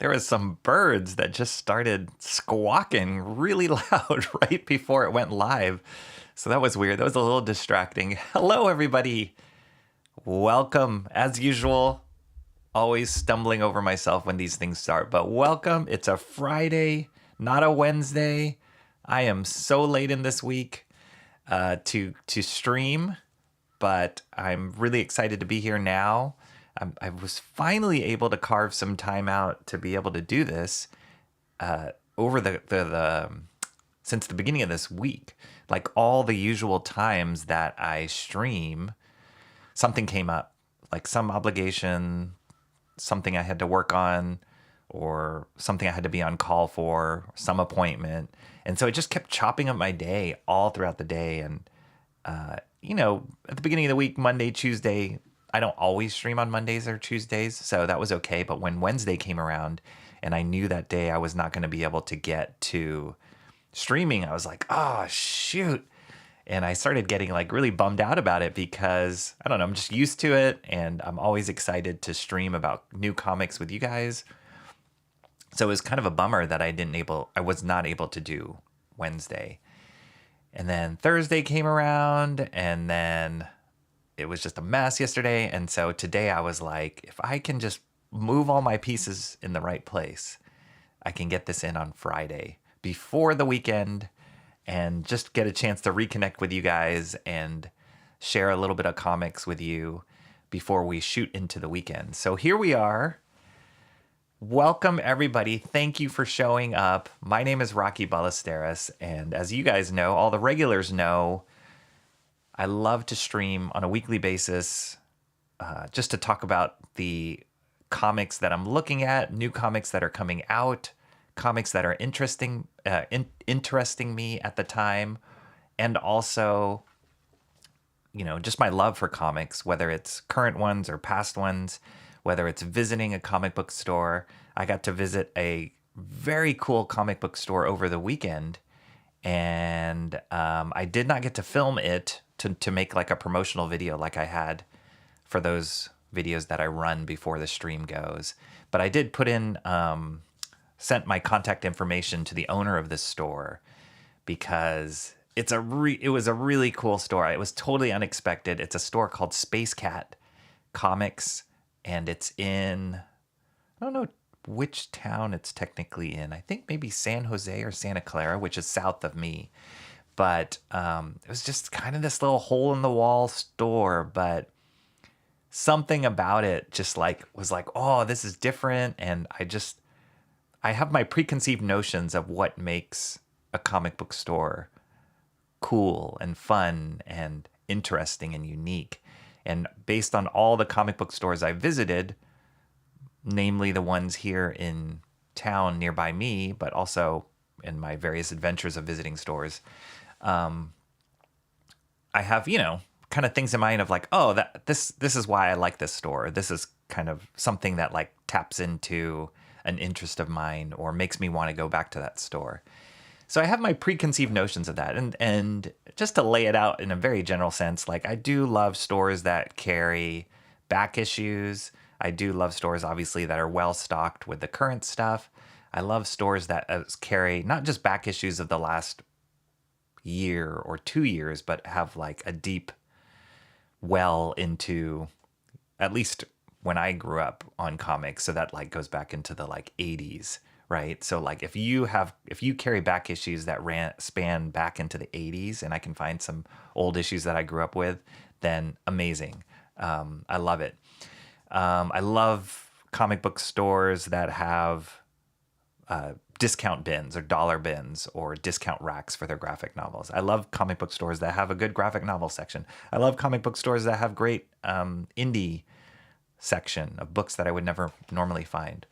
there was some birds that just started squawking really loud right before it went live. So that was weird. That was a little distracting. Hello, everybody. Welcome. As usual, always stumbling over myself when these things start, but welcome. It's a Friday, not a Wednesday. I am so late in this week to stream, but I'm really excited to be here now. I was finally able to carve some time out to be able to do this over the since the beginning of this week. Like all the usual times that I stream, something came up, like some obligation, something I had to work on, or something I had to be on call for, some appointment. And so it just kept chopping up my day all throughout the day. And, at the beginning of the week, Monday, Tuesday, I don't always stream on Mondays or Tuesdays, so that was okay. But when Wednesday came around and I knew that day I was not going to be able to get to streaming, I was like, oh, shoot. And I started getting like really bummed out about it because, I don't know, I'm just used to it. And I'm always excited to stream about new comics with you guys. So it was kind of a bummer that I was not able to do Wednesday. And then Thursday came around, and then it was just a mess yesterday. And so today I was like, if I can just move all my pieces in the right place, I can get this in on Friday before the weekend and just get a chance to reconnect with you guys and share a little bit of comics with you before we shoot into the weekend. So here we are. Welcome, everybody. Thank you for showing up. My name is Rocky Ballesteros, and as you guys know, all the regulars know, I love to stream on a weekly basis just to talk about the comics that I'm looking at, new comics that are coming out, comics that are interesting me at the time, and also, just my love for comics, whether it's current ones or past ones, whether it's visiting a comic book store. I got to visit a very cool comic book store over the weekend, and I did not get to film it to make like a promotional video like I had for those videos that I run before the stream goes. But I did put in, sent my contact information to the owner of this store because it was a really cool store. It was totally unexpected. It's a store called Space Cat Comics, and it's in, I don't know which town it's technically in. I think maybe San Jose or Santa Clara, which is south of me. But it was just kind of this little hole in the wall store, but something about it just was like, oh, this is different. And I have my preconceived notions of what makes a comic book store cool and fun and interesting and unique. And based on all the comic book stores I visited, namely the ones here in town nearby me, but also in my various adventures of visiting stores, I have, kind of things in mind of like, oh, this is why I like this store. This is kind of something that like taps into an interest of mine or makes me want to go back to that store. So I have my preconceived notions of that. And just to lay it out in a very general sense, like I do love stores that carry back issues. I do love stores, obviously, that are well stocked with the current stuff. I love stores that carry not just back issues of the last year or 2 years, but have like a deep well into at least when I grew up on comics. So that like goes back into the like 80s. Right. So like if you carry back issues that span back into the 80s and I can find some old issues that I grew up with, then amazing. I love it. I love comic book stores that have discount bins or dollar bins or discount racks for their graphic novels. I love comic book stores that have a good graphic novel section. I love comic book stores that have great indie section of books that I would never normally find.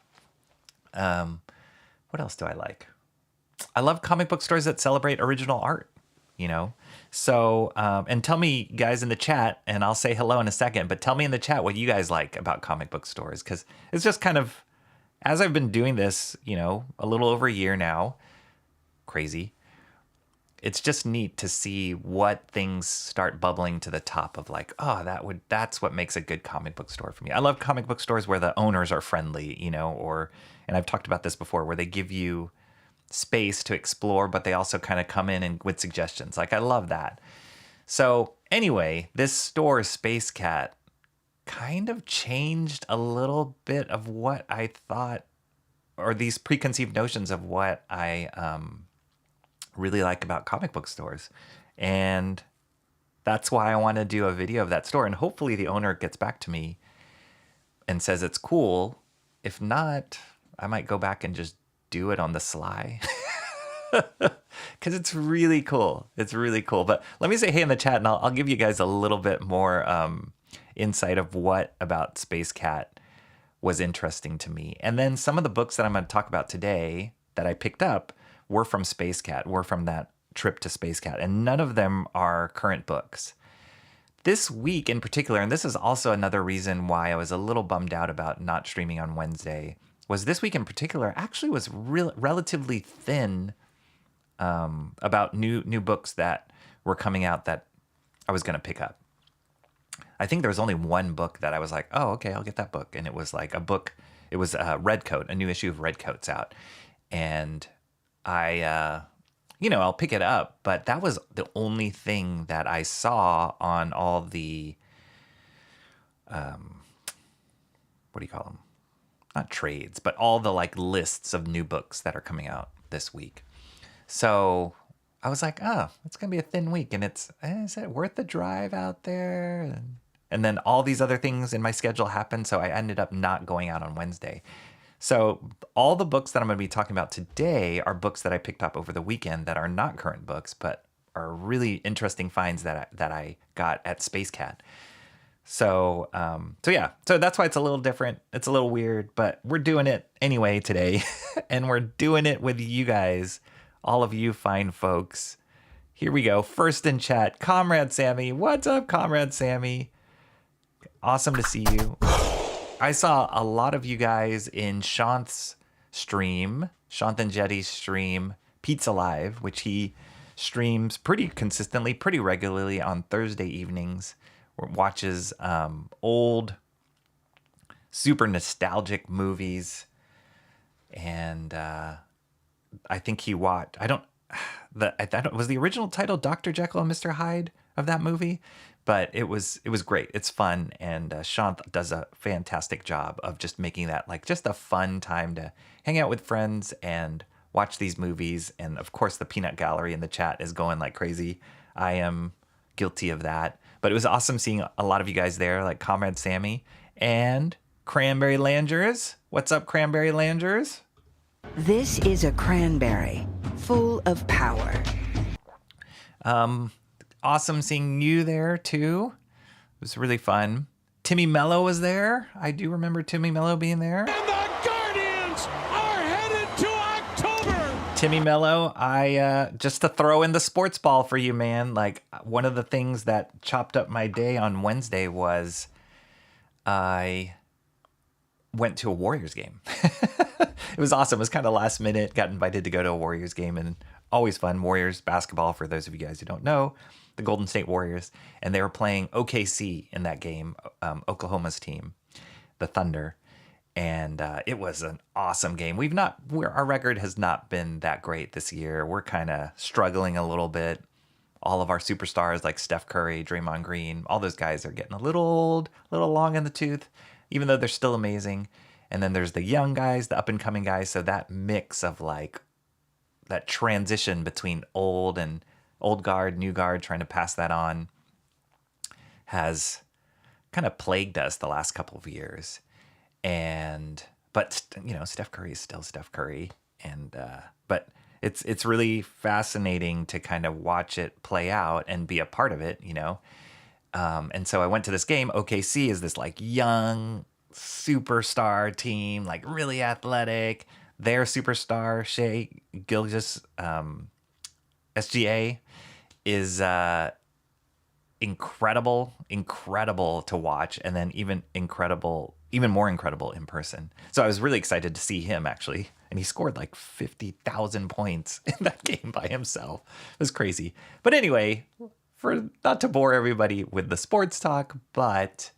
What else do I like? I love comic book stores that celebrate original art, So, and tell me guys in the chat, and I'll say hello in a second, but tell me in the chat what you guys like about comic book stores. Cause it's just kind of, as I've been doing this, a little over a year now, crazy. it's just neat to see what things start bubbling to the top of like, oh, that's what makes a good comic book store for me. I love comic book stores where the owners are friendly, and I've talked about this before, where they give you space to explore, but they also kind of come in and with suggestions. Like, I love that. So anyway, this store, Space Cat, kind of changed a little bit of what I thought, or these preconceived notions of what I really like about comic book stores. And that's why I want to do a video of that store. And hopefully the owner gets back to me and says it's cool. If not, I might go back and just do it on the sly. Because it's really cool. It's really cool. But let me say hey in the chat, and I'll give you guys a little bit more insight of what about Space Cat was interesting to me. And then some of the books that I'm going to talk about today that I picked up were from Space Cat, were from that trip to Space Cat. And none of them are current books. This week in particular, and this is also another reason why I was a little bummed out about not streaming on Wednesday, was this week in particular actually was relatively thin about new books that were coming out that I was going to pick up. I think there was only one book that I was like, oh, okay, I'll get that book. And it was like a book, it was Redcoat, a new issue of Redcoat's out. And I'll pick it up. But that was the only thing that I saw on all the, what do you call them? Not trades, but all the like lists of new books that are coming out this week. So I was like, oh, it's going to be a thin week. And is it worth the drive out there? And then all these other things in my schedule happened. So I ended up not going out on Wednesday. So all the books that I'm going to be talking about today are books that I picked up over the weekend that are not current books, but are really interesting finds that I got at Space Cat. So that's why it's a little different. It's a little weird, but we're doing it anyway today. And we're doing it with you guys, all of you fine folks. Here we go. First in chat, Comrade Sammy. What's up, Comrade Sammy? Awesome to see you. I saw a lot of you guys in Shant's stream, Shant and Jetty's stream, Pizza Live, which he streams pretty consistently, pretty regularly on Thursday evenings. Watches old, super nostalgic movies, and I think he watched. Was the original title Dr. Jekyll and Mr. Hyde of that movie, but it was great. It's fun, and Shant does a fantastic job of just making that like just a fun time to hang out with friends and watch these movies. And of course, the peanut gallery in the chat is going like crazy. I am guilty of that. But it was awesome seeing a lot of you guys there, like Comrade Sammy and Cranberry Langers. What's up, Cranberry Langers? This is a cranberry full of power. Awesome seeing you there, too. It was really fun. Timmy Mello was there. I do remember Timmy Mello being there. And the Guardians are headed to October. Timmy Mello, I just to throw in the sports ball for you, man. Like, one of the things that chopped up my day on Wednesday was I went to a Warriors game. It was awesome. It was kind of last minute. Got invited to go to a Warriors game, and always fun. Warriors basketball, for those of you guys who don't know, the Golden State Warriors, and they were playing OKC in that game, Oklahoma's team, the Thunder. And it was an awesome game. Our record has not been that great this year. We're kind of struggling a little bit. All of our superstars like Steph Curry, Draymond Green, all those guys are getting a little old, a little long in the tooth, even though they're still amazing. And then there's the young guys, the up and coming guys. So that mix of like that transition between old guard, new guard, trying to pass that on has kind of plagued us the last couple of years. But Steph Curry is still Steph Curry, but it's really fascinating to kind of watch it play out and be a part of it, and so I went to this game. OKC is this like young superstar team, like really athletic. Their superstar Shea Gilgeous, SGA, is incredible to watch, and then even more incredible in person. So I was really excited to see him actually, and he scored like 50,000 points in that game by himself. It was crazy. But anyway, for not to bore everybody with the sports talk, but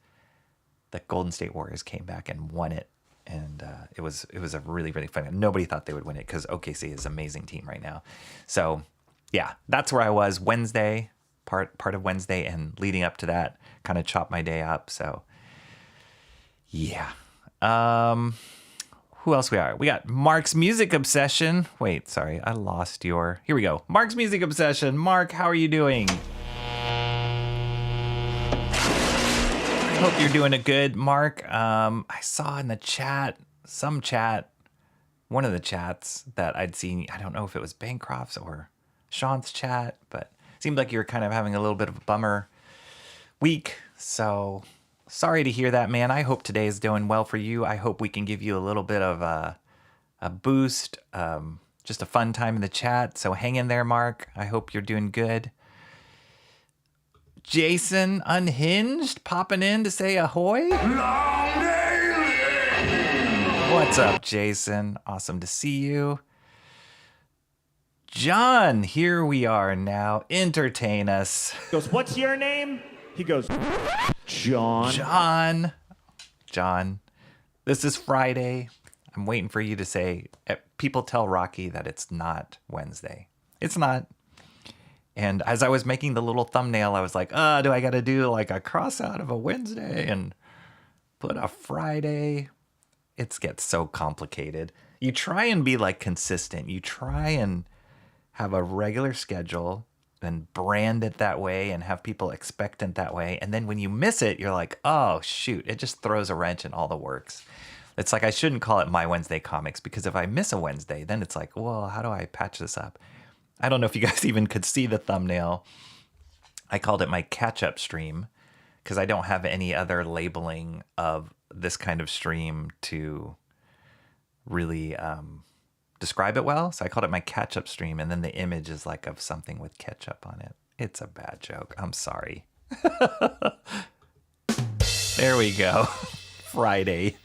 the Golden State Warriors came back and won it. And it was a really, really fun. Nobody thought they would win it because OKC is an amazing team right now. So yeah, that's where I was Wednesday, part of Wednesday, and leading up to that, kind of chopped my day up. So yeah. Who else we are? We got Mark's Music Obsession. Wait, sorry, I lost your. Here we go. Mark's Music Obsession. Mark, how are you doing? Hope you're doing it good, Mark. I saw in the chat, one of the chats that I'd seen. I don't know if it was Bancroft's or Sean's chat, but it seemed like you were kind of having a little bit of a bummer week. So sorry to hear that, man. I hope today is doing well for you. I hope we can give you a little bit of a boost, just a fun time in the chat. So hang in there, Mark. I hope you're doing good. Jason Unhinged popping in to say ahoy. What's up, Jason? Awesome to see you. John, here we are now. Entertain us. He goes, what's your name? He goes, John. John, this is Friday. I'm waiting for you to say, people tell Rocky that it's not Wednesday. It's not. And as I was making the little thumbnail, I was like, do I got to do like a cross out of a Wednesday and put a Friday? It gets so complicated. You try and be like consistent. You try and have a regular schedule and brand it that way and have people expectant that way. And then when you miss it, you're like, oh, shoot, it just throws a wrench in all the works. It's like I shouldn't call it My Wednesday Comics, because if I miss a Wednesday, then it's like, well, how do I patch this up? I don't know if you guys even could see the thumbnail. I called it my catch-up stream because I don't have any other labeling of this kind of stream to really describe it well. So I called it my catch-up stream, and then the image is like of something with ketchup on it. It's a bad joke. I'm sorry. There we go. Friday.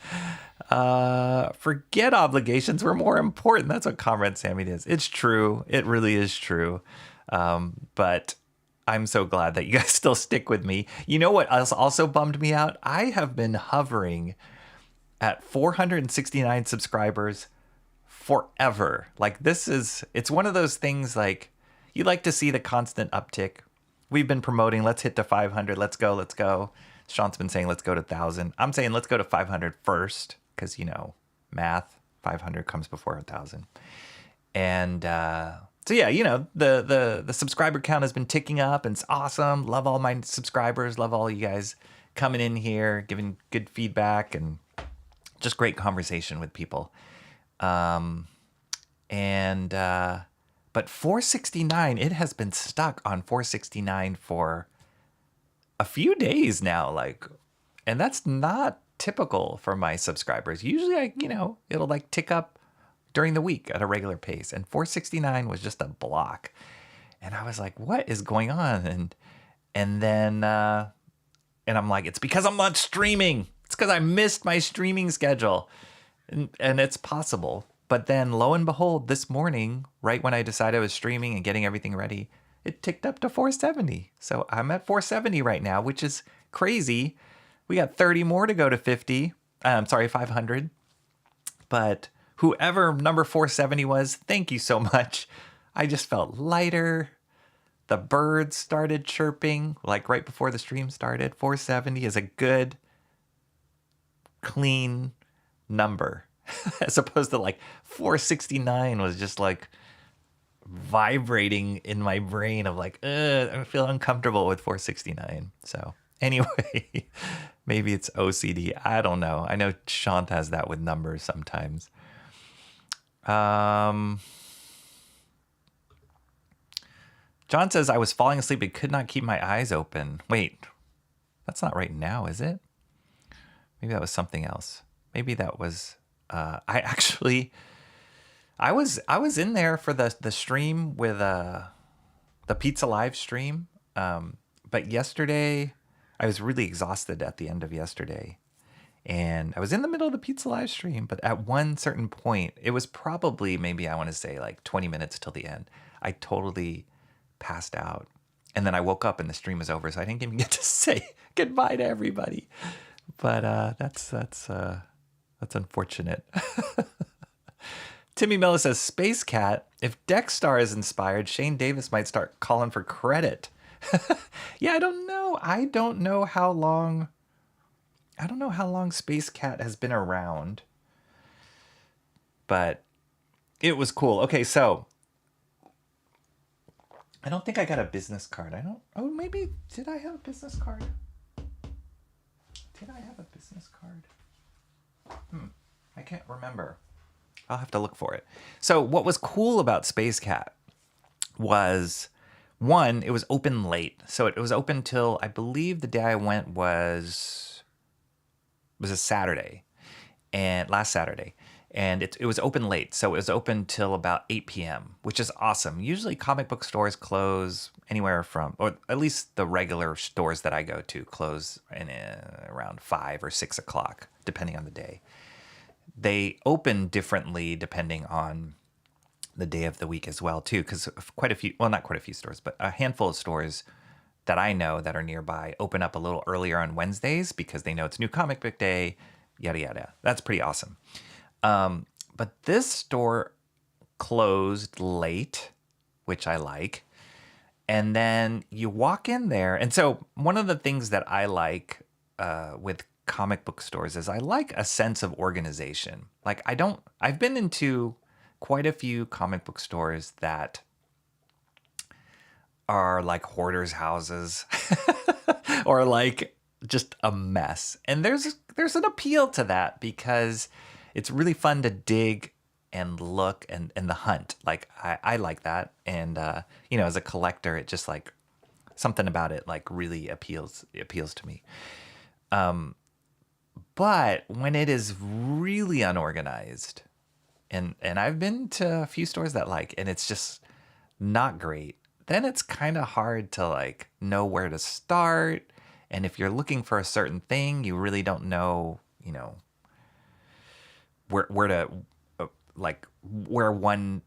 Forget obligations were more important. That's what Comrade Sammy is. It's true. It really is true. But I'm so glad that you guys still stick with me. You know what else also bummed me out? I have been hovering at 469 subscribers forever. Like it's one of those things like you like to see the constant uptick. We've been promoting, let's hit to 500. Let's go. Sean's been saying, let's go to 1,000. I'm saying, let's go to 500 first. Because, math, 500 comes before 1,000. And so, yeah, the subscriber count has been ticking up, and it's awesome. Love all my subscribers. Love all you guys coming in here, giving good feedback, and just great conversation with people. But 469, it has been stuck on 469 for a few days now, and that's not typical for my subscribers. Usually it'll like tick up during the week at a regular pace, and 469 was just a block. And I was like, what is going on? And then I'm like, it's because I'm not streaming. It's because I missed my streaming schedule. And it's possible. But then lo and behold, this morning, right when I decided I was streaming and getting everything ready, it ticked up to 470. So I'm at 470 right now, which is crazy. We got 30 more to go to 500. But whoever number 470 was, thank you so much. I just felt lighter. The birds started chirping like right before the stream started. 470 is a good, clean number. As opposed to like 469 was just like vibrating in my brain of like, I feel uncomfortable with 469. So anyway, maybe it's OCD. I don't know. I know Shant has that with numbers sometimes. John says, I was falling asleep and could not keep my eyes open. Wait, that's not right now, is it? Maybe that was something else. Maybe that was... I was in there for the stream with the Pizza Live stream, but But yesterday, I was really exhausted at the end of yesterday. And I was in the middle of the pizza live stream, but at one certain point, it was probably maybe I want to say like 20 minutes till the end. I totally passed out. And then I woke up and the stream was over, so I didn't even get to say goodbye to everybody. But that's unfortunate. Timmy Miller says, Space Cat, if Dexstar is inspired, Shane Davis might start calling for credit. Yeah, I don't know. I don't know how long Space Cat has been around. But it was cool. Okay, so I don't think I got a business card. Maybe, did I have a business card? Did I have a business card? I can't remember. I'll have to look for it. So what was cool about Space Cat was, one, it was open late. So it was open till, I believe the day I went was a Saturday, and last Saturday. And it was open late, so it was open till about 8 p.m., which is awesome. Usually comic book stores close anywhere from, or at least the regular stores that I go to close around 5 or 6 o'clock, depending on the day. They open differently depending on the day of the week as well, too, because quite a few, well, not quite a few stores, but a handful of stores that I know that are nearby open up a little earlier on Wednesdays because they know it's New Comic Book Day, yada, yada. That's pretty awesome. But this store closed late, which I like. And then you walk in there. And so one of the things that I like with comic book stores is I like a sense of organization. Like I've been into quite a few comic book stores that are like hoarders' houses or like just a mess. And there's an appeal to that because it's really fun to dig and look and the hunt. Like I like that. And as a collector, it just like something about it like really appeals to me. But when it is really unorganized, and I've been to a few stores that and it's just not great, then it's kind of hard to like know where to start. And if you're looking for a certain thing, you really don't know, where to where one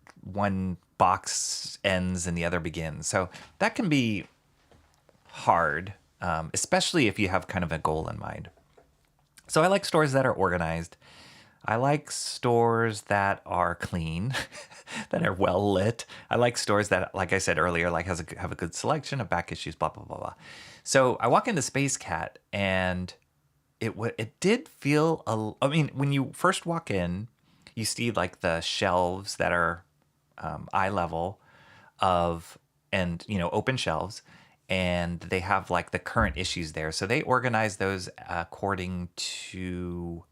box ends and the other begins. So that can be hard, especially if you have kind of a goal in mind. So I like stores that are organized. I like stores that are clean, that are well lit. I like stores that, like I said earlier, have a good selection of back issues, blah, blah, blah, blah. So I walk into Space Cat and it did feel, when you first walk in, you see like the shelves that are eye level open shelves, and they have like the current issues there. So they organize those according to,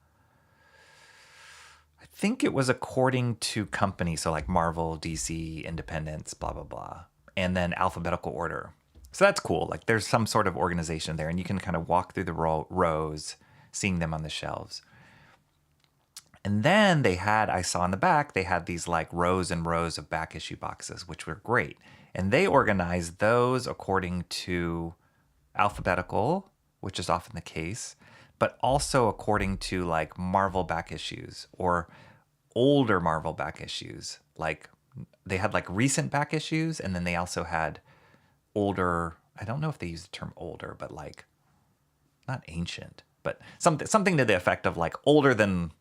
I think it was according to company. So like Marvel, DC, Independence, blah, blah, blah, and then alphabetical order. So that's cool. Like there's some sort of organization there, and you can kind of walk through the rows, seeing them on the shelves. And then I saw in the back, they had these like rows and rows of back issue boxes, which were great. And they organized those according to alphabetical, which is often the case, but also according to like Marvel back issues or older Marvel back issues. Like they had like recent back issues, and then they also had older, I don't know if they use the term older, but like not ancient, but something to the effect of like older than,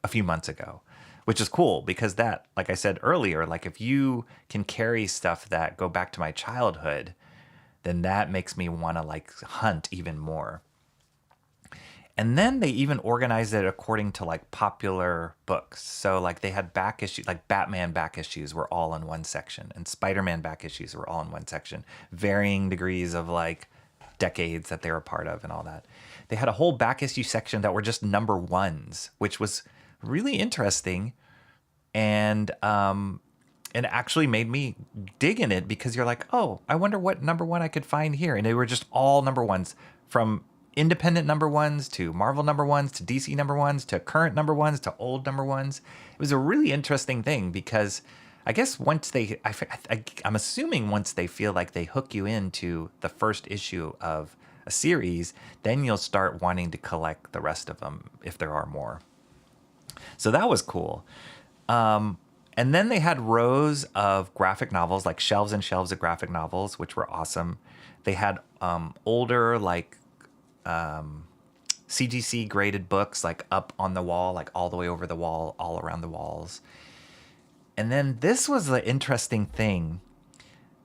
a few months ago, which is cool because that, like I said earlier, like if you can carry stuff that go back to my childhood, then that makes me want to like hunt even more. And then they even organized it according to like popular books. So like they had back issues, like Batman back issues were all in one section, and Spider-Man back issues were all in one section, varying degrees of like decades that they were a part of and all that. They had a whole back issue section that were just number ones, which was really interesting. And it actually made me dig in it because you're like, oh, I wonder what number one I could find here. And they were just all number ones, from independent number ones to Marvel number ones to DC number ones to current number ones to old number ones. It was a really interesting thing because I guess once I'm assuming once they feel like they hook you into the first issue of a series, then you'll start wanting to collect the rest of them if there are more. So that was cool. And then they had rows of graphic novels, like shelves and shelves of graphic novels, which were awesome. They had older, like CGC graded books, like up on the wall, like all the way over the wall, all around the walls. And then this was the interesting thing.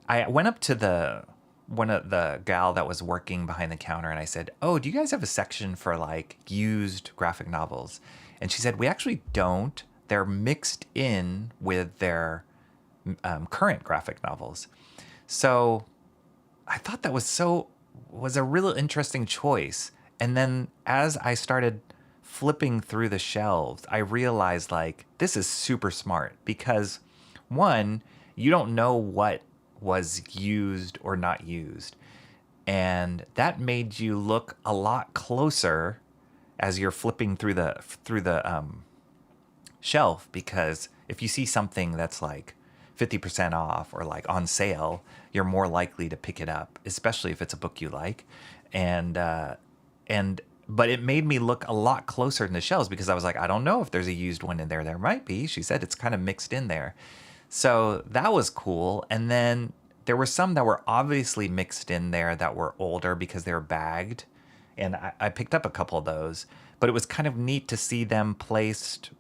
I went up to one of the gal that was working behind the counter and I said, "Oh, do you guys have a section for like used graphic novels?" And she said, "We actually don't. They're mixed in with their current graphic novels." So I thought that was a real interesting choice. And then as I started flipping through the shelves, I realized like this is super smart because one, you don't know what was used or not used. And that made you look a lot closer as you're flipping through the shelf, because if you see something that's like 50% off or like on sale, you're more likely to pick it up, especially if it's a book you like. But it made me look a lot closer in the shelves because I was like, I don't know if there's a used one in there. There might be. She said it's kind of mixed in there. So that was cool. And then there were some that were obviously mixed in there that were older because they were bagged. And I picked up a couple of those. But it was kind of neat to see them placed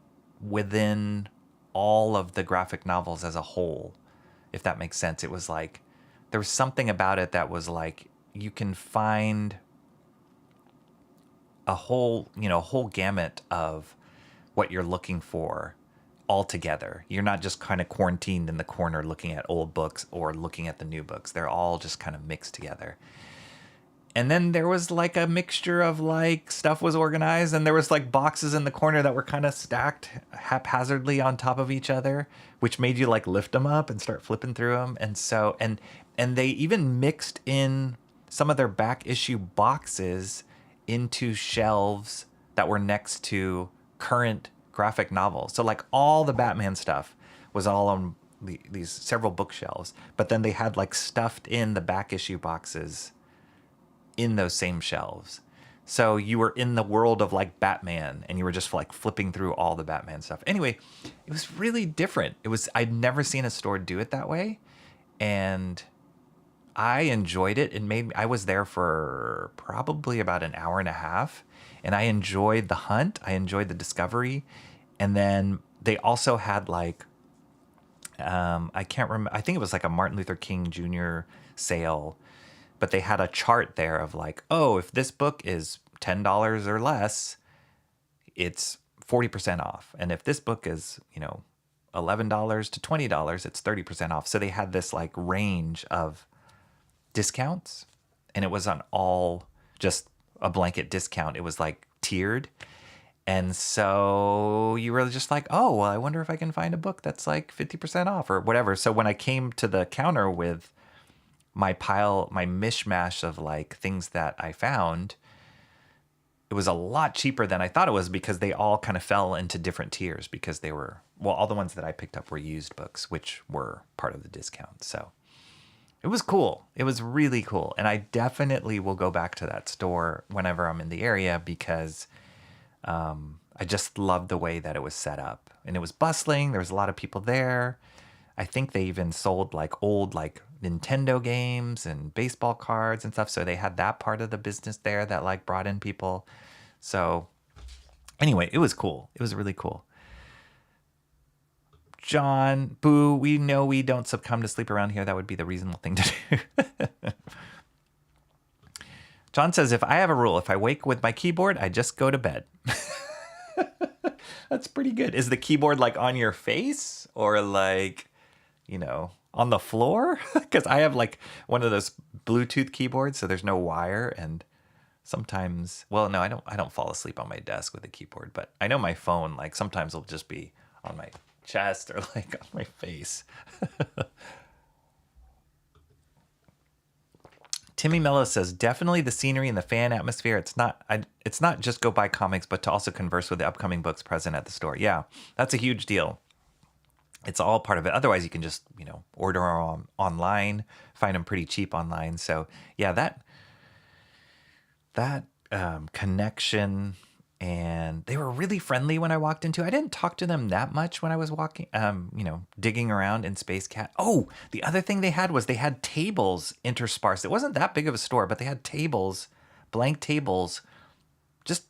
within all of the graphic novels as a whole, if that makes sense. It was like, there was something about it that was like, you can find a whole gamut of what you're looking for all together. You're not just kind of quarantined in the corner looking at old books or looking at the new books. They're all just kind of mixed together. And then there was like a mixture of like stuff was organized, and there was like boxes in the corner that were kind of stacked haphazardly on top of each other, which made you like lift them up and start flipping through them. And so, and they even mixed in some of their back issue boxes into shelves that were next to current graphic novels. So like all the Batman stuff was all on these several bookshelves, but then they had like stuffed in the back issue boxes in those same shelves. So you were in the world of like Batman and you were just like flipping through all the Batman stuff. Anyway, it was really different. I'd never seen a store do it that way. And I enjoyed it. I was there for probably about an hour and a half, and I enjoyed the hunt. I enjoyed the discovery. And then they also had like, I can't remember. I think it was like a Martin Luther King Jr. sale, but they had a chart there of like, oh, if this book is $10 or less, it's 40% off. And if this book is, $11 to $20, it's 30% off. So they had this like range of discounts, and it was on all just a blanket discount. It was like tiered. And so you were just like, oh, well, I wonder if I can find a book that's like 50% off or whatever. So when I came to the counter with my mishmash of like things that I found, it was a lot cheaper than I thought it was, because they all kind of fell into different tiers, because they were, well, all the ones that I picked up were used books, which were part of the discount. So it was cool. It was really cool. And I definitely will go back to that store whenever I'm in the area, because I just loved the way that it was set up. And it was bustling. There was a lot of people there. I think they even sold like old like Nintendo games and baseball cards and stuff. So they had that part of the business there that like brought in people. So anyway, it was cool. It was really cool. John, boo, we know we don't succumb to sleep around here. That would be the reasonable thing to do. John says, if I have a rule, if I wake with my keyboard, I just go to bed. That's pretty good. Is the keyboard like on your face or like, on the floor? Because I have like one of those Bluetooth keyboards, so there's no wire, and sometimes, well, no, I don't fall asleep on my desk with a keyboard, but I know my phone, like sometimes will just be on my chest or like on my face. Timmy Mello says, definitely the scenery and the fan atmosphere. It's not just go buy comics, but to also converse with the upcoming books present at the store. Yeah, that's a huge deal. It's all part of it. Otherwise, you can just, order online, find them pretty cheap online. So yeah, that connection, and they were really friendly when I walked into. I didn't talk to them that much when I was walking, digging around in Space Cat. Oh, the other thing they had was they had tables interspersed. It wasn't that big of a store, but they had tables, blank tables, just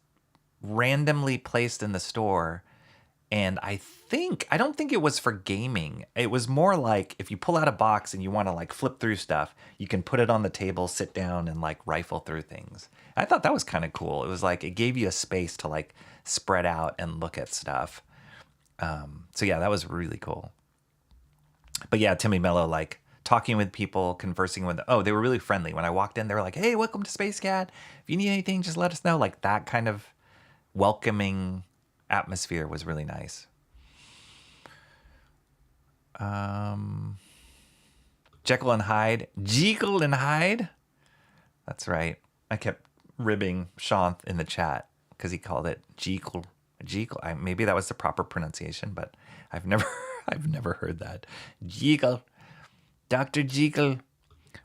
randomly placed in the store. And I don't think it was for gaming. It was more like if you pull out a box and you want to like flip through stuff, you can put it on the table, sit down, and like rifle through things. I thought that was kind of cool. It was like it gave you a space to like spread out and look at stuff. So yeah, that was really cool. But yeah, Timmy Mello, like talking with people, conversing with, they were really friendly. When I walked in, they were like, "Hey, welcome to Space Cat. If you need anything, just let us know." Like that kind of welcoming atmosphere was really nice. Jekyll and Hyde. That's right. I kept ribbing Sean in the chat because he called it Jekyll. Maybe that was the proper pronunciation, but I've never heard that. Jekyll. Dr. Jekyll.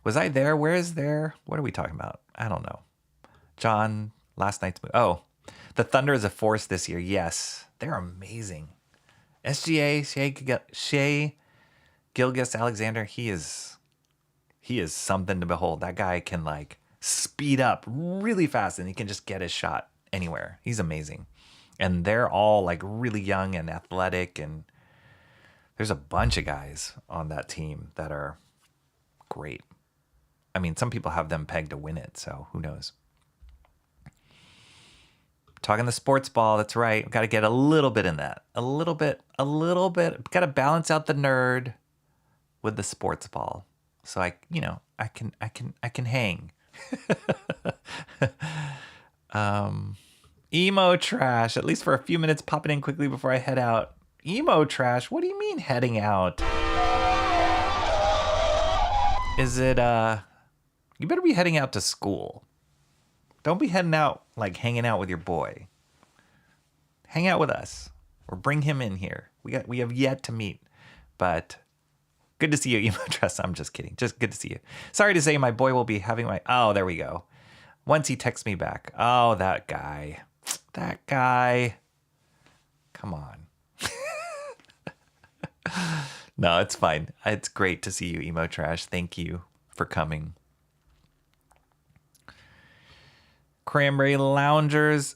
Was I there? Where is there? What are we talking about? I don't know. John, last night's movie. Oh, the Thunder is a force this year. Yes, they're amazing. SGA, Shea Gilgis Alexander, he is something to behold. That guy can like speed up really fast and he can just get his shot anywhere. He's amazing. And they're all like really young and athletic, and there's a bunch of guys on that team that are great. I mean, some people have them pegged to win it, so who knows? Talking the sports ball, that's right. We've got to get a little bit in that. A little bit. Got to balance out the nerd with the sports ball. So I can hang. Emo trash, at least for a few minutes, popping in quickly before I head out. Emo trash? What do you mean heading out? Is it, you better be heading out to school. Don't be heading out, like hanging out with your boy. Hang out with us, or bring him in here. We have yet to meet, but good to see you, Emo Tress. I'm just kidding. Just good to see you. Sorry to say my boy will be having oh, there we go. Once he texts me back. Oh, that guy. Come on. No, it's fine. It's great to see you, Emo Trash. Thank you for coming. Cranberry Loungers.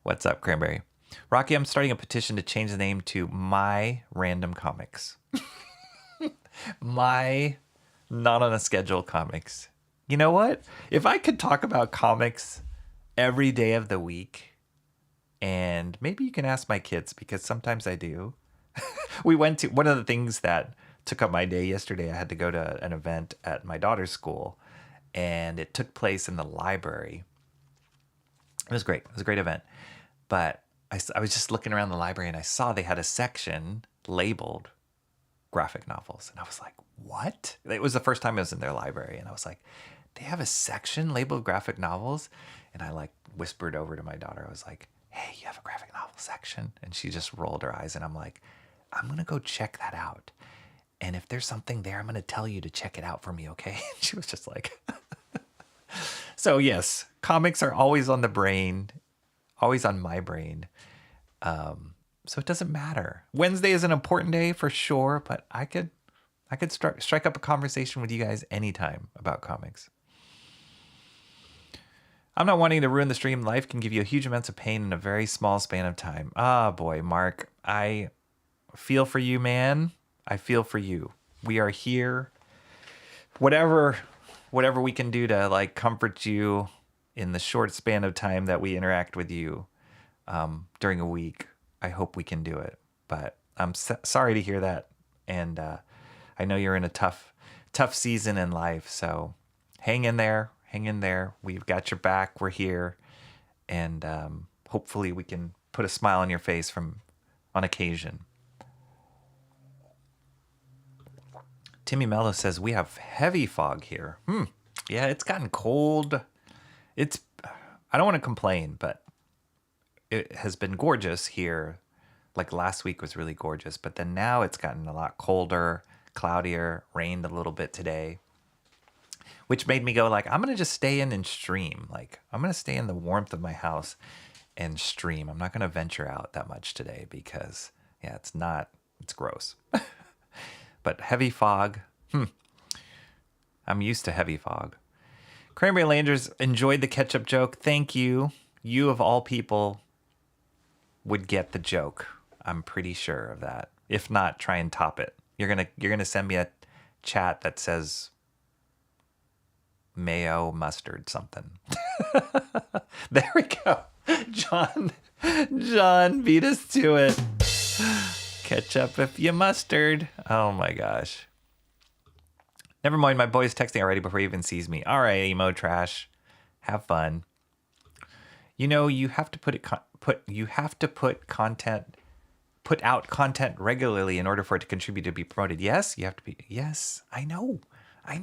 What's up, Cranberry? Rocky, I'm starting a petition to change the name to My Random Comics. My Not on a Schedule Comics. You know what? If I could talk about comics every day of the week, and maybe you can ask my kids, because sometimes I do. We went to one of the things that took up my day yesterday. I had to go to an event at my daughter's school, and it took place in the library. It was great. It was a great event. But I was just looking around the library, and I saw they had a section labeled graphic novels. And I was like, what? It was the first time I was in their library. And I was like, they have a section labeled graphic novels? And I like whispered over to my daughter. I was like, hey, you have a graphic novel section? And she just rolled her eyes. And I'm like, I'm going to go check that out. And if there's something there, I'm going to tell you to check it out for me, okay? And she was just like... So yes, comics are always on the brain, always on my brain. So it doesn't matter. Wednesday is an important day for sure, but I could strike up a conversation with you guys anytime about comics. I'm not wanting to ruin the stream. Life can give you huge amounts of pain in a very small span of time. Ah, boy, Mark, I feel for you, man. I feel for you. We are here. Whatever we can do to like comfort you in the short span of time that we interact with you during a week, I hope we can do it. But I'm sorry to hear that, and I know you're in a tough season in life. So hang in there. We've got your back. We're here, and hopefully we can put a smile on your face on occasion. Timmy Mello says, we have heavy fog here. Yeah, it's gotten cold. I don't want to complain, but it has been gorgeous here like last week was really gorgeous, but then now it's gotten a lot colder, cloudier, rained a little bit today, which made me go like, I'm going to just stay in and stream. Like, I'm going to stay in the warmth of my house and stream. I'm not going to venture out that much today because, yeah, it's gross. But heavy fog, I'm used to heavy fog. Cranberry Landers enjoyed the ketchup joke. Thank you. You of all people would get the joke. I'm pretty sure of that. If not, try and top it. You're gonna send me a chat that says mayo, mustard, something. There we go. John beat us to it. Ketchup if you mustard. Oh my gosh. Never mind, my boy's texting already before he even sees me. All right, emo trash. Have fun. You know, you have to put out content regularly in order for it to contribute to be promoted. Yes, you have to be. Yes, I know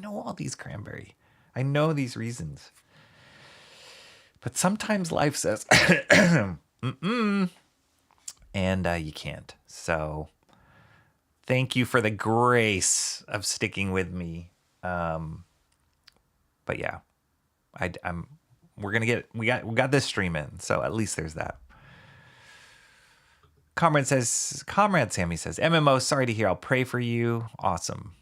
all these, Cranberry. I know these reasons. But sometimes life says, and you can't. So thank you for the grace of sticking with me. But yeah, we got this stream in, so at least there's that. Comrade Sammy says, MMO, sorry to hear. I'll pray for you. Awesome.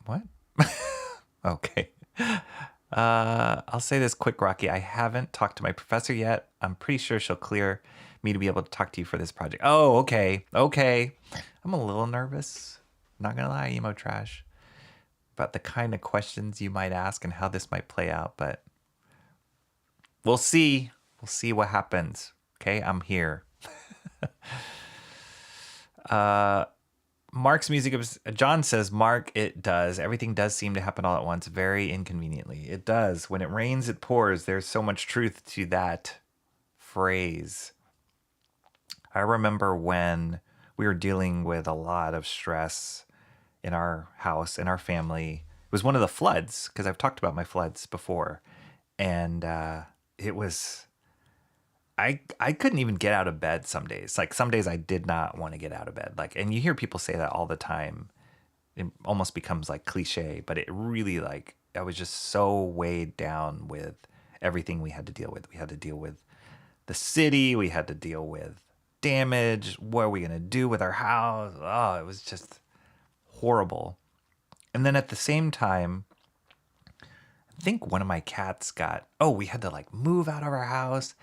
What? Okay. I'll say this quick, Rocky. I haven't talked to my professor yet. I'm pretty sure she'll clear me to be able to talk to you for this project. Oh, okay. I'm a little nervous. Not gonna lie, emo trash, about the kind of questions you might ask and how this might play out, but we'll see. We'll see what happens. Okay, I'm here. Mark's music. John says, Mark, it does. Everything does seem to happen all at once, very inconveniently. It does. When it rains, it pours. There's so much truth to that phrase. I remember when we were dealing with a lot of stress in our house, in our family. It was one of the floods, because I've talked about my floods before. And it was... I couldn't even get out of bed some days. Like some days I did not want to get out of bed. Like, and you hear people say that all the time. It almost becomes like cliche, but it really, like, I was just so weighed down with everything we had to deal with. We had to deal with the city. We had to deal with damage. What are we going to do with our house? Oh, it was just horrible. And then at the same time, I think one of my cats we had to like move out of our house,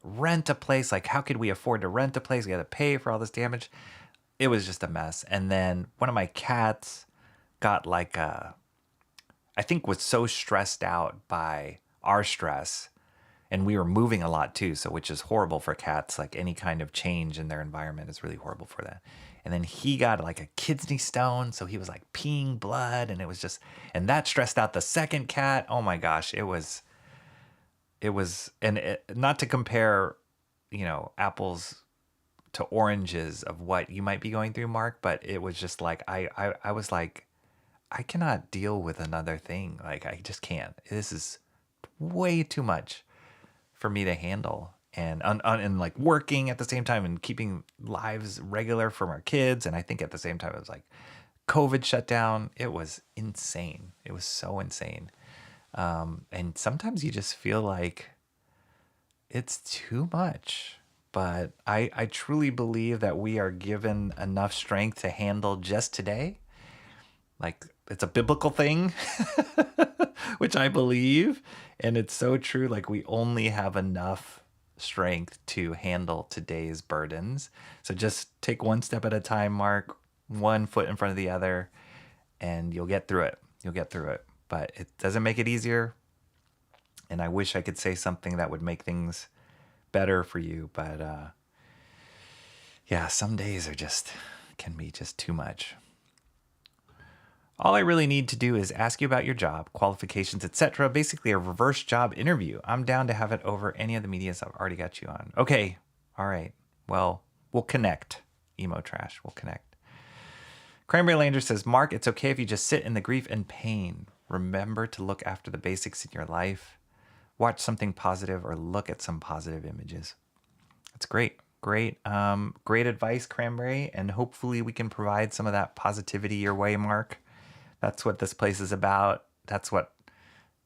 rent a place. Like, how could we afford to rent a place? We had to pay for all this damage. It was just a mess. And then one of my cats got I think was so stressed out by our stress, and we were moving a lot too. So, which is horrible for cats. Like any kind of change in their environment is really horrible for that. And then he got like a kidney stone. So he was like peeing blood, and it was just, and that stressed out the second cat. Oh my gosh. It was, not to compare, apples to oranges of what you might be going through, Mark, but it was just like, I was like, I cannot deal with another thing. Like, I just can't. This is way too much for me to handle. And and like working at the same time and keeping lives regular from our kids. And I think at the same time, it was like COVID shut down. It was insane. It was so insane. And sometimes you just feel like it's too much. But I truly believe that we are given enough strength to handle just today. Like, it's a biblical thing, which I believe. And it's so true. Like, we only have enough strength to handle today's burdens. So just take one step at a time, Mark, one foot in front of the other, and you'll get through it. But it doesn't make it easier. And I wish I could say something that would make things better for you. But yeah, some days can be just too much. All I really need to do is ask you about your job, qualifications, etc. Basically a reverse job interview. I'm down to have it over any of the medias I've already got you on. Okay. All right. Well, we'll connect. Emo trash. We'll connect. Cranberry Lander says, Mark, it's okay if you just sit in the grief and pain. Remember to look after the basics in your life. Watch something positive or look at some positive images. That's great. Great advice, Cranberry. And hopefully we can provide some of that positivity your way, Mark. That's what this place is about. That's what,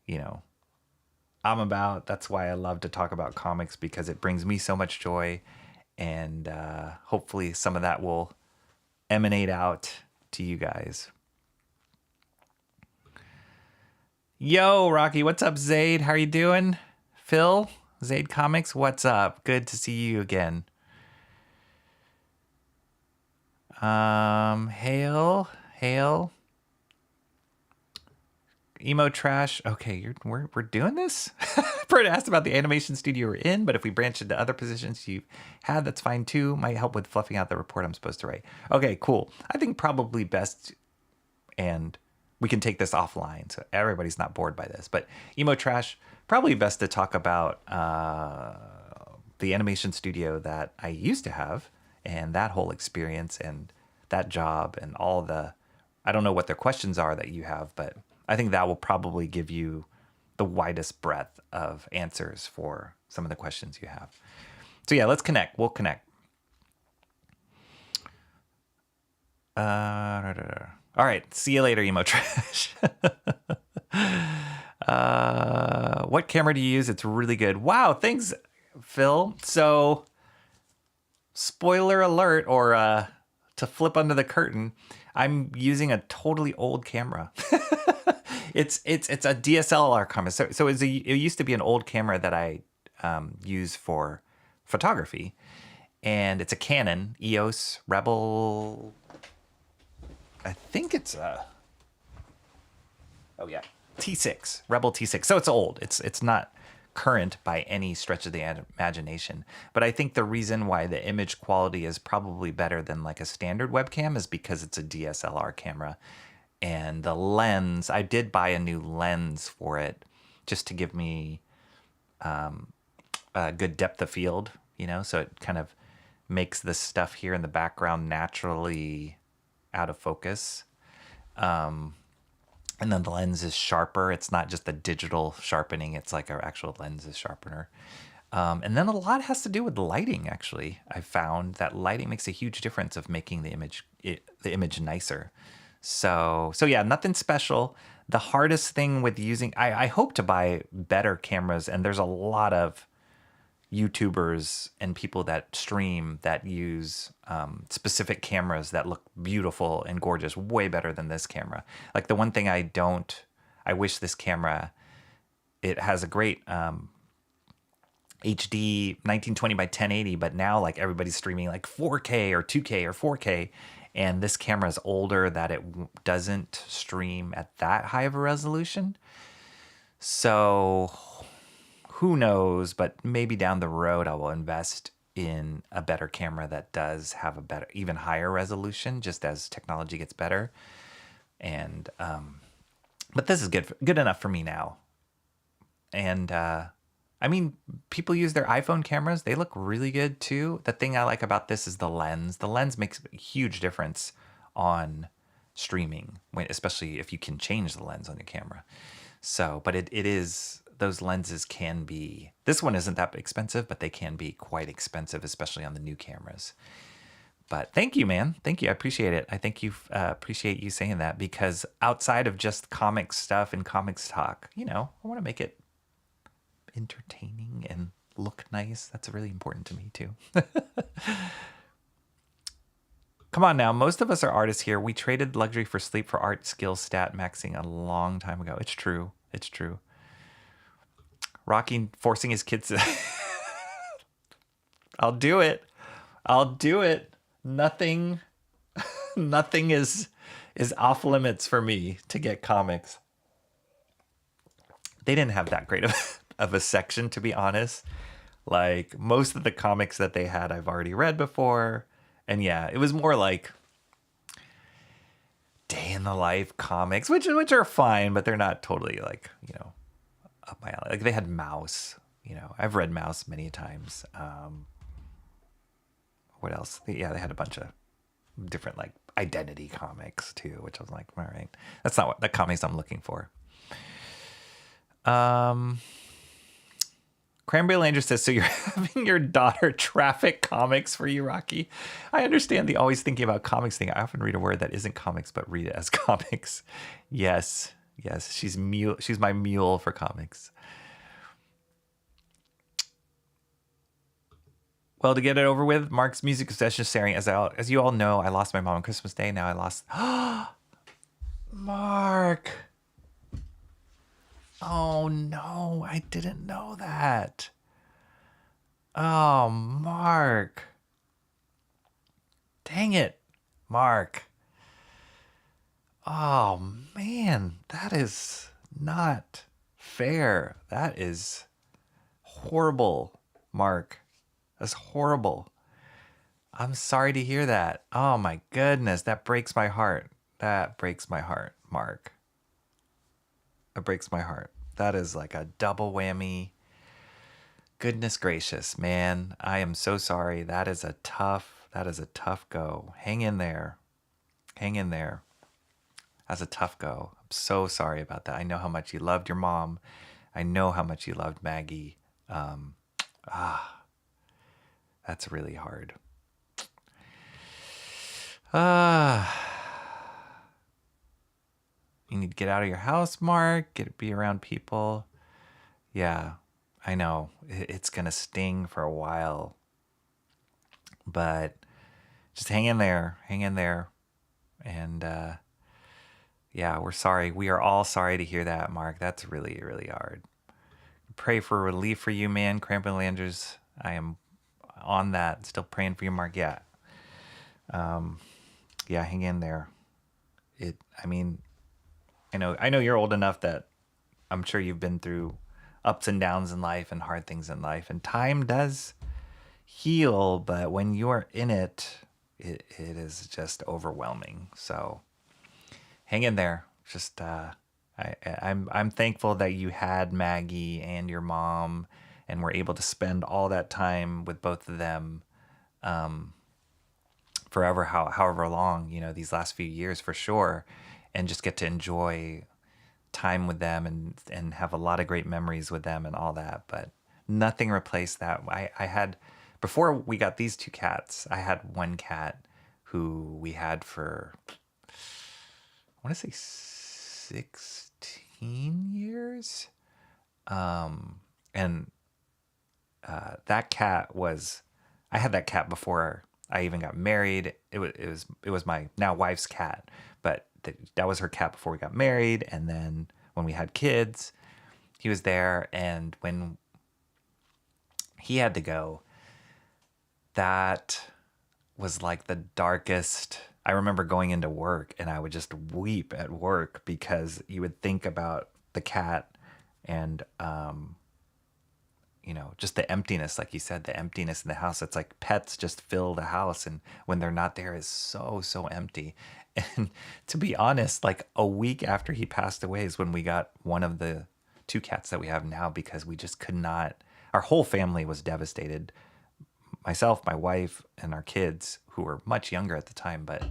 I'm about. That's why I love to talk about comics, because it brings me so much joy. And hopefully some of that will emanate out to you guys. Yo, Rocky, what's up, Zaid? How are you doing? Phil, Zaid Comics, what's up? Good to see you again. Hail. Emo Trash. Okay, we're doing this? Bert asked about the animation studio we're in, but if we branch into other positions you've had, that's fine too. Might help with fluffing out the report I'm supposed to write. Okay, cool. I think probably best, and we can take this offline so everybody's not bored by this, but Emo Trash, probably best to talk about the animation studio that I used to have and that whole experience and that job and all the, I don't know what their questions are that you have, but I think that will probably give you the widest breadth of answers for some of the questions you have. So yeah, let's connect. We'll connect. All right. See you later, Emo Trash. What camera do you use? It's really good. Wow. Thanks, Phil. So spoiler alert, or to flip under the curtain, I'm using a totally old camera. It's a DSLR camera. So it used to be an old camera that I use for photography, and it's a Canon EOS Rebel. I think it's T6, Rebel T6. So it's old. It's not current by any stretch of the imagination. But I think the reason why the image quality is probably better than like a standard webcam is because it's a DSLR camera. And the lens, I did buy a new lens for it just to give me a good depth of field, so it kind of makes this stuff here in the background naturally out of focus. And then the lens is sharper. It's not just the digital sharpening. It's like our actual lens is sharpener. And then a lot has to do with lighting, actually. I found that lighting makes a huge difference of making the image nicer. So yeah, nothing special. The hardest thing with using, I hope to buy better cameras, and there's a lot of YouTubers and people that stream that use specific cameras that look beautiful and gorgeous, way better than this camera. Like the one thing I wish this camera, it has a great HD 1920 by 1080, but now like everybody's streaming like 4K or 2K or 4K. And this camera is older, that it doesn't stream at that high of a resolution. So who knows, but maybe down the road I will invest in a better camera that does have a better, even higher resolution, just as technology gets better. And but this is good enough for me now. And I mean, people use their iPhone cameras. They look really good too. The thing I like about this is the lens. The lens makes a huge difference on streaming, especially if you can change the lens on your camera. So, but it is, those lenses can be, this one isn't that expensive, but they can be quite expensive, especially on the new cameras. But thank you, man. Thank you. I appreciate it. I think you appreciate you saying that, because outside of just comics stuff and comics talk, I want to make it entertaining and look nice. That's really important to me too. Come on now. Most of us are artists here. We traded luxury for sleep for art skill stat maxing a long time ago. It's true. It's true. Rocky forcing his kids to... I'll do it. Nothing is off limits for me to get comics. They didn't have that great of a section, to be honest. Like most of the comics that they had, I've already read before. And yeah, it was more like day in the life comics, which are fine, but they're not totally like, up my alley. Like they had Mouse, I've read Mouse many times. What else? They had a bunch of different like Identity Comics too, which I was like, all right, that's not what the comics I'm looking for. Cranberry Langer says, so you're having your daughter traffic comics for you, Rocky? I understand the always thinking about comics thing. I often read a word that isn't comics, but read it as comics. Yes. She's my mule for comics. Well, to get it over with, Mark's music obsession is staring. As you all know, I lost my mom on Christmas Day. Now I lost... Mark! Oh, no. I didn't know that. Oh, Mark. Dang it, Mark. Oh, man. That is not fair. That is horrible, Mark. That's horrible. I'm sorry to hear that. Oh, my goodness. That breaks my heart. That breaks my heart, Mark. It breaks my heart. That is like a double whammy. Goodness gracious, man. I am so sorry. That is a tough go. Hang in there. That's a tough go. I'm so sorry about that. I know how much you loved your mom. I know how much you loved Maggie. That's really hard. You need to get out of your house, Mark. Be around people. Yeah, I know. It's going to sting for a while. But just hang in there. And yeah, we're sorry. We are all sorry to hear that, Mark. That's really, really hard. Pray for relief for you, man. Crampon Landers. I am on that. Still praying for you, Mark. Yeah. Yeah, hang in there. I know you're old enough that I'm sure you've been through ups and downs in life and hard things in life, and time does heal, but when you're in it, it is just overwhelming. So hang in there. Just I'm thankful that you had Maggie and your mom and were able to spend all that time with both of them forever, however long, these last few years for sure, and just get to enjoy time with them and have a lot of great memories with them and all that. But nothing replaced that. I had, before we got these two cats, I had one cat who we had for, I want to say 16 years. That cat was, I had that cat before I even got married. It was my now wife's cat, but that was her cat before we got married. And then when we had kids, he was there. And when he had to go, that was like the darkest. I remember going into work and I would just weep at work because you would think about the cat and, just the emptiness, like you said, the emptiness in the house. It's like pets just fill the house. And when they're not there, it's so, so empty. And to be honest, like a week after he passed away is when we got one of the two cats that we have now, because we just could not, our whole family was devastated. Myself, my wife, and our kids, who were much younger at the time, but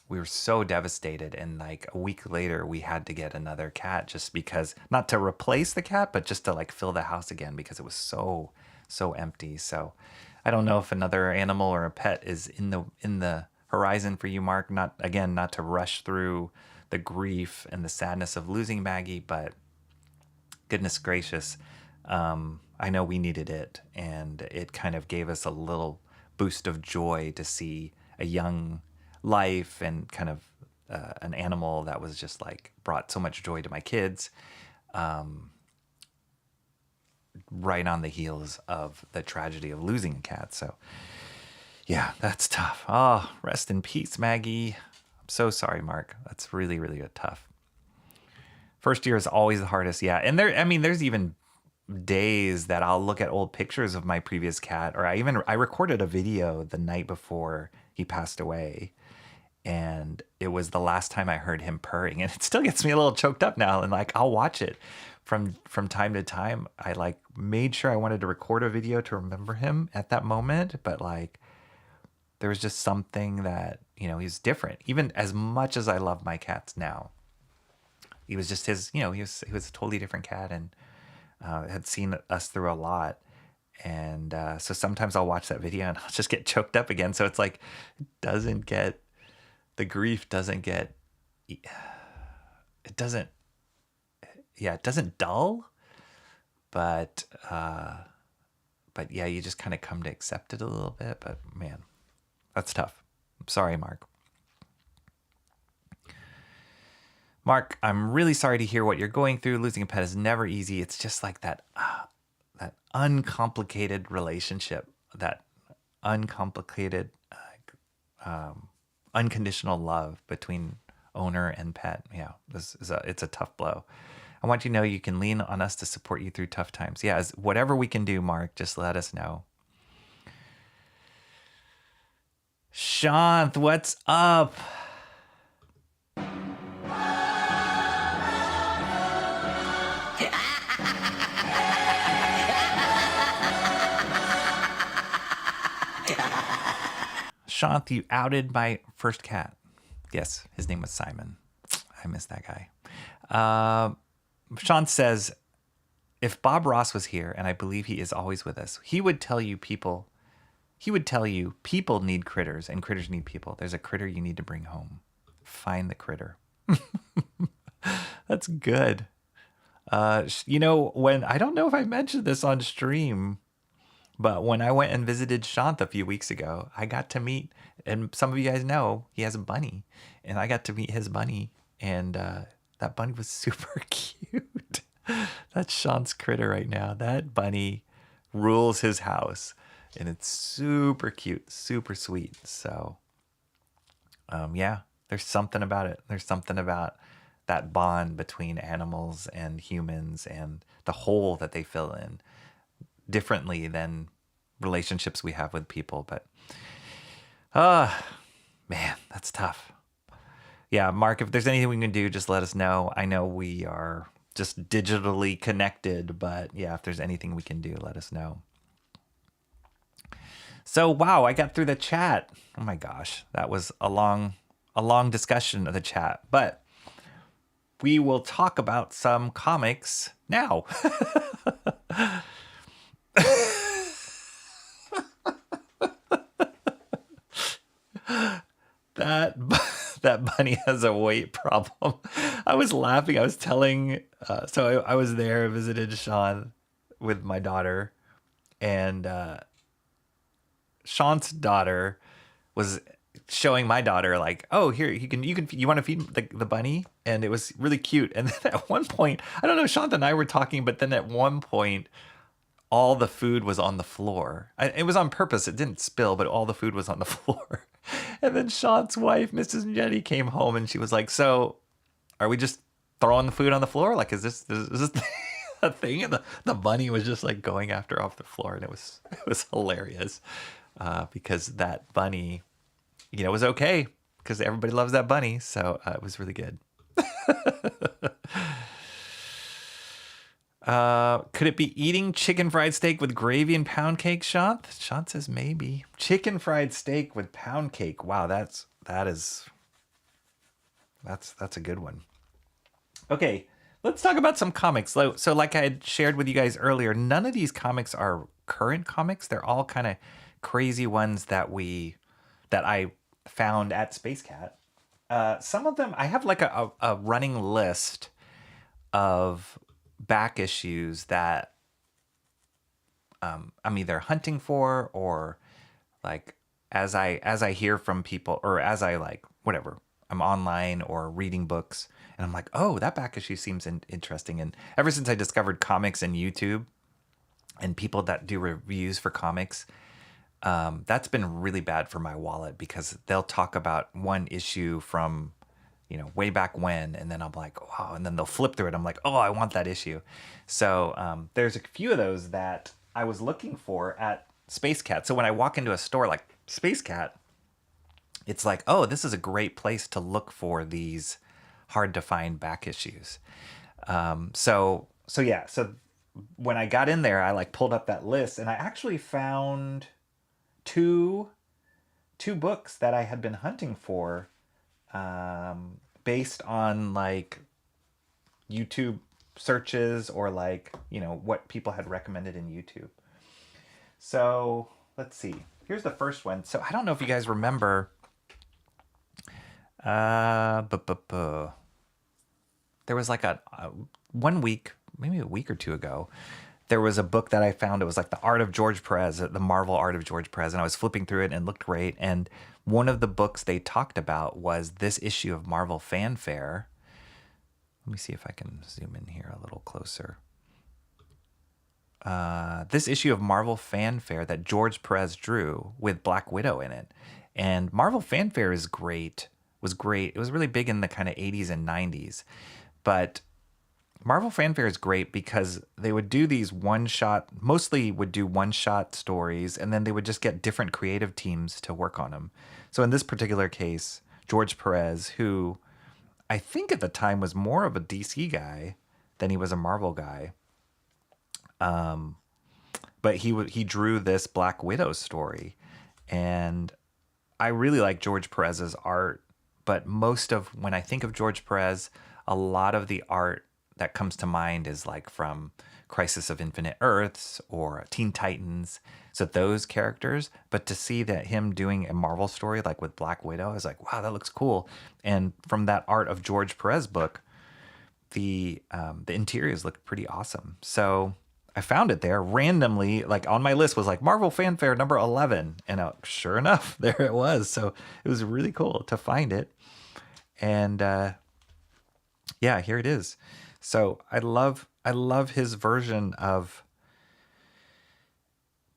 we were so devastated. And like a week later, we had to get another cat just because, not to replace the cat, but just to like fill the house again because it was so, so empty. So I don't know if another animal or a pet is in the horizon for you, Mark. Not to rush through the grief and the sadness of losing Maggie, but goodness gracious, I know we needed it, and it kind of gave us a little boost of joy to see a young life and kind of an animal that was just like brought so much joy to my kids, right on the heels of the tragedy of losing a cat. So yeah, that's tough. Oh, rest in peace, Maggie. I'm so sorry, Mark. That's really, really tough. First year is always the hardest. Yeah. And there's even days that I'll look at old pictures of my previous cat, or I recorded a video the night before he passed away, and it was the last time I heard him purring, and it still gets me a little choked up now. And like, I'll watch it from time to time. I like made sure I wanted to record a video to remember him at that moment, but like, there was just something that, he's different. Even as much as I love my cats now, he was just he was a totally different cat, and had seen us through a lot. And so sometimes I'll watch that video and I'll just get choked up again. So it's like, the grief doesn't get, it doesn't dull, but yeah, you just kind of come to accept it a little bit. But man, that's tough. I'm sorry, Mark. Mark, I'm really sorry to hear what you're going through. Losing a pet is never easy. It's just like that uncomplicated relationship, that uncomplicated, unconditional love between owner and pet. Yeah, it's a tough blow. I want you to know you can lean on us to support you through tough times. Yeah, whatever we can do, Mark, just let us know. Shanth, what's up? Shanth, you outed my first cat. Yes, his name was Simon. I miss that guy. Sean says, if Bob Ross was here, and I believe he is always with us, he would tell you people need critters and critters need people. There's a critter you need to bring home. Find the critter. That's good. When I don't know if I mentioned this on stream, but when I went and visited Shanth a few weeks ago, I got to meet, and some of you guys know, he has a bunny, and I got to meet his bunny, and that bunny was super cute. That's Shanth's critter right now. That bunny rules his house, and it's super cute, super sweet. So, yeah, there's something about it. There's something about that bond between animals and humans and the hole that they fill in differently than relationships we have with people. But man, that's tough. Yeah, Mark, if there's anything we can do, just let us know. I know we are just digitally connected, but yeah, if there's anything we can do, let us know. So wow, I got through the chat. Oh my gosh, that was a long discussion of the chat, but we will talk about some comics now. That bunny has a weight problem. I was laughing. I was telling, I was there, visited Sean with my daughter, and Sean's daughter was showing my daughter like, oh, here, you want to feed the bunny? And it was really cute. And then at one point, I don't know, Sean and I were talking, but then at one point, all the food was on the floor. It was on purpose. It didn't spill, but all the food was on the floor. And then Sean's wife, Mrs. Jenny, came home and she was like, so are we just throwing the food on the floor? Like, is this a thing? And the bunny was just like going after off the floor. And it was hilarious because that bunny, was okay because everybody loves that bunny. So it was really good. Could it be eating chicken fried steak with gravy and pound cake, Sean? Sean says maybe. Chicken fried steak with pound cake. Wow, that's a good one. Okay, let's talk about some comics. So like I had shared with you guys earlier, none of these comics are current comics. They're all kind of crazy ones that I found at Space Cat. Some of them, I have like a running list of back issues that I'm either hunting for, or like as I hear from people, or as I like whatever, I'm online or reading books and I'm like, oh, that back issue seems interesting. And ever since I discovered comics and YouTube and people that do reviews for comics, that's been really bad for my wallet, because they'll talk about one issue from way back when, and then I'm like, wow, and then they'll flip through it. I'm like, oh, I want that issue. So there's a few of those that I was looking for at Space Cat. So when I walk into a store like Space Cat, it's like, oh, this is a great place to look for these hard to find back issues. So when I got in there, I like pulled up that list, and I actually found two two books that I had been hunting for, based on like YouTube searches or like, what people had recommended in YouTube. So let's see. Here's the first one. So I don't know if you guys remember. There was like a 1 week, maybe a week or two ago, there was a book that I found. It was like the Art of George Perez, the Marvel Art of George Perez, and I was flipping through it and it looked great. And one of the books they talked about was this issue of Marvel Fanfare. Let me see if I can zoom in here a little closer. This issue of Marvel Fanfare that George Perez drew with Black Widow in it. And Marvel Fanfare is great. Was great. It was really big in the kind of 80s and 90s. But Marvel Fanfare is great because they would do these mostly would do one-shot stories, and then they would just get different creative teams to work on them. So in this particular case, George Perez, who I think at the time was more of a DC guy than he was a Marvel guy, but he drew this Black Widow story, and I really like George Perez's art. But when I think of George Perez, a lot of the art that comes to mind is like from Crisis of Infinite Earths or Teen Titans. So those characters, but to see that him doing a Marvel story like with Black Widow, I was like, wow, that looks cool. And from that Art of George Perez book, the interiors looked pretty awesome. So I found it there randomly, like on my list was like Marvel Fanfare number 11. And sure enough, there it was. So it was really cool to find it. And yeah, here it is. So I love his version of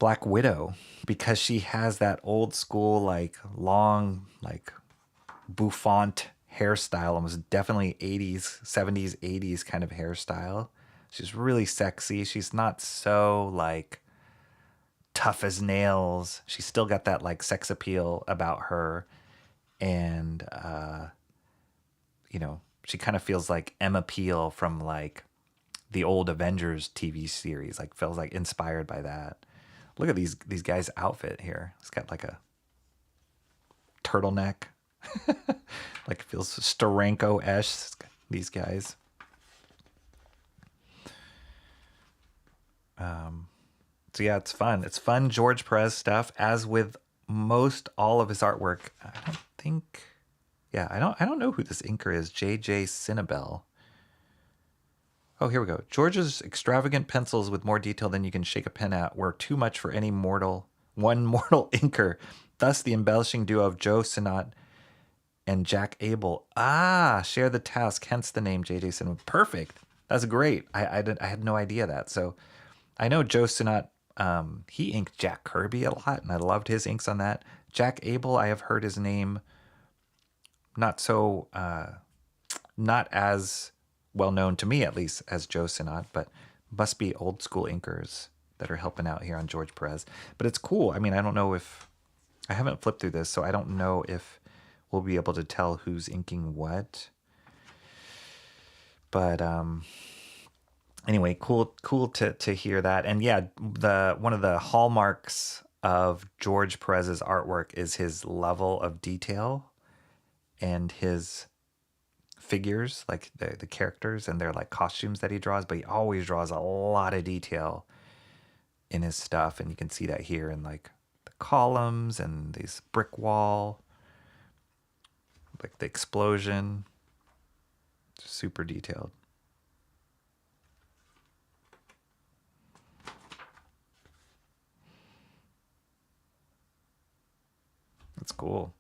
Black Widow because she has that old school, like long, like bouffant hairstyle, almost definitely 80s, 70s, 80s kind of hairstyle. She's really sexy. She's not so like tough as nails. She's still got that like sex appeal about her. And, she kind of feels like Emma Peel from like the old Avengers TV series, like feels like inspired by that. Look at these guys' outfit here. It's got like a turtleneck. Like it feels Steranko-esque, these guys. So yeah, it's fun. It's fun George Perez stuff, as with most all of his artwork. I don't know who this inker is. JJ Cinnabel. Oh, here we go. George's extravagant pencils with more detail than you can shake a pen at were too much for any mortal inker. Thus, the embellishing duo of Joe Sinnott and Jack Abel share the task. Hence the name JJ Cinnabel. Perfect. That's great. I had no idea that. So I know Joe Sinnott. He inked Jack Kirby a lot, and I loved his inks on that. Jack Abel, I have heard his name. Not as well known to me, at least, as Joe Sinnott, but must be old school inkers that are helping out here on George Perez. But it's cool. I mean, I don't know if I haven't flipped through this, so I don't know if we'll be able to tell who's inking what. But anyway, cool to hear that. And yeah, one of the hallmarks of George Perez's artwork is his level of detail and his figures, like the characters and their like costumes that he draws, but he always draws a lot of detail in his stuff, and you can see that here in like the columns and this brick wall, like the explosion. Super detailed. That's cool.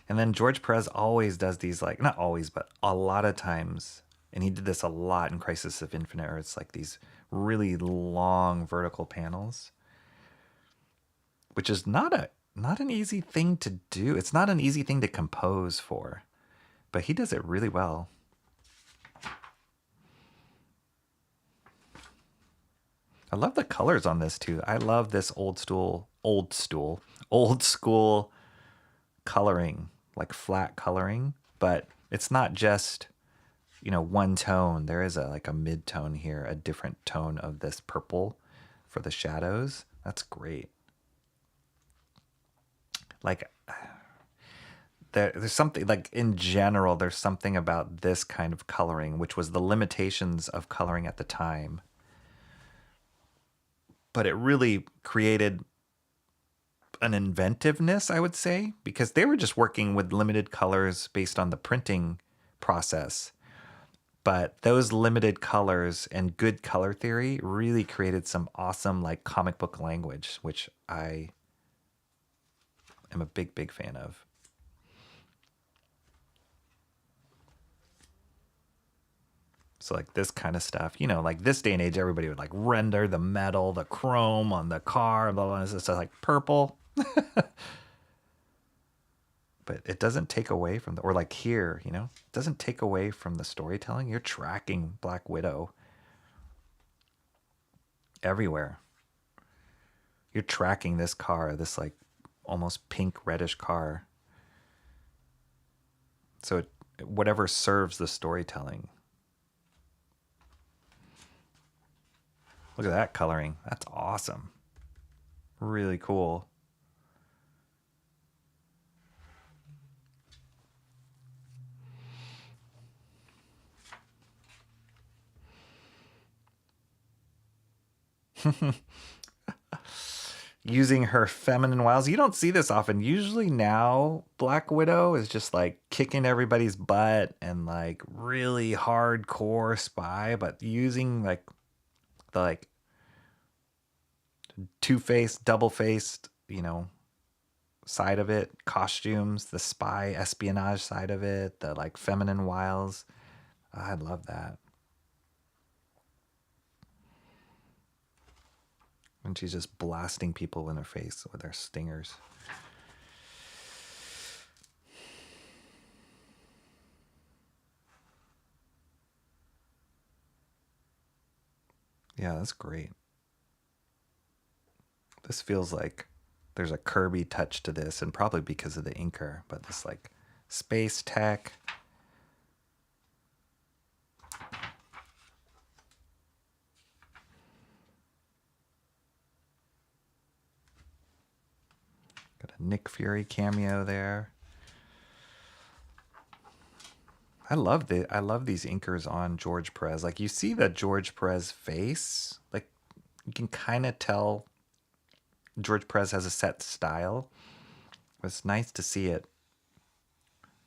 And then George Perez always does these, like, not always, but a lot of times, and he did this a lot in Crisis of Infinite Earths, like these really long vertical panels, which is not an easy thing to do. It's not an easy thing to compose for, but he does it really well. I love the colors on this too. I love this old school coloring, like flat coloring, but it's not just, one tone. There is a mid-tone here, a different tone of this purple for the shadows. That's great. Like there's something like in general, there's something about this kind of coloring, which was the limitations of coloring at the time. But it really created an inventiveness, I would say, because they were just working with limited colors based on the printing process. But those limited colors and good color theory really created some awesome like comic book language, which I am a big, big fan of. So like this kind of stuff, you know, like this day and age, everybody would like render the metal, the chrome on the car, blah, blah, blah. It's just like purple. But it doesn't take away from the, or like here, you know, it doesn't take away from the storytelling. You're tracking Black Widow everywhere. You're tracking this car, this like almost pink reddish car. So whatever serves the storytelling. Look at that coloring. That's awesome. Really cool. Using her feminine wiles. You don't see this often. Usually now Black Widow is just like kicking everybody's butt and like really hardcore spy, but using like the like two-faced, double-faced, you know, side of it, costumes, the spy espionage side of it, the like feminine wiles. I love that. And she's just blasting people in the face with her stingers. Yeah, that's great. This feels like there's a Kirby touch to this, and probably because of the inker, but this like space tech. Got a Nick Fury cameo there. I love these inkers on George Perez. Like you see the George Perez face, like you can kind of tell George Perez has a set style. It's nice to see it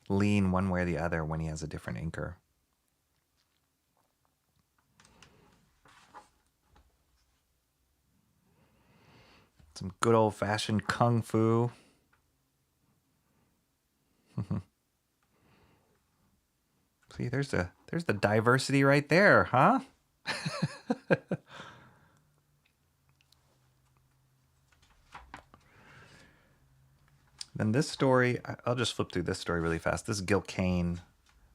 lean one way or the other when he has a different inker. Some good old-fashioned kung fu. See, there's the diversity right there, huh? Then this story, I'll just flip through this story really fast. This is Gil Kane.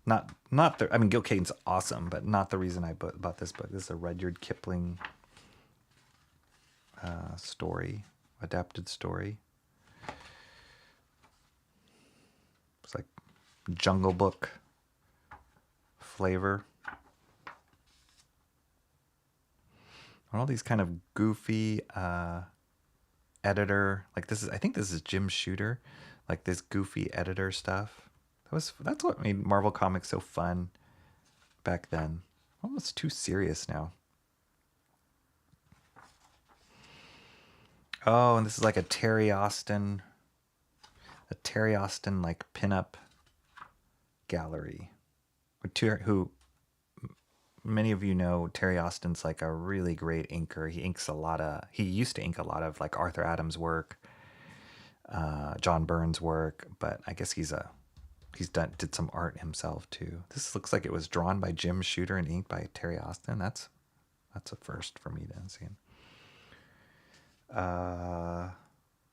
I mean, Gil Kane's awesome, but not the reason I bought this book. This is a Rudyard Kipling story, adapted story. It's like Jungle Book flavor. All these kind of goofy editor, like this is, I think this is Jim Shooter, like this goofy editor stuff. That's what made Marvel Comics so fun back then. Almost too serious now. Oh, and this is like a Terry Austin like pinup gallery. Who many of you know, Terry Austin's like a really great inker. He used to ink a lot of like Arthur Adams' work, John Byrne's work, but I guess did some art himself too. This looks like it was drawn by Jim Shooter and inked by Terry Austin. That's a first for me to see. Bob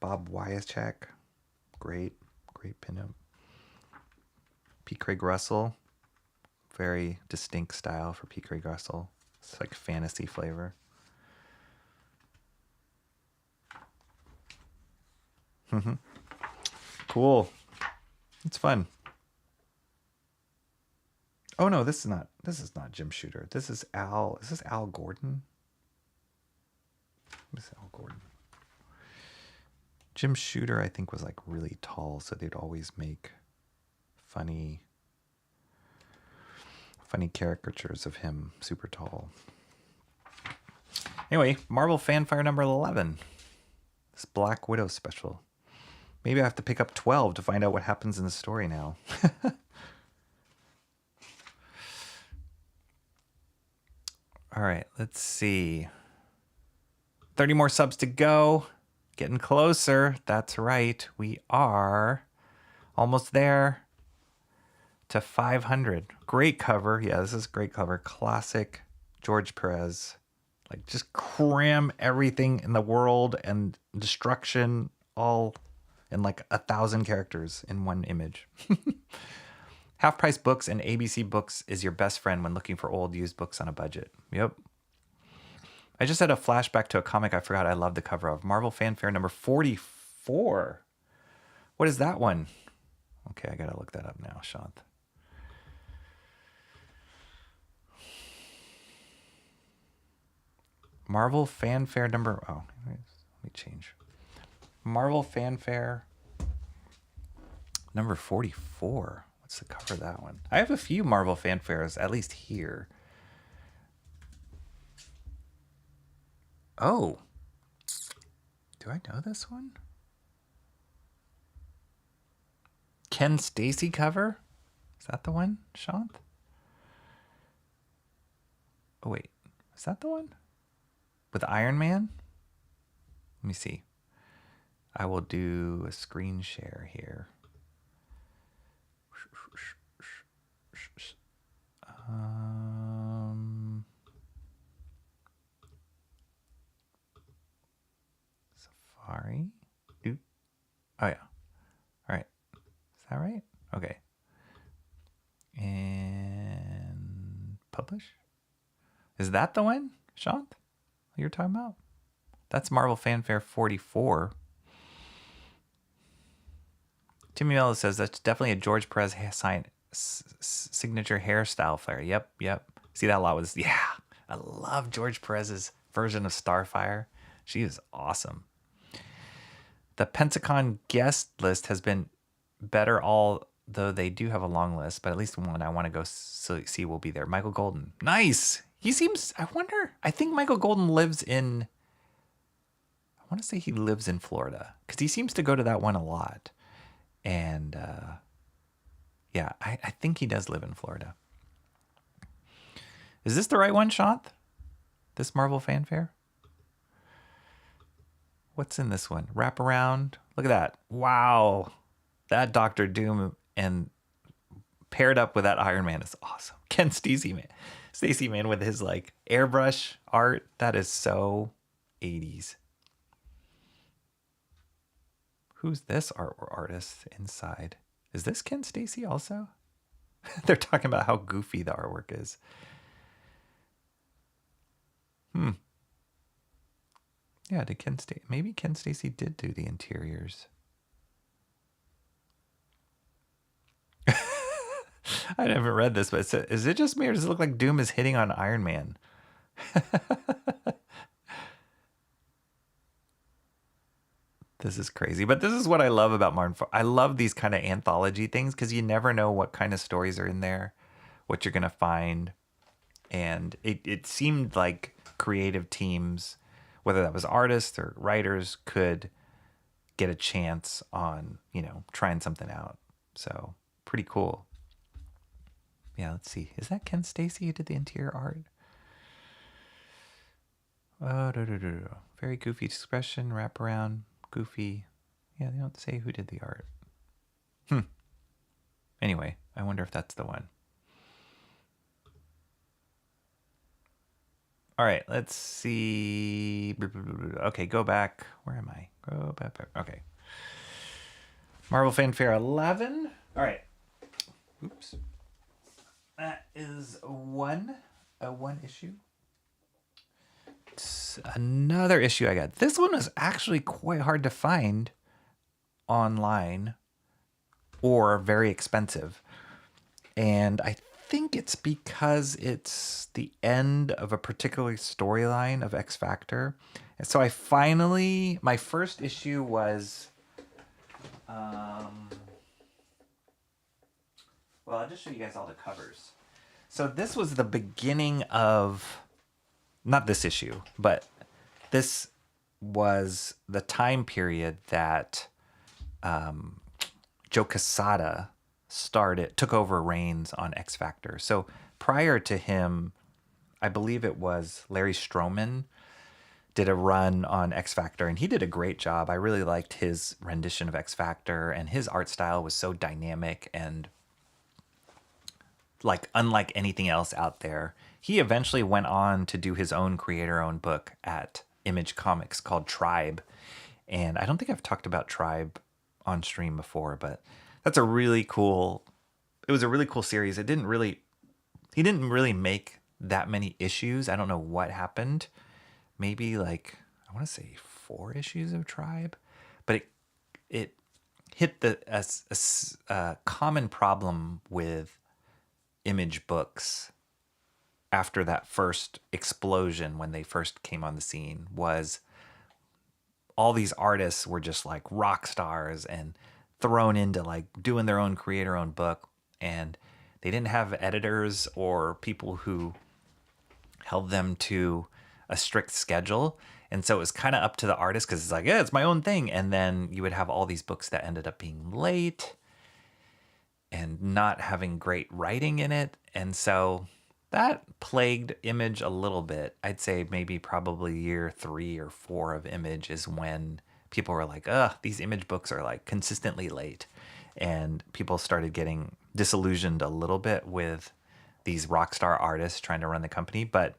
Wyachek, great pinup. P. Craig Russell, very distinct style for P. Craig Russell. It's like fantasy flavor. Cool. It's fun. Oh no, this is not Jim Shooter. Is this Al Gordon? This is Al Gordon. Jim Shooter, I think, was like really tall, so they'd always make funny caricatures of him super tall. Anyway, Marvel Fanfare number 11. This Black Widow special. Maybe I have to pick up 12 to find out what happens in the story now. All right, let's see. 30 more subs to go. Getting closer. That's right. We are almost there to 500. Great cover. Yeah, this is a great cover. Classic George Perez. Like, just cram everything in the world and destruction all in like 1,000 characters in one image. Half Price Books and ABC Books is your best friend when looking for old used books on a budget. Yep. I just had a flashback to a comic I forgot I love the cover of. Marvel Fanfare number 44. What is that one? Okay, I gotta look that up now, Shant. Marvel Fanfare number... Oh, let me change. Marvel Fanfare number 44. What's the cover of that one? I have a few Marvel Fanfares, at least here. Oh. Do I know this one? Ken Stacy cover? Is that the one, Shant? Oh, wait. Is that the one? With Iron Man? Let me see. I will do a screen share here. Safari? Oh, yeah. All right. Is that right? Okay. And publish? Is that the one, Shant? You're talking about? That's Marvel Fanfare 44. Timmy Mello says that's definitely a George Perez signature hairstyle flare. Yep. See, that a lot was, yeah. I love George Perez's version of Starfire. She is awesome. The Pensacon guest list has been better, although they do have a long list, but at least one I want to go see will be there. Michael Golden. Nice. He seems, I think Michael Golden lives in, I want to say he lives in Florida because he seems to go to that one a lot. And yeah, I think he does live in Florida. Is this the right one, Shant? This Marvel Fanfare? What's in this one? Wraparound. Look at that. Wow. That Doctor Doom and paired up with that Iron Man is awesome. Ken Stacy man with his like airbrush art. That is so 80s. Who's this artist inside? Is this Ken Stacy also? They're talking about how goofy the artwork is. Yeah, maybe Ken Stacy did do the interiors. I haven't read this, but is it just me or does it look like Doom is hitting on Iron Man? This is crazy, but this is what I love about Martin. I love these kind of anthology things because you never know what kind of stories are in there, what you're going to find. And it seemed like creative teams, whether that was artists or writers, could get a chance on, trying something out. So pretty cool. Yeah, let's see. Is that Ken Stacy who did the interior art? Very goofy expression, wraparound. Goofy. Yeah, they don't say who did the art. Anyway, I wonder if that's the one. All right, let's see. Okay, go back. Where am I? Go back. Okay. Marvel Fanfare 11. All right. Oops. That is a one issue. Another issue I got. This one was actually quite hard to find online or very expensive. And I think it's because it's the end of a particular storyline of X Factor. So I finally, my first issue was, well, I'll just show you guys all the covers. So this was the beginning of, not this issue, but this was the time period that Joe Quesada took over reins on X Factor. So prior to him, I believe it was Larry Stroman did a run on X Factor, and he did a great job. I really liked his rendition of X Factor, and his art style was so dynamic and like unlike anything else out there. He eventually went on to do his own creator-owned book at Image Comics called Tribe. And I don't think I've talked about Tribe on stream before, but that's it was a really cool series. He didn't really make that many issues. I don't know what happened. Maybe like, I want to say 4 issues of Tribe, but it hit a common problem with Image books after that first explosion when they first came on the scene was all these artists were just like rock stars and thrown into like doing their own creator-owned book, and they didn't have editors or people who held them to a strict schedule. And so it was kind of up to the artist because it's like, yeah, it's my own thing. And then you would have all these books that ended up being late and not having great writing in it. And so that plagued Image a little bit. I'd say maybe probably year 3 or 4 of Image is when people were like, these Image books are like consistently late. And people started getting disillusioned a little bit with these rock star artists trying to run the company. But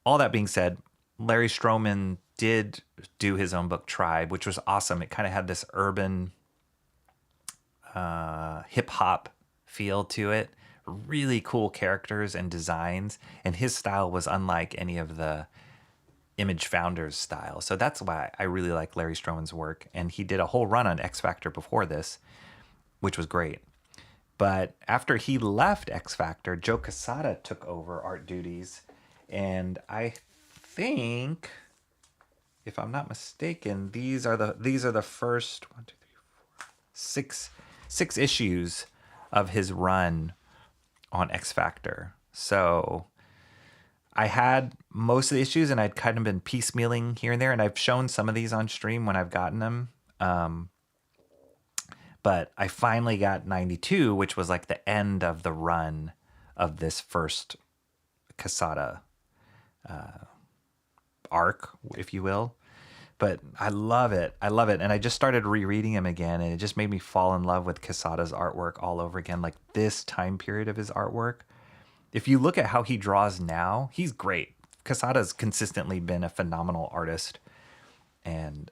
all that being said, Larry Stroman did do his own book, Tribe, which was awesome. It kind of had this urban hip hop feel to it. Really cool characters and designs, and his style was unlike any of the Image founders' style. So that's why I really like Larry Stroman's work. And he did a whole run on X Factor before this, which was great. But after he left X Factor, Joe Quesada took over art duties, and I think, if I'm not mistaken, these are the first 6 issues of his run on X Factor. So I had most of the issues, and I'd kind of been piecemealing here and there, and I've shown some of these on stream when I've gotten them. But I finally got 92, which was like the end of the run of this first Quesada arc, if you will. But I love it. And I just started rereading him again, and it just made me fall in love with Quesada's artwork all over again. Like this time period of his artwork. If you look at how he draws now, he's great. Quesada's consistently been a phenomenal artist and,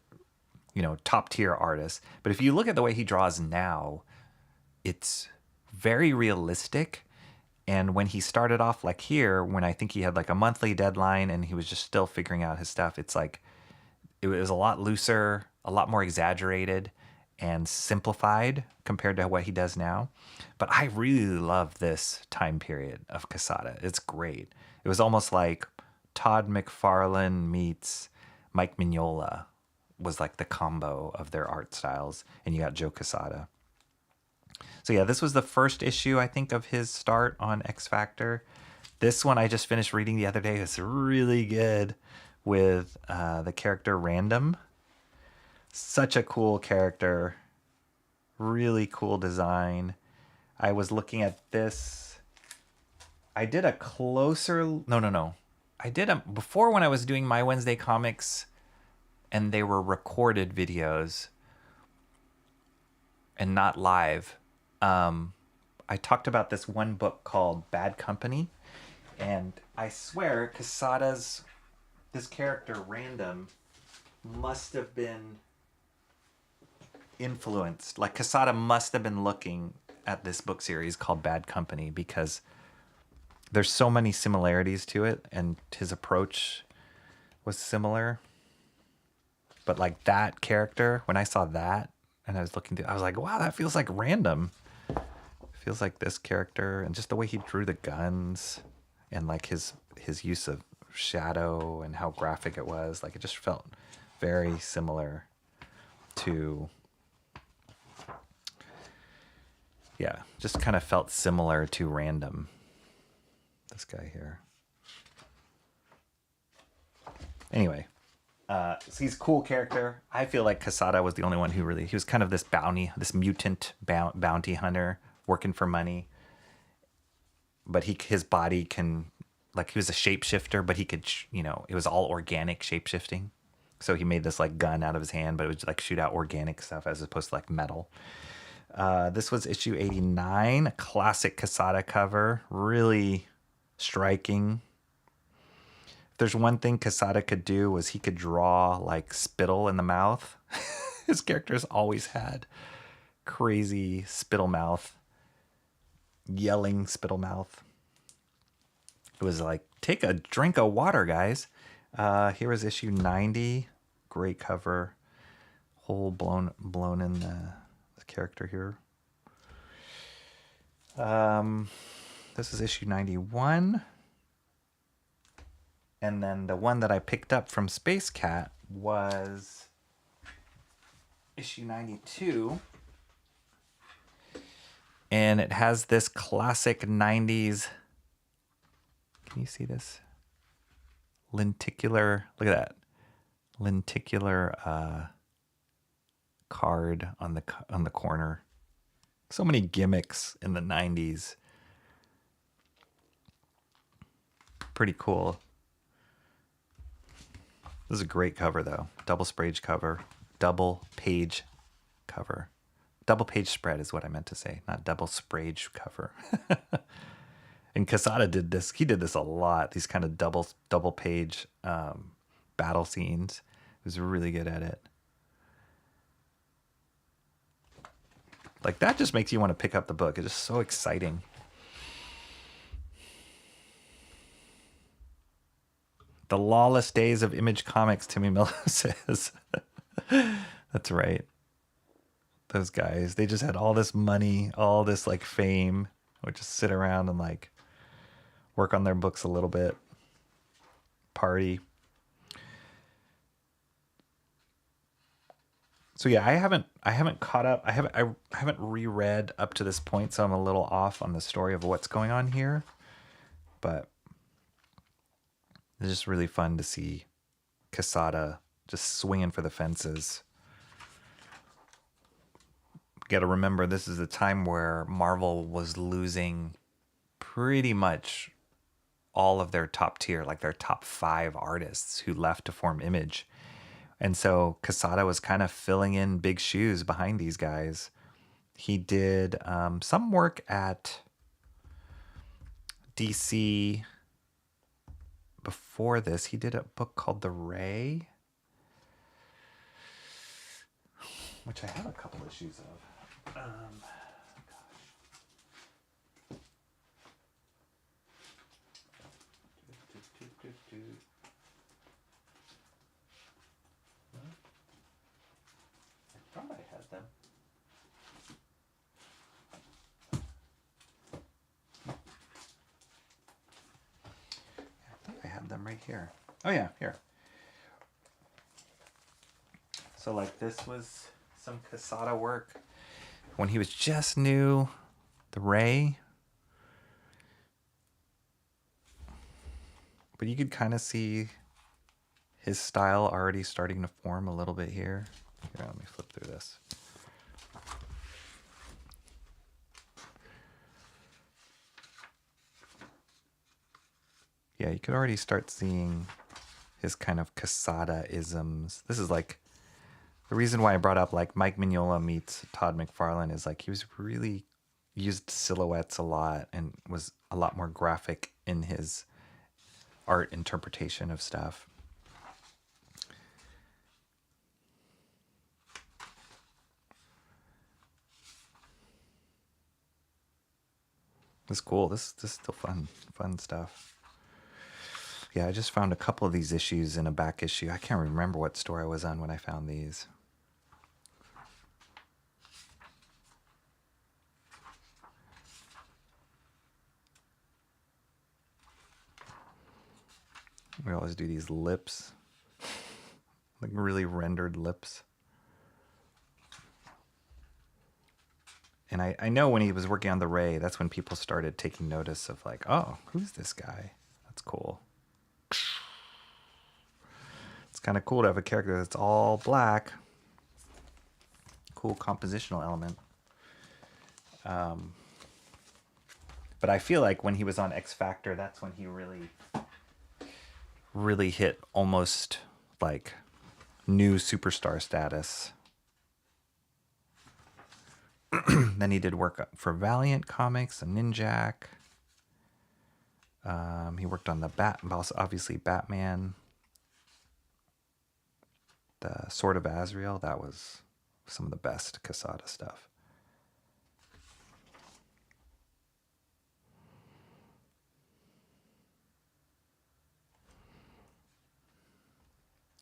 top tier artist. But if you look at the way he draws now, it's very realistic. And when he started off like here, when I think he had like a monthly deadline and he was just still figuring out his stuff, it's like, it was a lot looser, a lot more exaggerated and simplified compared to what he does now. But I really love this time period of Quesada. It's great. It was almost like Todd McFarlane meets Mike Mignola was like the combo of their art styles. And you got Joe Quesada. So yeah, this was the first issue, I think, of his start on X Factor. This one I just finished reading the other day. It's really good with the character Random. Such a cool character. Really cool design. I was looking at this. I did a closer... No. Before, when I was doing My Wednesday Comics and they were recorded videos and not live, I talked about this one book called Bad Company. And I swear Quesada's... this character, Random, must have been influenced. Like, Quesada must have been looking at this book series called Bad Company because there's so many similarities to it, and his approach was similar. But, like, that character, when I saw that, and I was looking through, I was like, wow, that feels like Random. It feels like this character, and just the way he drew the guns, and, like, his use of shadow and how graphic it was. Like, it just felt very similar to, yeah, just kind of felt similar to Random. This guy here. Anyway, so he's a cool character. I feel like Quesada was the only one who really, he was kind of this mutant bounty hunter working for money. But his body can, like, he was a shapeshifter, but he could, it was all organic shapeshifting. So he made this like gun out of his hand, but it would like shoot out organic stuff as opposed to like metal. This was issue 89, a classic Quesada cover, really striking. If there's one thing Quesada could do was he could draw like spittle in the mouth. His characters always had crazy spittle mouth, yelling spittle mouth. It was like, take a drink of water, guys. Here was issue 90. Great cover. Hole blown in the character here. This is issue 91. And then the one that I picked up from Space Cat was issue 92. And it has this classic 90s. Can you see this? Lenticular, look at that. Lenticular card on the corner. So many gimmicks in the 90s. Pretty cool. This is a great cover though. Double page cover. Double page spread is what I meant to say, not double sprayed cover. And Quesada did this. He did this a lot. These kind of double page battle scenes. He was really good at it. Like, that just makes you want to pick up the book. It's just so exciting. The lawless days of Image Comics, Timmy Miller says. That's right. Those guys, they just had all this money, all this like fame. Would just sit around and like work on their books a little bit. Party. So yeah, I haven't caught up. I haven't reread up to this point, so I'm a little off on the story of what's going on here. But it's just really fun to see Quesada just swinging for the fences. Got to remember, this is a time where Marvel was losing pretty much all of their top tier, like their top 5 artists who left to form Image. And so Quesada was kind of filling in big shoes behind these guys. He did some work at DC before this. He did a book called The Ray, which I have a couple issues of. I thought I had them. I think I had them right here. Oh yeah, here. So like, this was some Quesada work when he was just new. The Ray. But you could kind of see his style already starting to form a little bit here. Here, let me flip through this. Yeah, you could already start seeing his kind of Quesada-isms. This is like, the reason why I brought up like Mike Mignola meets Todd McFarlane is like, he was really used silhouettes a lot and was a lot more graphic in his art interpretation of stuff. This is cool. This is still fun stuff. Yeah, I just found a couple of these issues in a back issue. I can't remember what store I was on when I found these. We always do these lips. Like really rendered lips. And I know when he was working on the Ray, that's when people started taking notice of like, oh, who's this guy? That's cool. It's kind of cool to have a character that's all black. Cool compositional element. But I feel like when he was on X Factor, that's when he really hit almost like new superstar status. Then he did work for Valiant Comics and Ninjak. He worked on obviously Batman. The Sword of Azrael, that was some of the best Quesada stuff.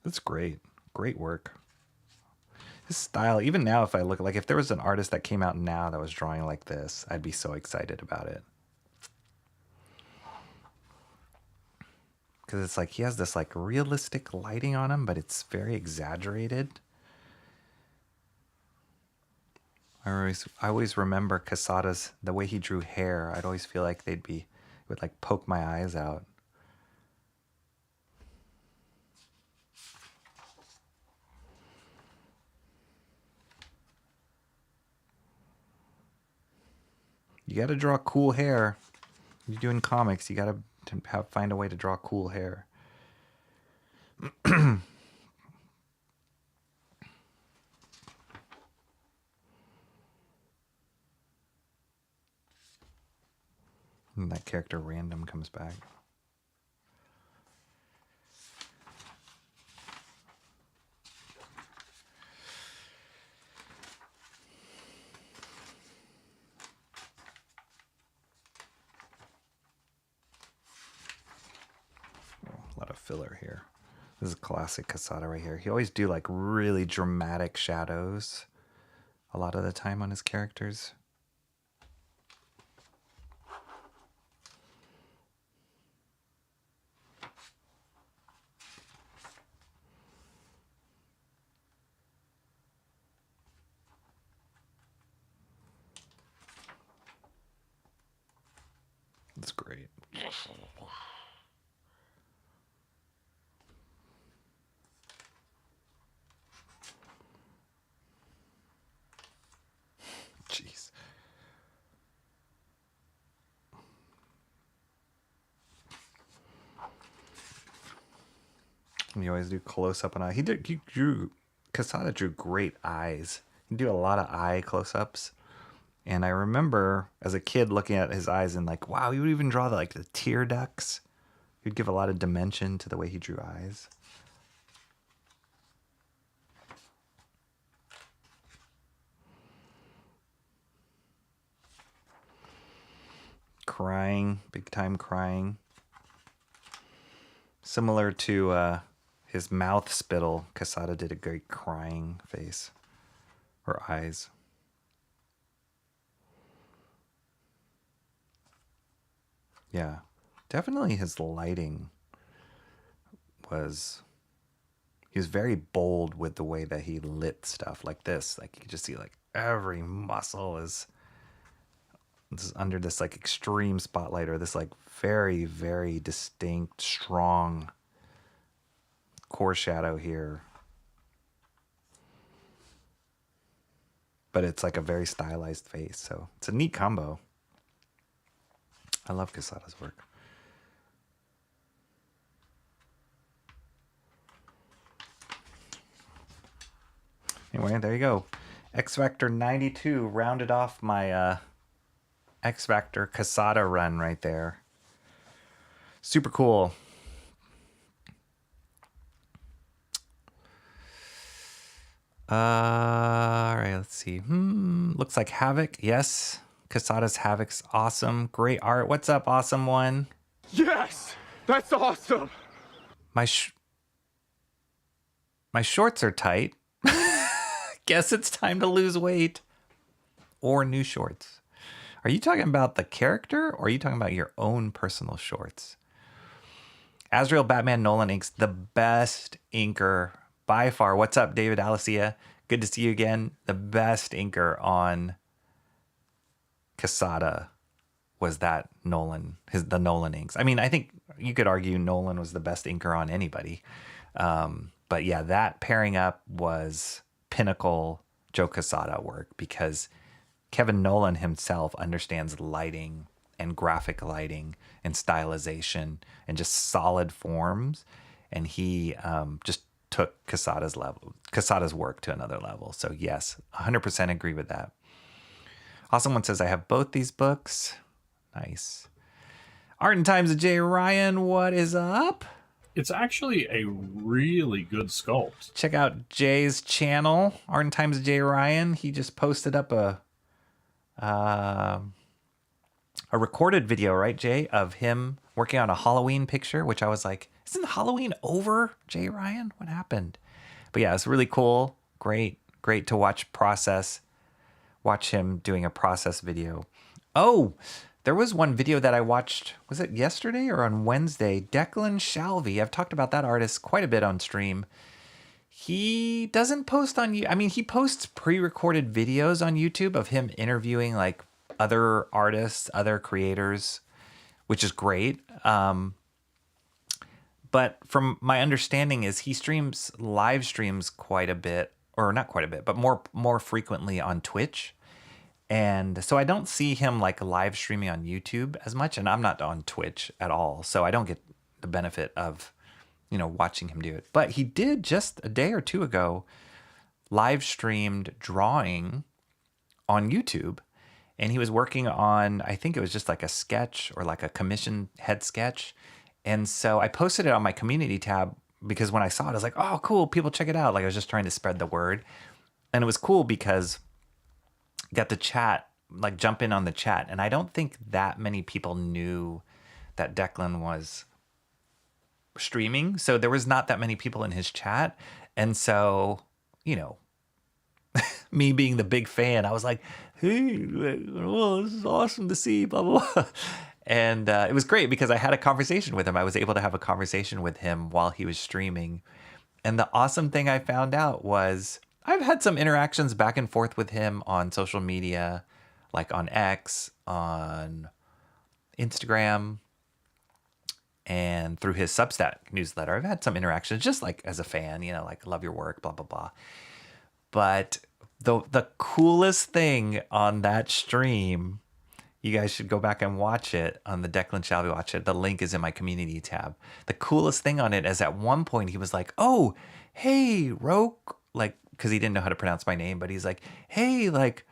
That's great. Great work. His style, even now, if I look, like if there was an artist that came out now that was drawing like this, I'd be so excited about it. Because it's like he has this like realistic lighting on him, but it's very exaggerated. I always remember Quesada's, the way he drew hair. I'd always feel like it would like poke my eyes out. You got to draw cool hair. You're doing comics. You got to find a way to draw cool hair. And that character Random comes back. A lot of filler here. This is a classic Quesada right here. He always do like really dramatic shadows a lot of the time on his characters. That's great. Jeez. And you always do close up on eye. Quesada drew great eyes. He do a lot of eye close ups. And I remember as a kid looking at his eyes and like, wow, he would even draw the tear ducts. He'd give a lot of dimension to the way he drew eyes. Crying, big time crying. Similar to his mouth spittle, Quesada did a great crying face or eyes. Yeah, definitely his lighting was... He was very bold with the way that he lit stuff like this. Like you could just see like every muscle is under this like extreme spotlight or this like very, very distinct, strong core shadow here. But it's like a very stylized face. So it's a neat combo. I love Quesada's work. Anyway, there you go. X Factor 92 rounded off my X Factor Quesada run right there. Super cool. All right, let's see. Looks like Havoc. Yes. Quesada's Havoc's awesome. Great art. What's up, awesome one? Yes! That's awesome! My shorts are tight. Guess it's time to lose weight. Or new shorts. Are you talking about the character or are you talking about your own personal shorts? Azrael Batman Nolan inks the best inker by far. What's up, David Alicia? Good to see you again. The best inker on Quesada was that Nolan, the Nolan inks. I mean, I think you could argue Nolan was the best inker on anybody. But yeah, that pairing up was pinnacle Joe Quesada work because Kevin Nolan himself understands lighting and graphic lighting and stylization and just solid forms. And he just took Quesada's work to another level. So yes, 100% agree with that. Awesome One says, I have both these books. Nice. Art and Times of Jay Ryan, what is up? It's actually a really good sculpt. Check out Jay's channel, Art and Times of Jay Ryan. He just posted up a recorded video, right, Jay, of him working on a Halloween picture, which I was like, isn't Halloween over, Jay Ryan? What happened? But yeah, it's really cool. Great to watch him doing a process video. Oh, there was one video that I watched, was it yesterday or on Wednesday? Declan Shalvey. I've talked about that artist quite a bit on stream. He doesn't post on you. I mean, he posts pre-recorded videos on YouTube of him interviewing like other artists, other creators, which is great. But from my understanding is he live streams quite a bit, or not quite a bit, but more frequently on Twitch. And so I don't see him like live streaming on YouTube as much, and I'm not on Twitch at all. So I don't get the benefit of, watching him do it. But he did just a day or two ago live streamed drawing on YouTube. And he was working on, I think it was just like a sketch or like a commission head sketch. And so I posted it on my community tab because when I saw it, I was like, oh, cool, people check it out. Like I was just trying to spread the word. And it was cool because I got to chat, like jump in on the chat. And I don't think that many people knew that Declan was streaming. So there was not that many people in his chat. And so, me being the big fan, I was like, hey, well, this is awesome to see, blah, blah, blah. And it was great because I had a conversation with him. I was able to have a conversation with him while he was streaming. And the awesome thing I found out was I've had some interactions back and forth with him on social media, like on X, on Instagram, and through his Substack newsletter. I've had some interactions just like as a fan, like love your work, blah, blah, blah. But the coolest thing on that stream, you guys should go back and watch it on the Declan Shalvey Watch It. The link is in my community tab. The coolest thing on it is at one point he was like, oh, hey, Roke, like, because he didn't know how to pronounce my name, but he's like, hey, like,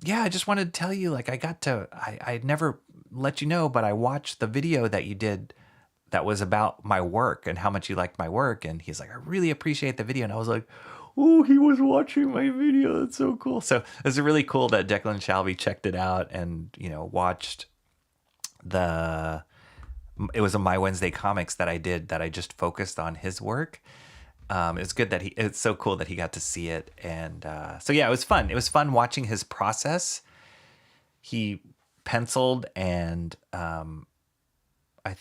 yeah, I just wanted to tell you, like, I never let you know, but I watched the video that you did that was about my work and how much you liked my work. And he's like, I really appreciate the video. And I was like, oh, he was watching my video. That's so cool. So it's really cool that Declan Shalvey checked it out and, watched it was a My Wednesday Comics that I did that I just focused on his work. It's good that it's so cool that he got to see it. And so, yeah, it was fun. It was fun watching his process. He penciled and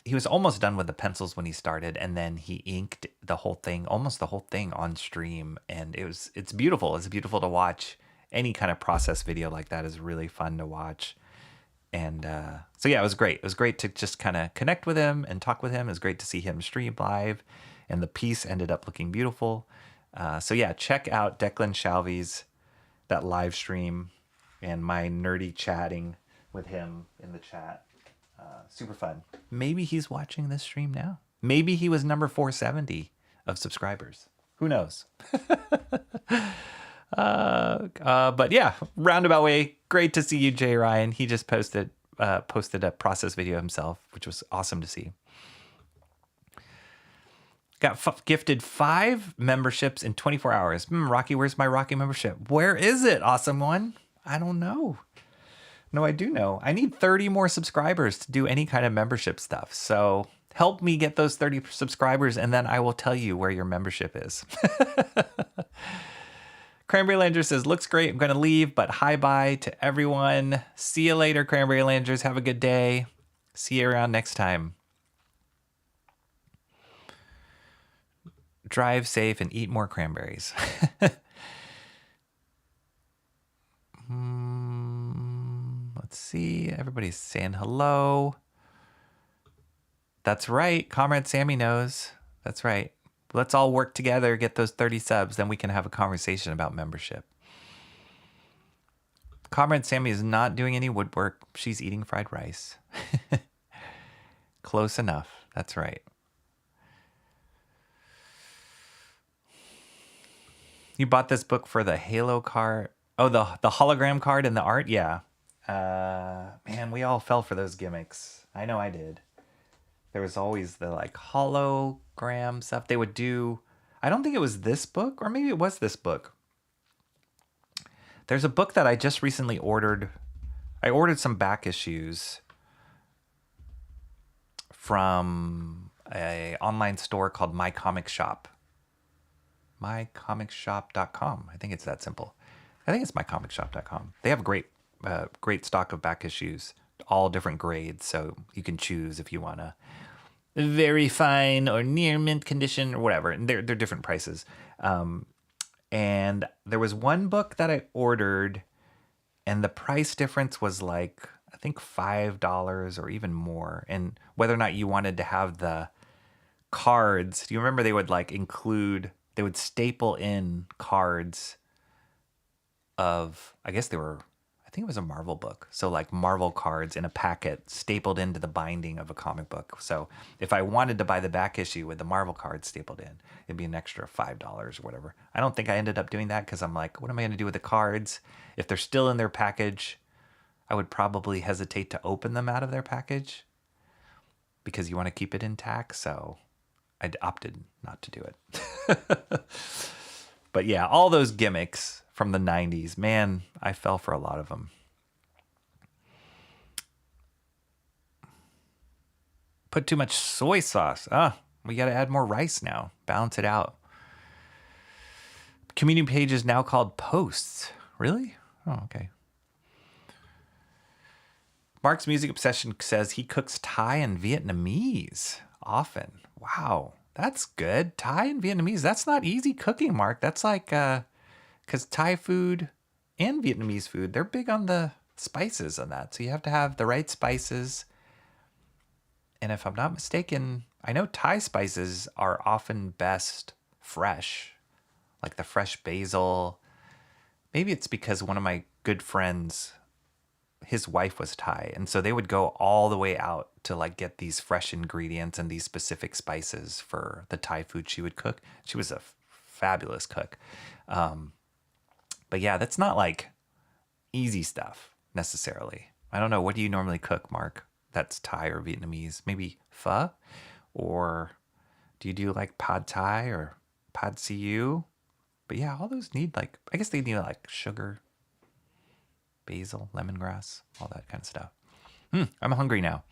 he was almost done with the pencils when he started, and then he inked almost the whole thing on stream. And it's beautiful. It's beautiful to watch. Any kind of process video like that is really fun to watch. And so, yeah, it was great. It was great to just kind of connect with him and talk with him. It was great to see him stream live, and the piece ended up looking beautiful. So, yeah, check out Declan Shalvey's, that live stream, and my nerdy chatting with him in the chat. Super fun. Maybe he's watching this stream now. Maybe he was number 470 of subscribers. Who knows? But yeah, roundabout way. Great to see you, Jay Ryan. He just posted a process video himself, which was awesome to see. Got gifted 5 memberships in 24 hours. Rocky, where's my Rocky membership? Where is it, awesome one? I don't know. No, I do know. I need 30 more subscribers to do any kind of membership stuff. So help me get those 30 subscribers, and then I will tell you where your membership is. Cranberry Langer says, looks great. I'm going to leave, but hi-bye to everyone. See you later, Cranberry Langers. Have a good day. See you around next time. drive safe, and eat more cranberries. Let's see. Everybody's saying hello. That's right. Comrade Sammy knows. That's right. Let's all work together, get those 30 subs, then we can have a conversation about membership. Comrade Sammy is not doing any woodwork. She's eating fried rice. Close enough. That's right. You bought this book for the Halo card. Oh, the hologram card and the art? Yeah. Man, we all fell for those gimmicks. I know I did. There was always the like hologram stuff they would do. I don't think it was this book, or maybe it was this book. There's a book that I just recently ordered. I ordered some back issues from a online store called My Comic Shop. MyComicShop.com. I think it's that simple. I think it's MyComicShop.com. They have a great stock of back issues, all different grades, so you can choose if you want to very fine or near mint condition or whatever. And they're different prices. And there was one book that I ordered, and the price difference was like, I think $5 or even more. And whether or not you wanted to have the cards, do you remember they would they would staple in cards of, I think it was a Marvel book. So like Marvel cards in a packet stapled into the binding of a comic book. So if I wanted to buy the back issue with the Marvel cards stapled in, it'd be an extra $5 or whatever. I don't think I ended up doing that because I'm like, what am I going to do with the cards? If they're still in their package, I would probably hesitate to open them out of their package because you want to keep it intact. So I opted not to do it. But yeah, all those gimmicks from the 90s, man, I fell for a lot of them. Put too much soy sauce. We got to add more rice now. Balance it out. Community page is now called Posts. Really? Oh, okay. Mark's music obsession says he cooks Thai and Vietnamese often. Wow, that's good. Thai and Vietnamese. That's not easy cooking, Mark. That's like, because Thai food and Vietnamese food, they're big on the spices on that. So you have to have the right spices. And if I'm not mistaken, I know Thai spices are often best fresh, like the fresh basil. Maybe it's because one of my good friends, his wife was Thai, and so they would go all the way out to like get these fresh ingredients and these specific spices for the Thai food she would cook. She was a fabulous cook. But yeah, that's not like easy stuff necessarily. I don't know. What do you normally cook, Mark? That's Thai or Vietnamese? Maybe pho? Or do you do like pad Thai or pad see But yeah, all those need like, I guess they need like sugar, basil, lemongrass, all that kind of stuff. I'm hungry now.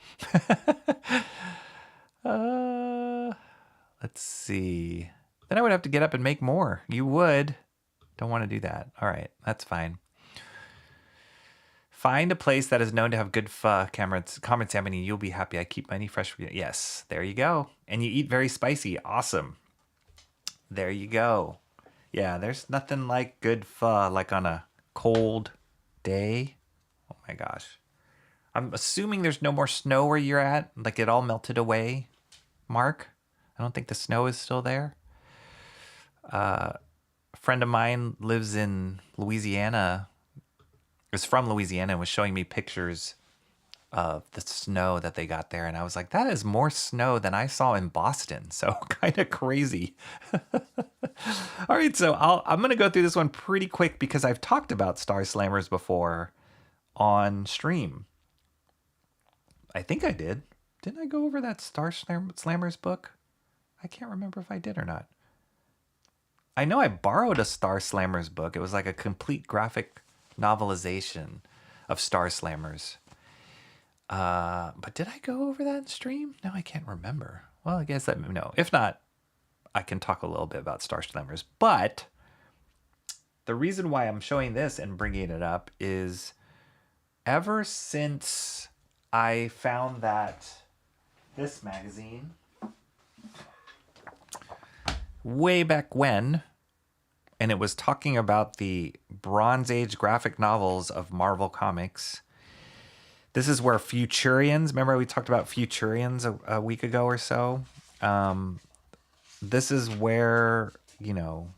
Let's see. Then I would have to get up and make more. You would. Don't want to do that. All right, that's fine. Find a place that is known to have good pho. Comment Salmon, you'll be happy. I keep many fresh. Yes, there you go. And you eat very spicy. Awesome. There you go. Yeah, there's nothing like good pho, like on a cold day. Oh my gosh. I'm assuming there's no more snow where you're at. Like it all melted away, Mark. I don't think the snow is still there. A friend of mine lives in Louisiana. Is from Louisiana and was showing me pictures of the snow that they got there. And I was like, that is more snow than I saw in Boston. So kind of crazy. All right, so I'm going to go through this one pretty quick because I've talked about Star Slammers before on stream. I think I did. Didn't I go over that Star Slammers book? I can't remember if I did or not. I know I borrowed a Star Slammers book. It was like a complete graphic novelization of Star Slammers. But did I go over that in stream? No, I can't remember. Well, I guess no. If not, I can talk a little bit about Star Slammers. But the reason why I'm showing this and bringing it up is ever since I found that this magazine, way back when, and it was talking about the Bronze Age graphic novels of Marvel Comics. This is where Futurians, remember we talked about Futurians a week ago or so? This is where, you know,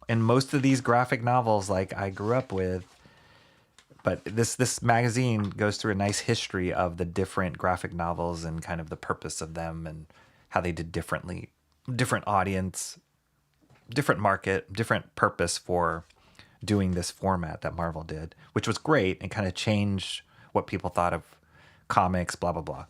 in most of these graphic novels like I grew up with, but this magazine goes through a nice history of the different graphic novels and kind of the purpose of them and how they did differently, different audience, different market, different purpose for doing this format that Marvel did, which was great and kind of changed what people thought of comics, blah, blah, blah.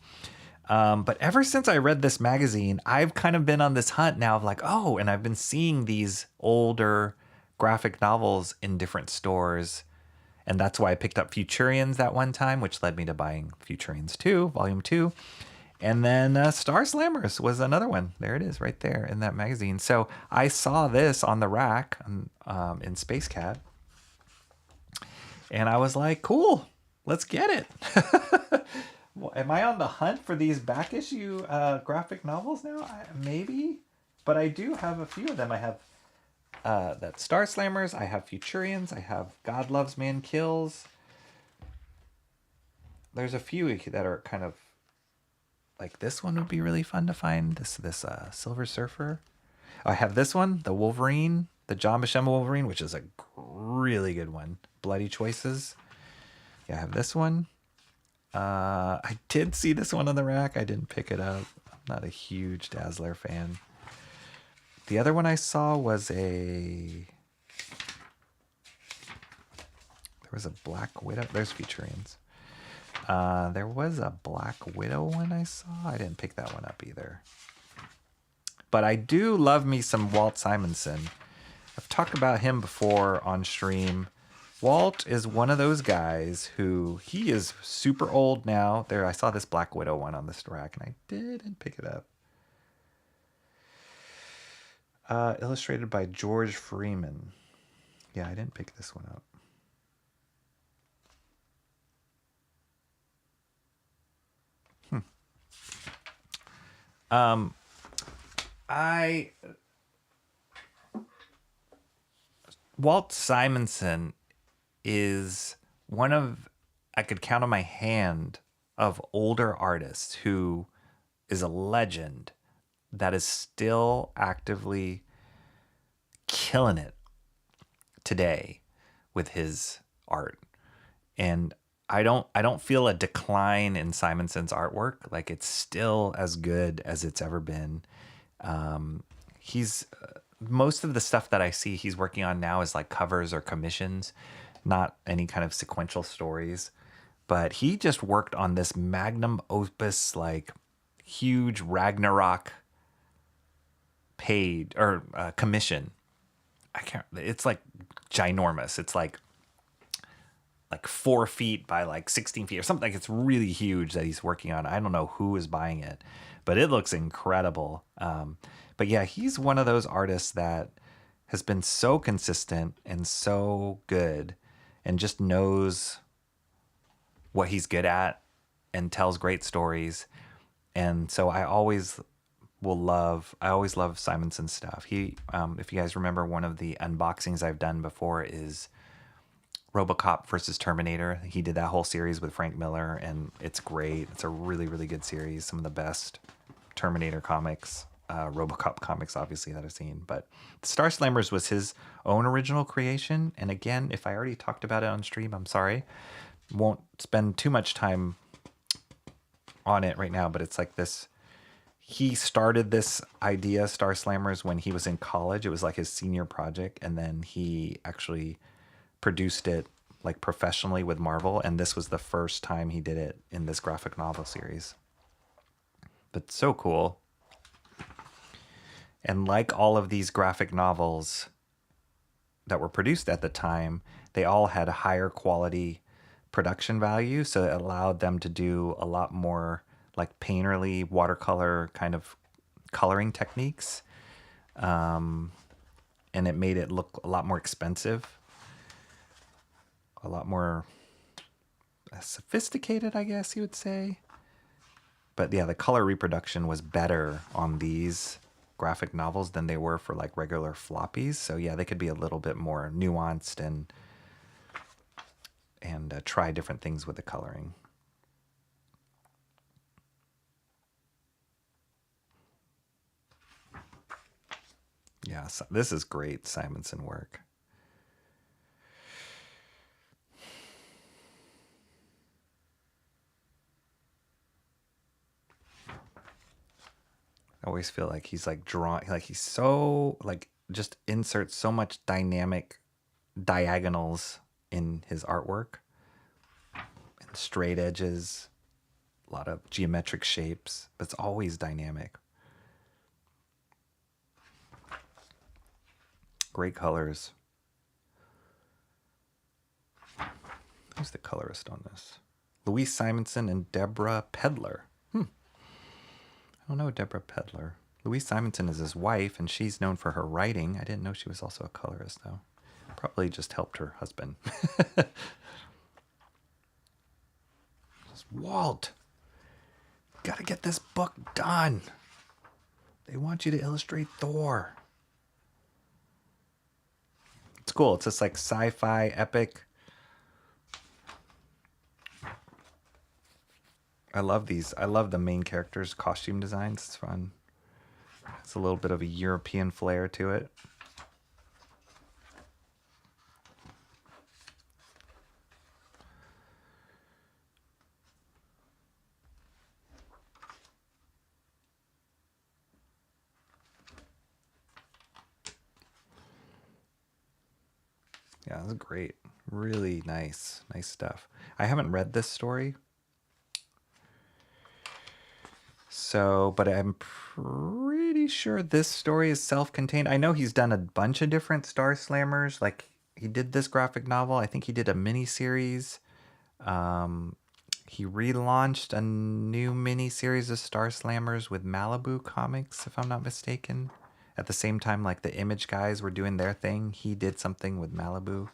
But ever since I read this magazine, I've kind of been on this hunt now of like, oh, and I've been seeing these older graphic novels in different stores. And that's why I picked up Futurians that one time, which led me to buying Futurians 2, Volume 2. And then Star Slammers was another one. There it is right there in that magazine. So I saw this on the rack in Space Cat. And I was like, cool, let's get it. Well, am I on the hunt for these back issue graphic novels now? Maybe. But I do have a few of them. I have that Star Slammers. I have Futurians. I have God Loves, Man Kills. There's a few that are kind of like this one would be really fun to find. This Silver Surfer. I have this one, the Wolverine, the John Buscema Wolverine, which is a really good one. Bloody Choices. Yeah, I have this one. I did see this one on the rack. I didn't pick it up. I'm not a huge Dazzler fan. The other one I saw was there was a Black Widow. There's Futurians. There was a Black Widow one I saw. I didn't pick that one up either. But I do love me some Walt Simonson. I've talked about him before on stream. Walt is one of those guys who, he is super old now. There, I saw this Black Widow one on this rack, and I didn't pick it up. Illustrated by George Freeman. Yeah, I didn't pick this one up. Walt Simonson is one of, I could count on my hand, of older artists who is a legend that is still actively killing it today with his art. And I don't feel a decline in Simonson's artwork. Like, it's still as good as it's ever been. He's most of the stuff that I see he's working on now is like covers or commissions, not any kind of sequential stories. But he just worked on this magnum opus, like huge Ragnarok paid or commission. It's like ginormous. It's like 4 feet by like 16 feet or something. Like, it's really huge that he's working on. I don't know who is buying it, but it looks incredible. But yeah, he's one of those artists that has been so consistent and so good and just knows what he's good at and tells great stories. And so I always love Simonson's stuff. He, if you guys remember, one of the unboxings I've done before is RoboCop versus Terminator. He did that whole series with Frank Miller, and it's great. It's a really, really good series. Some of the best Terminator comics, RoboCop comics, obviously, that I've seen. But Star Slammers was his own original creation. And again, if I already talked about it on stream, I'm sorry. Won't spend too much time on it right now, but it's like this. He started this idea, Star Slammers, when he was in college. It was like his senior project, and then he actually produced it like professionally with Marvel, and this was the first time he did it in this graphic novel series. But so cool. And like all of these graphic novels that were produced at the time, they all had a higher quality production value, so it allowed them to do a lot more like painterly watercolor kind of coloring techniques, and it made it look a lot more expensive, a lot more sophisticated, I guess you would say. But yeah, the color reproduction was better on these graphic novels than they were for like regular floppies. So yeah, they could be a little bit more nuanced and try different things with the coloring. Yeah, so this is great Simonson work. I always feel like he's like drawing, like he's so like just inserts so much dynamic diagonals in his artwork and straight edges, a lot of geometric shapes, but it's always dynamic. Great colors. Who's the colorist on this? Louise Simonson and Deborah Pedler. I don't know Deborah Pedler. Louise Simonson is his wife, and she's known for her writing. I didn't know she was also a colorist, though. Probably just helped her husband. Walt, gotta get this book done. They want you to illustrate Thor. It's cool. It's just like sci-fi epic. I love these. I love the main characters' costume designs. It's fun. It's a little bit of a European flair to it. Yeah, this is great. Really nice. Nice stuff. I haven't read this story. So, but I'm pretty sure this story is self-contained. I know he's done a bunch of different Star Slammers. Like, he did this graphic novel. I think he did a mini-series. He relaunched a new mini-series of Star Slammers with Malibu Comics, if I'm not mistaken. At the same time, like, the Image guys were doing their thing, he did something with Malibu.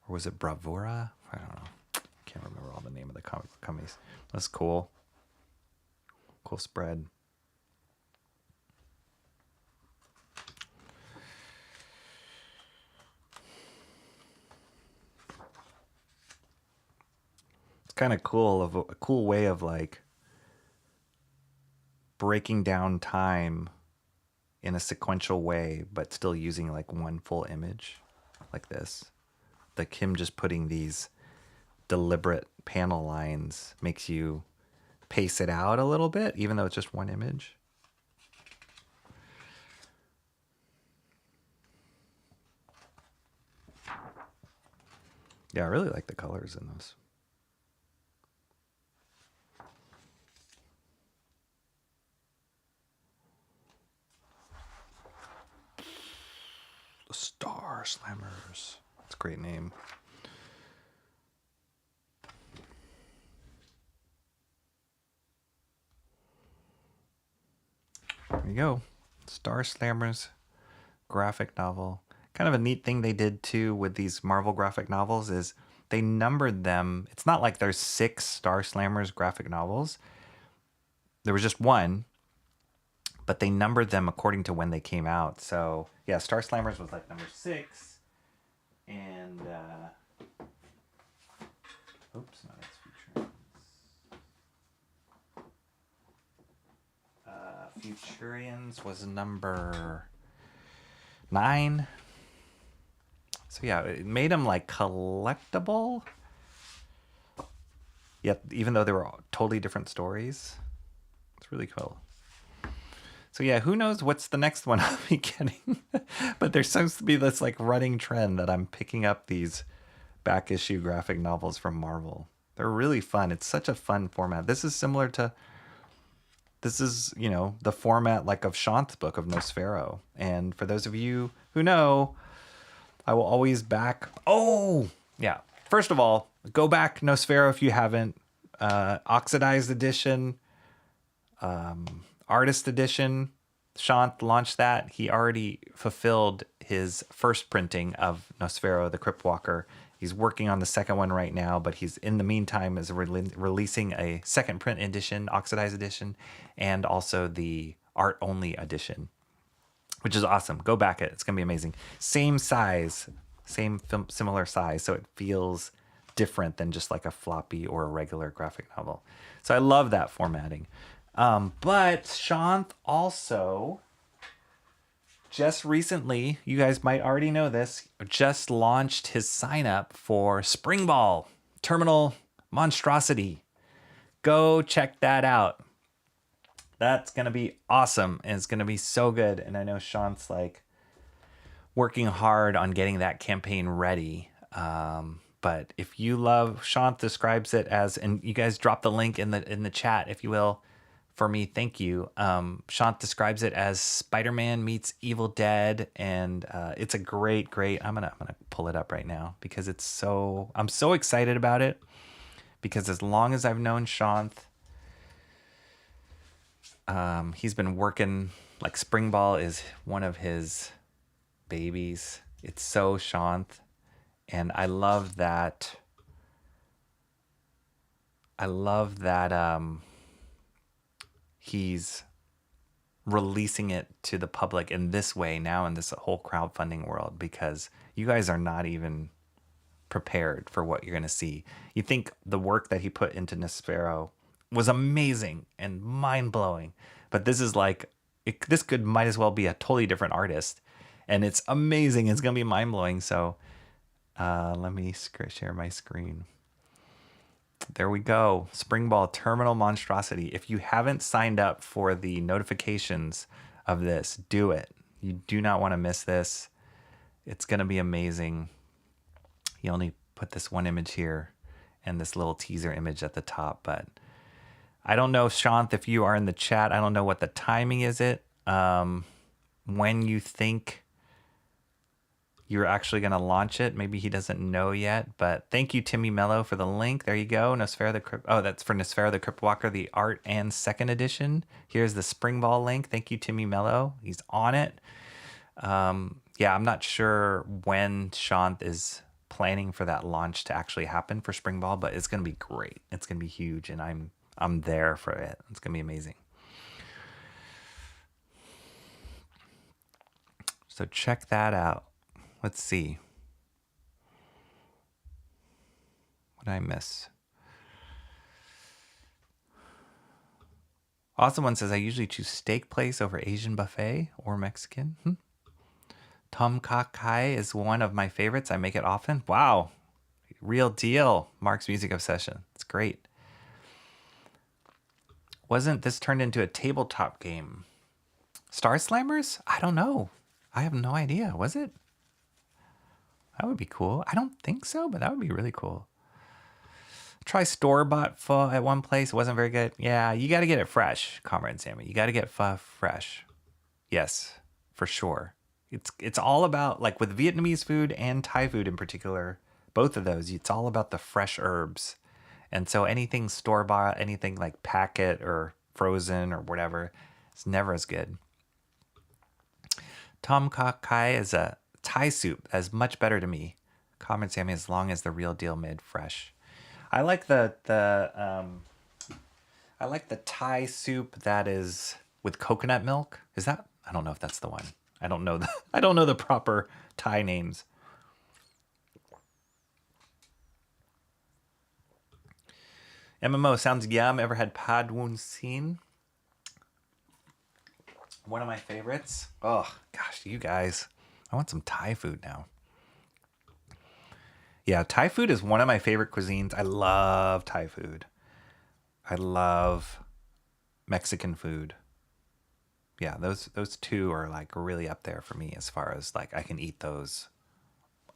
Or was it Bravura? I don't know. Can't remember all the name of the comic companies. That's cool. Cool spread. It's kind of cool, of a cool way of like breaking down time in a sequential way, but still using like one full image like this. Like him just putting these deliberate panel lines makes you pace it out a little bit, even though it's just one image. Yeah, I really like the colors in this. The Star Slammers. That's a great name. There you go. Star Slammers graphic novel. Kind of a neat thing they did too with these Marvel graphic novels is they numbered them. It's not like there's 6 Star Slammers graphic novels. There was just one, but they numbered them according to when they came out. So yeah, Star Slammers was like number 6. And oops, no, that's Futurians was number 9. So yeah, it made them like collectible. Yet, even though they were totally different stories, it's really cool. So yeah, who knows what's the next one I'll be getting? But there seems to be this like running trend that I'm picking up these back issue graphic novels from Marvel. They're really fun. It's such a fun format. This is similar to, this is, you know, the format like of Shant's book of Nosfero. And for those of you who know, I will always back. Oh, yeah. First of all, go back Nosfero if you haven't. Oxidized edition, artist edition. Shant launched that. He already fulfilled his first printing of Nosfero, the Cryptwalker. He's working on the second one right now, but he's in the meantime is releasing a second print edition, oxidized edition, and also the art only edition, which is awesome. Go back it. It's going to be amazing. Same size, similar size. So it feels different than just like a floppy or a regular graphic novel. So I love that formatting. But Shanth also just recently, you guys might already know this, just launched his sign up for Spring Ball Terminal Monstrosity. Go check that out. That's going to be awesome. And it's going to be so good. And I know Sean's like working hard on getting that campaign ready. But if you love, Sean describes it as, and you guys drop the link in the chat, if you will, for me, thank you. Sean describes it as Spider-Man meets Evil Dead. And it's a great, I'm gonna pull it up right now because I'm so excited about it. Because as long as I've known Sean, he's been working, like Spring Ball is one of his babies. It's so Shanth. And I love that he's releasing it to the public in this way now in this whole crowdfunding world, because you guys are not even prepared for what you're going to see. You think the work that he put into Nespero was amazing and mind-blowing, but this is like this might as well be a totally different artist, and it's amazing. It's gonna be mind-blowing. So let me share my screen. There we go. Spring Ball Terminal Monstrosity. If you haven't signed up for the notifications of this, do it. You do not want to miss this. It's gonna be amazing. You only put this one image here and this little teaser image at the top, but I don't know, Shanth, if you are in the chat, I don't know what the timing is when you think you're actually going to launch it. Maybe he doesn't know yet, but thank you, Timmy Mello, for the link. There you go. That's for Nosfera the Crypt Walker, the art and second edition. Here's the Spring Ball link. Thank you, Timmy Mello. He's on it. Yeah, I'm not sure when Shanth is planning for that launch to actually happen for Spring Ball, but it's going to be great. It's going to be huge, and I'm there for it. It's going to be amazing. So check that out. Let's see. What did I miss? Awesome One says, I usually choose steak place over Asian buffet or Mexican. Tom Kha Kai is one of my favorites. I make it often. Wow. Real deal. Mark's Music Obsession. It's great. Wasn't this turned into a tabletop game? Star Slammers? I don't know. I have no idea. Was it? That would be cool. I don't think so, but that would be really coul. Try store-bought pho at one place. It wasn't very good. Yeah, you got to get it fresh, Comrade Sammy. You got to get pho fresh. Yes, for sure. It's all about, like with Vietnamese food and Thai food in particular, both of those, it's all about the fresh herbs. And so anything store-bought, anything like packet or frozen or whatever, it's never as good. Tom Kha Kai is a Thai soup that is much better to me. Comrade Sammy, as long as the real deal made fresh. I like the Thai soup that is with coconut milk. Is that? I don't know if that's the one. I don't know the proper Thai names. MMO sounds yum. Ever had pad woon sin? One of my favorites. Oh gosh, you guys. I want some Thai food now. Yeah, Thai food is one of my favorite cuisines. I love Thai food. I love Mexican food. Yeah, those two are like really up there for me as far as like I can eat those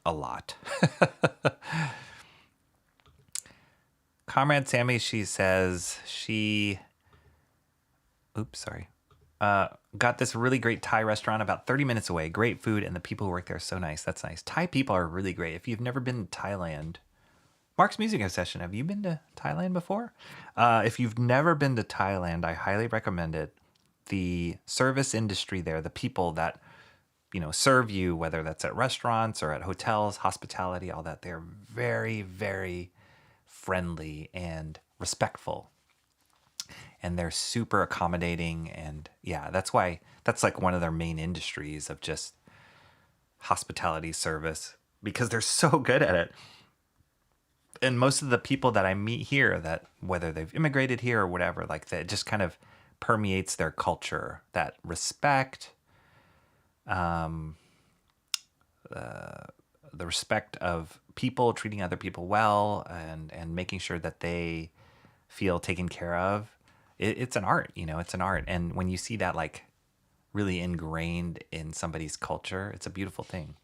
a lot. Comrade Sammy, she says got this really great Thai restaurant about 30 minutes away. Great food, and the people who work there are so nice. That's nice. Thai people are really great. If you've never been to Thailand, Mark's Music Obsession, have you been to Thailand before? If you've never been to Thailand, I highly recommend it. The service industry there, the people that serve you, whether that's at restaurants or at hotels, hospitality, all that, they're very, very friendly and respectful. and they're super accommodating. And yeah, that's like one of their main industries of just hospitality service, because they're so good at it. And most of the people that I meet here, that whether they've immigrated here or whatever, like that, it just kind of permeates their culture, that respect, the respect of people, treating other people well, and making sure that they feel taken care of. It's an art, it's an art. And when you see that like really ingrained in somebody's culture, it's a beautiful thing.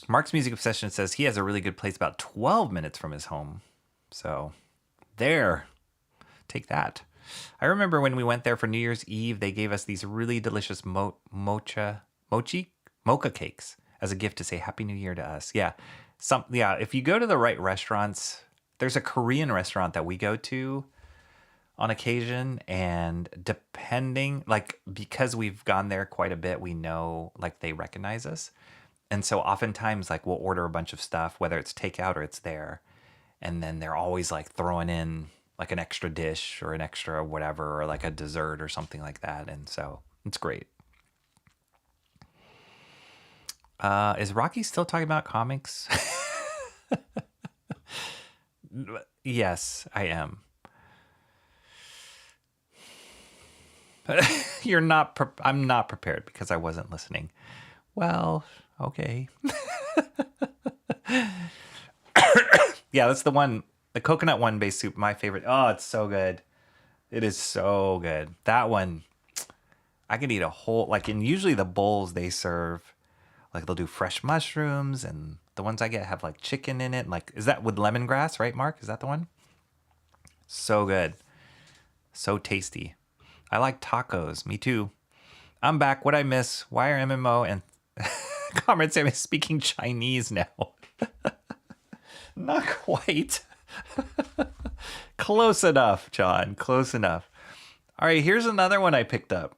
Mark's Music Obsession says he has a really good place about 12 minutes from his home. So there, take that. I remember when we went there for New Year's Eve, they gave us these really delicious mocha cakes as a gift to say Happy New Year to us. Yeah. If you go to the right restaurants, there's a Korean restaurant that we go to on occasion, and depending, like, because we've gone there quite a bit, we know, like, they recognize us. And so oftentimes, like, we'll order a bunch of stuff, whether it's takeout or it's there, and then they're always like throwing in like an extra dish or an extra whatever, or like a dessert or something like that. And so it's great. Is Rocky still talking about comics? Yes, I am. I'm not prepared because I wasn't listening. Well, okay. Yeah, that's the one, the coconut one base soup, my favorite. Oh, it's so good. It is so good. That one, I could eat a whole, like, and usually the bowls they serve, like, they'll do fresh mushrooms, and the ones I get have like chicken in it. Like, is that with lemongrass, right, Mark? Is that the one? So good. So tasty. I like tacos. Me too. I'm back. What'd I miss? Why are MMO and Comrade Sam is speaking Chinese now? Not quite. Close enough, John. Close enough. All right, here's another one I picked up.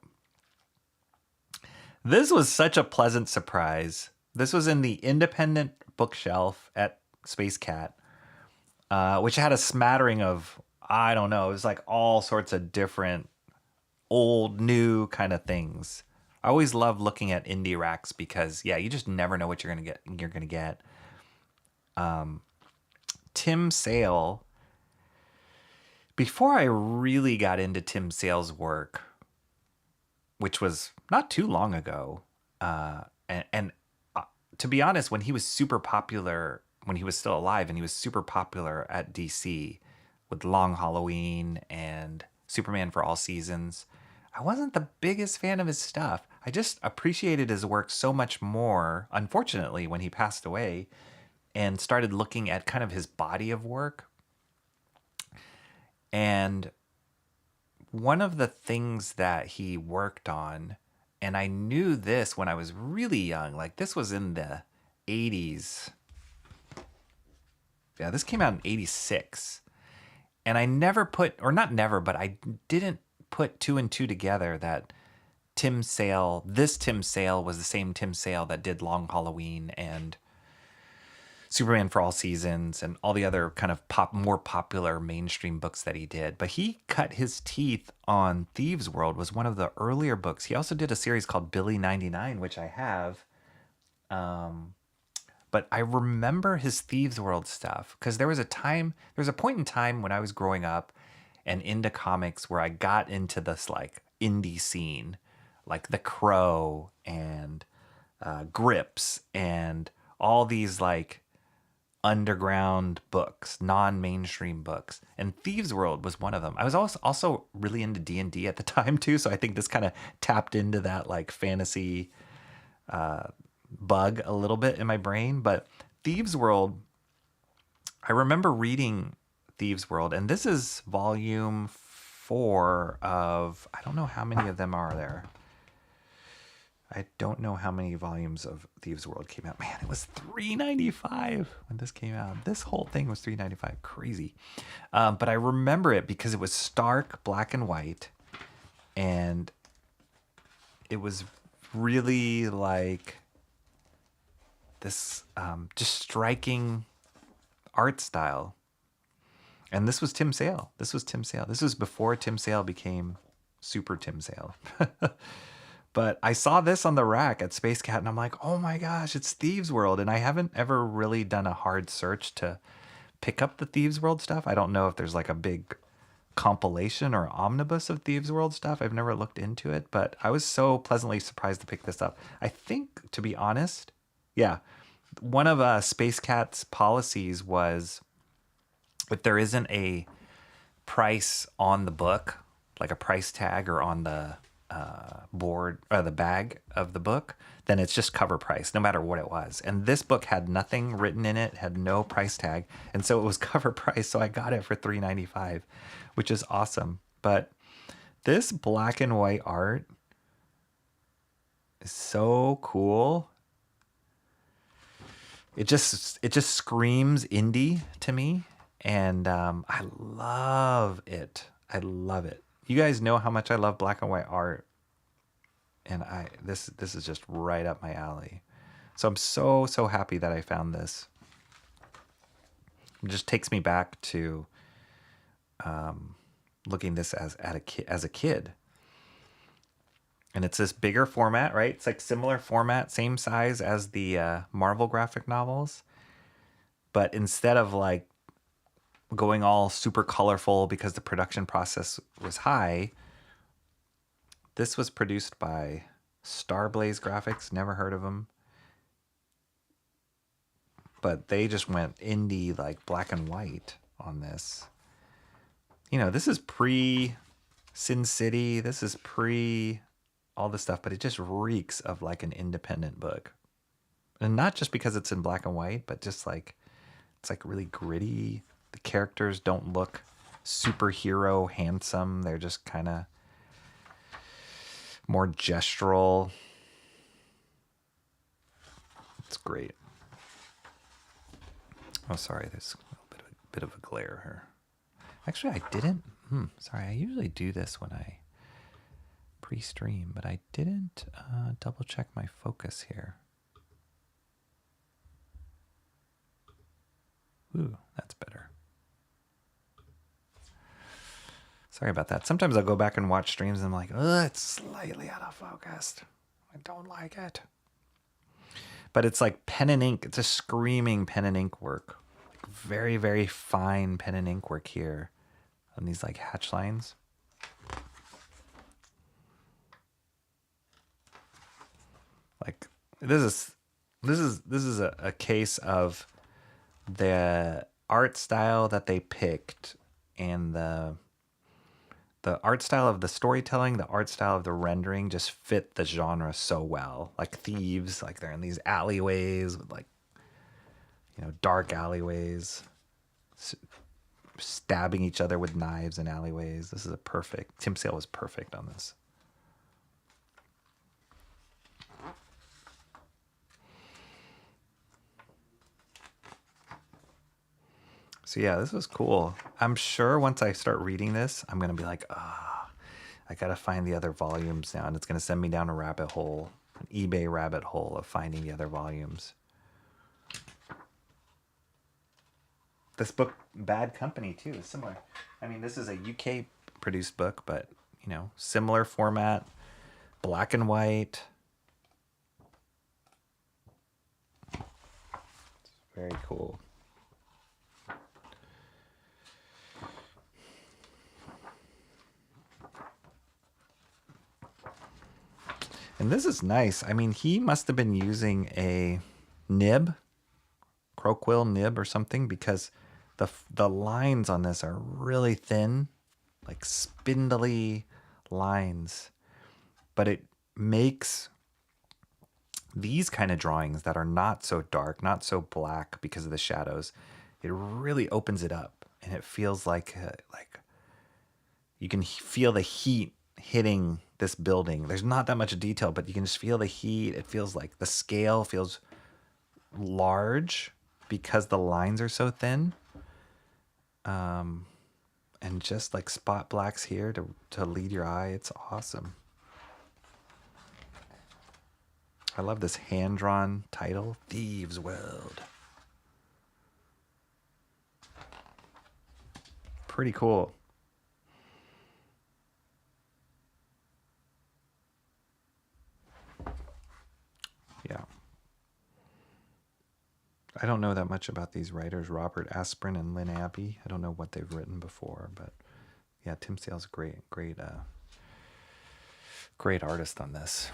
This was such a pleasant surprise. This was in the independent bookshelf at Space Cat, which had a smattering of, I don't know, it was like all sorts of different old, new kind of things. I always love looking at indie racks because, yeah, you just never know what you're gonna get. Tim Sale. Before I really got into Tim Sale's work, which was not too long ago, and to be honest, when he was super popular, when he was still alive, and he was super popular at DC with Long Halloween and Superman for All Seasons, I wasn't the biggest fan of his stuff. I just appreciated his work so much more, unfortunately, when he passed away, and started looking at kind of his body of work. And one of the things that he worked on, and I knew this when I was really young, like this was in the 80s. Yeah, this came out in 86. And I never put, or not never, but I didn't put two and two together that this Tim Sale was the same Tim Sale that did Long Halloween and Superman for All Seasons and all the other kind of more popular mainstream books that he did. But he cut his teeth on Thieves World, was one of the earlier books. He also did a series called Billy 99, which I have. But I remember his Thieves World stuff because there was a point in time when I was growing up and into comics where I got into this like indie scene, like The Crow and Grips and all these like underground books, non-mainstream books, and Thieves World was one of them. I was also really into D&D at the time too, so I think this kind of tapped into that like fantasy bug a little bit in my brain. But Thieves World, I remember reading Thieves World, and this is volume 4 of, I don't know how many of them are there. I don't know how many volumes of Thieves World came out. Man, it was $3.95 when this came out. This whole thing was $3.95. Crazy. But I remember it because it was stark black and white. And it was really like this just striking art style. And this was Tim Sale. This was Tim Sale. This was before Tim Sale became Super Tim Sale. But I saw this on the rack at Space Cat, and I'm like, oh my gosh, it's Thieves World. And I haven't ever really done a hard search to pick up the Thieves World stuff. I don't know if there's like a big compilation or omnibus of Thieves World stuff. I've never looked into it, but I was so pleasantly surprised to pick this up. I think, to be honest, yeah, one of Space Cat's policies was if there isn't a price on the book, like a price tag or on the board or the bag of the book, then it's just cover price, no matter what it was. And this book had nothing written in it, had no price tag, and so it was cover price. So I got it for $3.95, which is awesome. But this black and white art is so cool. It just screams indie to me, and I love it. I love it. You guys know how much I love black and white art, and this is just right up my alley. So I'm so happy that I found this. It just takes me back to looking this as a kid. And it's this bigger format, right? It's like similar format, same size as the Marvel graphic novels. But instead of like going all super colorful because the production process was high, this was produced by Starblaze Graphics. Never heard of them. But they just went indie, like black and white on this. You know, this is pre Sin City. This is pre all this stuff, but it just reeks of like an independent book. And not just because it's in black and white, but just like it's like really gritty. The characters don't look superhero handsome. They're just kind of more gestural. It's great. Oh, sorry. There's a bit of a glare here. Actually, I didn't. Sorry. I usually do this when I pre-stream, but I didn't double check my focus here. Ooh, that's better. Sorry about that. Sometimes I'll go back and watch streams and I'm like, oh, it's slightly out of focus. I don't like it. But it's like pen and ink. It's a screaming pen and ink work. Like very, very fine pen and ink work here on these like hatch lines. Like this is a case of the art style that they picked and the art style of the storytelling, the art style of the rendering just fit the genre so well. Like Thieves, like they're in these alleyways with like, you know, dark alleyways, stabbing each other with knives in alleyways. This is Tim Sale was perfect on this. So yeah, this was cool. I'm sure once I start reading this, I'm going to be like, I got to find the other volumes now. And it's going to send me down a rabbit hole, an eBay rabbit hole of finding the other volumes. This book, Bad Company, too, is similar. I mean, this is a UK produced book, but, you know, similar format, black and white. It's very cool. And this is nice. I mean, he must have been using a nib, crow-quill nib or something, because the lines on this are really thin, like spindly lines. But it makes these kind of drawings that are not so dark, not so black because of the shadows, it really opens it up. And it feels like you can feel the heat hitting this building. There's not that much detail, but you can just feel the heat. It feels like the scale feels large because the lines are so thin. And just like spot blacks here to lead your eye. It's awesome. I love this hand-drawn title, Thieves World. Pretty cool. Yeah. I don't know that much about these writers, Robert Asprin and Lynn Abbey. I don't know what they've written before, but yeah, Tim Sale's a great artist on this.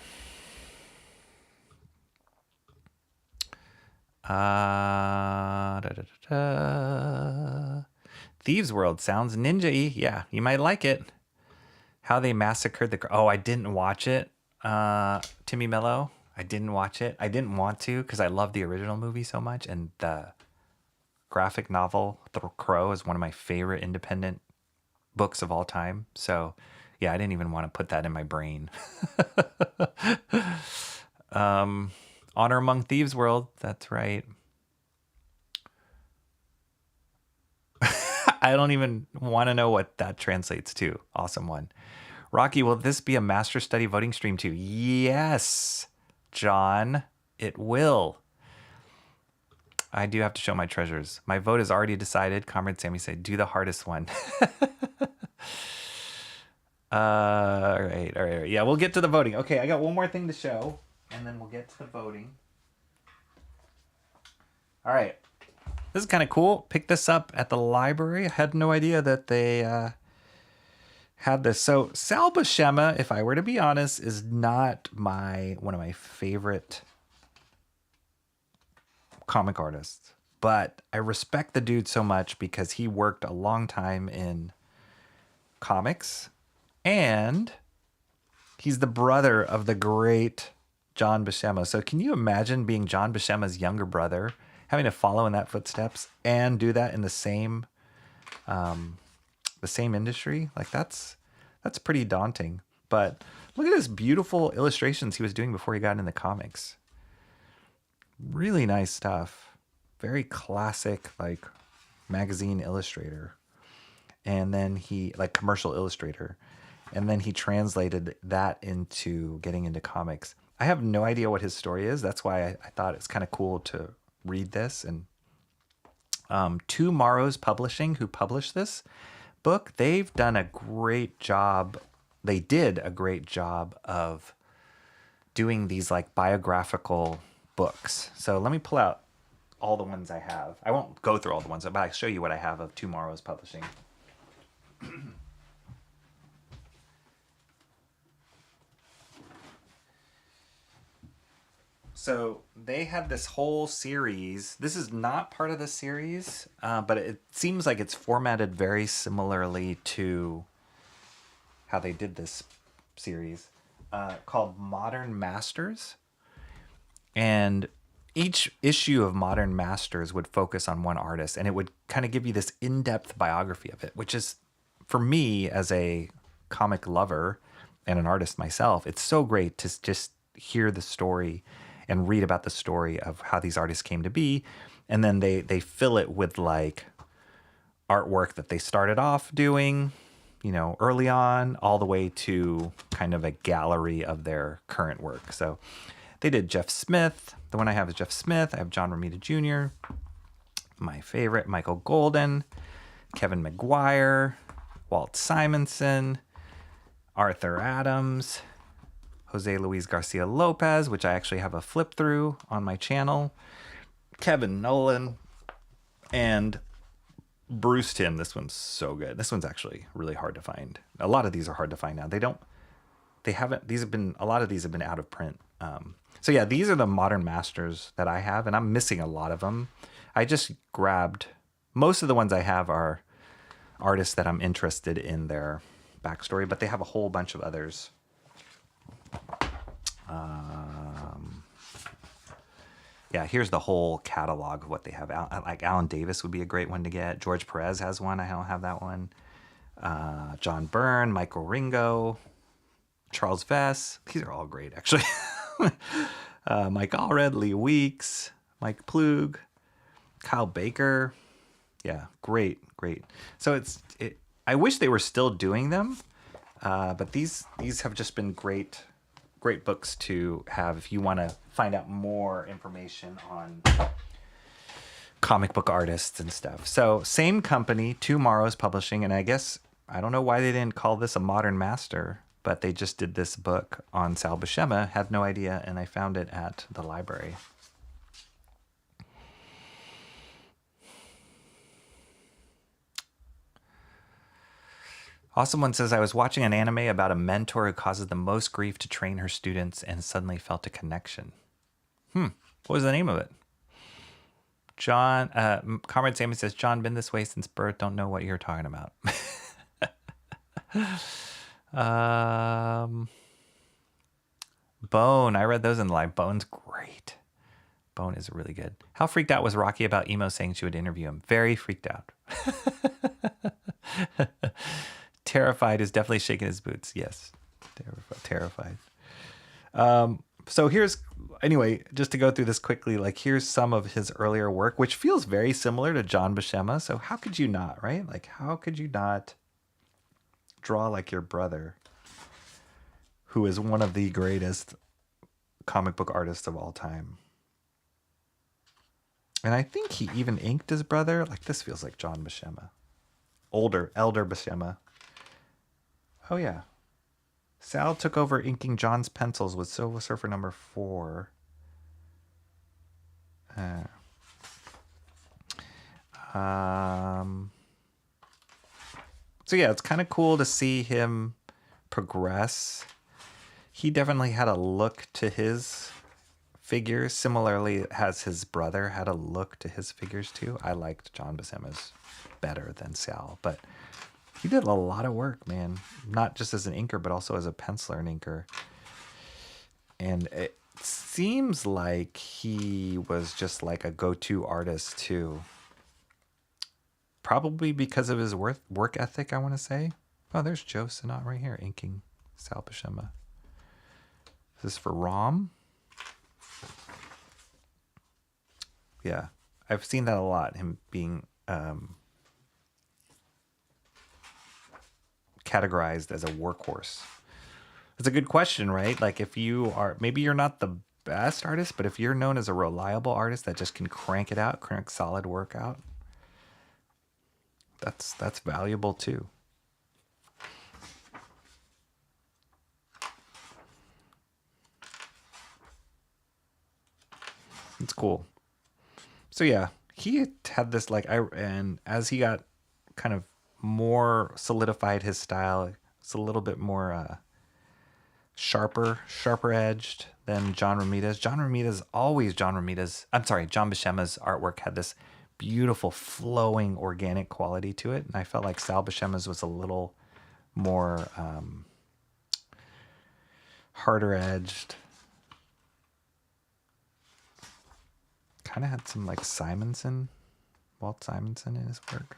Thieves World sounds ninja-y. Yeah, you might like it. How They Massacred the... Oh, I didn't watch it. Timmy Mello. I didn't watch it. I didn't want to because I love the original movie so much. And the graphic novel, The Crow, is one of my favorite independent books of all time. So, yeah, I didn't even want to put that in my brain. Honor Among Thieves World. That's right. I don't even want to know what that translates to. Awesome one. Rocky, will this be a Master Study voting stream too? Yes, John, it will. I do have to show my treasures. My vote is already decided. Comrade Sammy said, do the hardest one. All right. Yeah, we'll get to the voting. Okay, I got one more thing to show, and then we'll get to the voting. All right. This is kind of cool. Picked this up at the library. I had no idea that they had this. So Sal Buscema, if I were to be honest, is not one of my favorite comic artists. But I respect the dude so much because he worked a long time in comics. And he's the brother of the great John Buscema. So can you imagine being John Buscema's younger brother, having to follow in that footsteps and do that in the same industry? Like that's pretty daunting. But look at his beautiful illustrations he was doing before he got into comics. Really nice stuff. Very classic, like magazine illustrator. And then he, like commercial illustrator. And then he translated that into getting into comics. I have no idea what his story is. That's why I thought it's kind of cool to read this. And Tomorrow's Publishing, who published this book, they've done a great job. They did a great job of doing these like biographical books. So let me pull out all the ones I have. I won't go through all the ones, but I'll show you what I have of Tomorrow's Publishing. So they had this whole series. This is not part of the series, but it seems like it's formatted very similarly to how they did this series, called Modern Masters. And each issue of Modern Masters would focus on one artist, and it would kind of give you this in-depth biography of it, which is, for me as a comic lover and an artist myself, it's so great to just hear the story and read about the story of how these artists came to be. And then they fill it with like artwork that they started off doing, you know, early on, all the way to kind of a gallery of their current work. So they did Jeff Smith. The one I have is Jeff Smith. I have John Romita Jr., my favorite, Michael Golden, Kevin McGuire, Walt Simonson, Arthur Adams, Jose Luis Garcia Lopez, which I actually have a flip through on my channel, Kevin Nolan, and Bruce Timm. This one's so good. This one's actually really hard to find. A lot of these are hard to find now. A lot of these have been out of print. So yeah, these are the Modern Masters that I have, and I'm missing a lot of them. I just grabbed, most of the ones I have are artists that I'm interested in their backstory, but they have a whole bunch of others. Yeah, here's the whole catalog of what they have. Like Alan Davis would be a great one to get. George Perez has one. I don't have that one. John Byrne, Michael Ringo, Charles Vess. These are all great, actually. Mike Allred, Lee Weeks, Mike Plug, Kyle Baker. Yeah, great. So I wish they were still doing them, but these have just been great books to have if you want to find out more information on comic book artists and stuff. So same company, Tomorrow's Publishing, and I guess I don't know why they didn't call this a modern master, but they just did this book on Sal Buscema. Had no idea, and I found it at the library. Awesome One says, I was watching an anime about a mentor who causes the most grief to train her students and suddenly felt a connection. What was the name of it? John, Comrade Sammy says, John, been this way since birth. Don't know what you're talking about. Bone. I read those in live. Bone's great. Bone is really good. How freaked out was Rocky about Emo saying she would interview him? Very freaked out. Terrified is definitely shaking his boots. Yes. Terrified. So anyway, just to go through this quickly, like here's some of his earlier work, which feels very similar to John Buscema. So how could you not, right? Like how could you not draw like your brother, who is one of the greatest comic book artists of all time? And I think he even inked his brother. Like this feels like John Buscema. Elder Buscema. Oh yeah. Sal took over inking John's pencils with Silver Surfer number 4. So yeah, it's kind of cool to see him progress. He definitely had a look to his figures. Similarly, as his brother had a look to his figures too. I liked John Buscema's better than Sal, but he did a lot of work, man. Not just as an inker, but also as a penciler and inker. And it seems like he was just like a go-to artist too. Probably because of his work ethic, I want to say. Oh, there's Joe Sinat right here, inking Sal Buscema. Is this for ROM? Yeah, I've seen that a lot, him being categorized as a workhorse. It's a good question, right? Like if you are, maybe you're not the best artist, but if you're known as a reliable artist that just can crank it out, crank solid work out, that's valuable too. It's cool. So yeah, he had this and as he got kind of more solidified his style, it's a little bit more sharper edged than John Romita's. John Buscema's artwork had this beautiful flowing organic quality to it, and I felt like Sal Buscema's was a little more harder edged. Kind of had some like Walt Simonson in his work.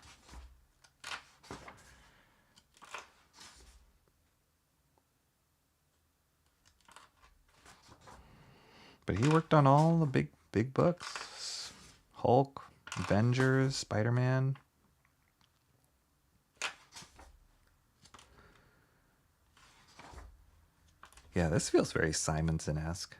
But he worked on all the big books. Hulk, Avengers, Spider-Man. Yeah, this feels very Simonson-esque.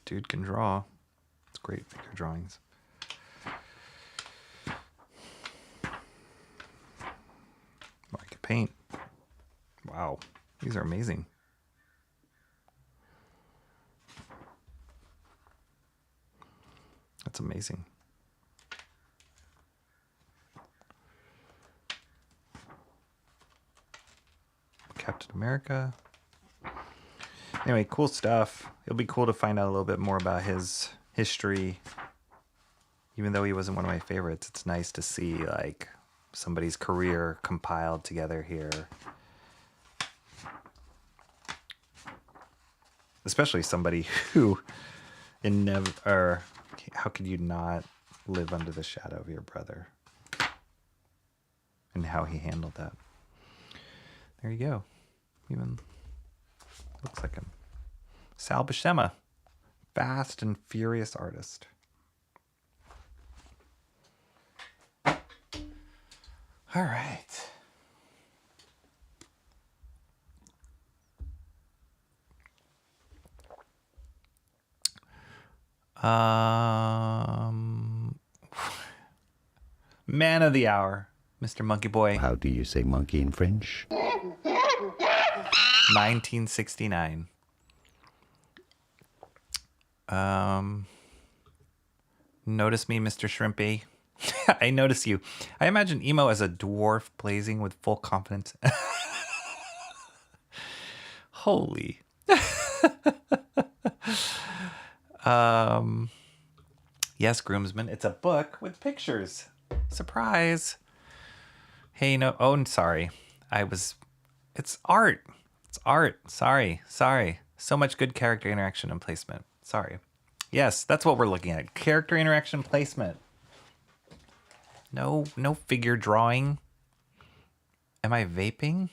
Dude can draw. It's great figure drawings. I can paint. Wow, these are amazing. That's amazing. Captain America. Anyway, cool stuff. It'll be cool to find out a little bit more about his history. Even though he wasn't one of my favorites, it's nice to see like somebody's career compiled together here. Especially somebody who how could you not live under the shadow of your brother? And how he handled that. There you go. Even looks like him. Sal Buscema, fast and furious artist. All right. Man of the hour, Mr. Monkey Boy. How do you say monkey in French? 1969. Notice me, Mr. Shrimpy. I notice you. I imagine Emo as a dwarf blazing with full confidence. Holy. Yes, groomsman. It's a book with pictures. Surprise. Hey, no. Oh, I'm sorry. It's art. It's art. Sorry. So much good character interaction and placement. Sorry. Yes, that's what we're looking at. Character interaction placement. No figure drawing. Am I vaping?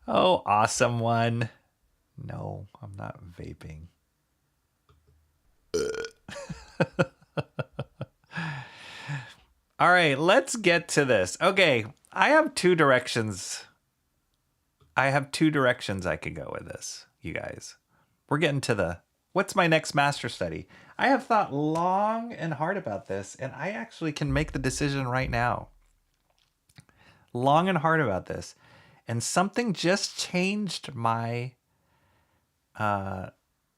Oh, awesome one. No, I'm not vaping. All right, let's get to this. Okay, I have two directions. I could go with this, you guys. We're getting to what's my next master study? I have thought long and hard about this, and I actually can make the decision right now. Long and hard about this. And something just changed my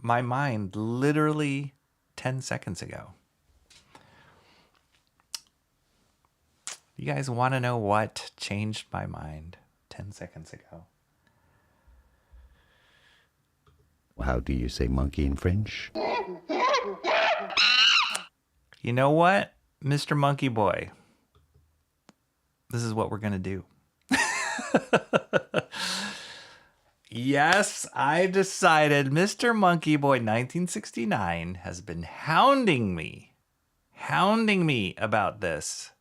mind literally 10 seconds ago. You guys want to know what changed my mind 10 seconds ago? How do you say monkey in French? You know what, Mr. Monkey Boy? This is what we're going to do. Yes, I decided Mr. Monkey Boy 1969 has been hounding me about this.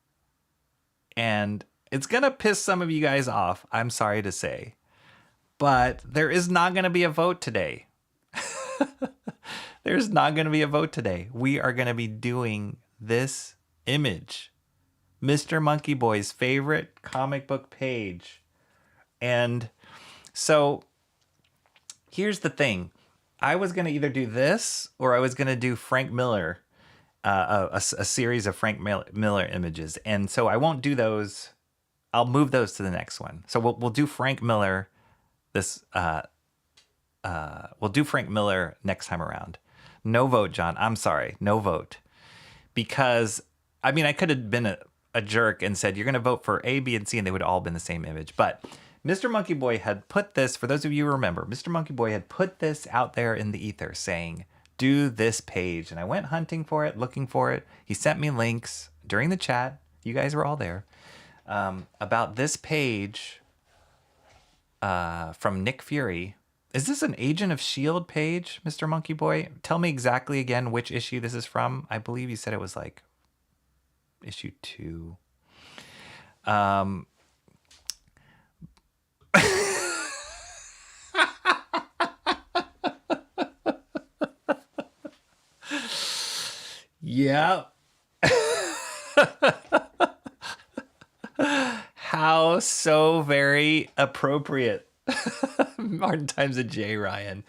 And it's going to piss some of you guys off, I'm sorry to say. But there is not going to be a vote today. There's not going to be a vote today. We are going to be doing this image. Mr. Monkey Boy's favorite comic book page. And so here's the thing. I was going to either do this or I was going to do Frank Miller, a series of Frank Miller images. And so I won't do those. I'll move those to the next one. So we'll do Frank Miller we'll do Frank Miller next time around. No vote, John. I'm sorry. No vote. Because, I mean, I could have been a jerk and said, you're going to vote for A, B, and C, and they would all been the same image. But Mr. Monkey Boy had put this, for those of you who remember, Mr. Monkey Boy had put this out there in the ether saying, do this page. And I went hunting for it, looking for it. He sent me links during the chat. You guys were all there. About this page from Nick Fury. Is this an Agent of S.H.I.E.L.D. page, Mr. Monkey Boy? Tell me exactly again which issue this is from. I believe you said it was like issue 2. Yeah. How so very appropriate. Martin times a J, Ryan.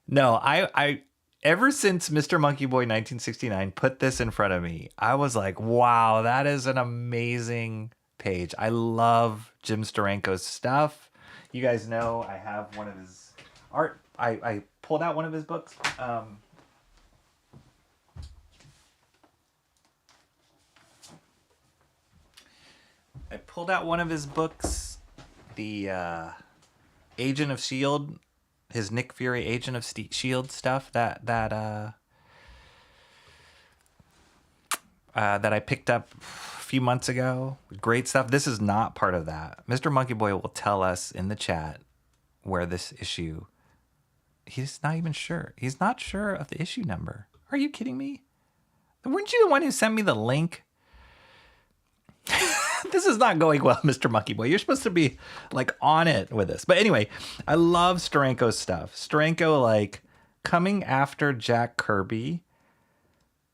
No, I ever since Mr. Monkey Boy 1969 put this in front of me, I was like, wow, that is an amazing page. I love Jim Steranko's stuff. You guys know I have one of his art. I pulled out one of his books. I pulled out one of his books, the Agent of S.H.I.E.L.D., his Nick Fury Agent of S.H.I.E.L.D. stuff that I picked up a few months ago. Great stuff. This is not part of that. Mr. Monkey Boy will tell us in the chat where this issue, he's not even sure. He's not sure of the issue number. Are you kidding me? Weren't you the one who sent me the link? This is not going well, Mr. Monkey Boy. You're supposed to be like on it with this. But anyway, I love Steranko's stuff. Steranko, like coming after Jack Kirby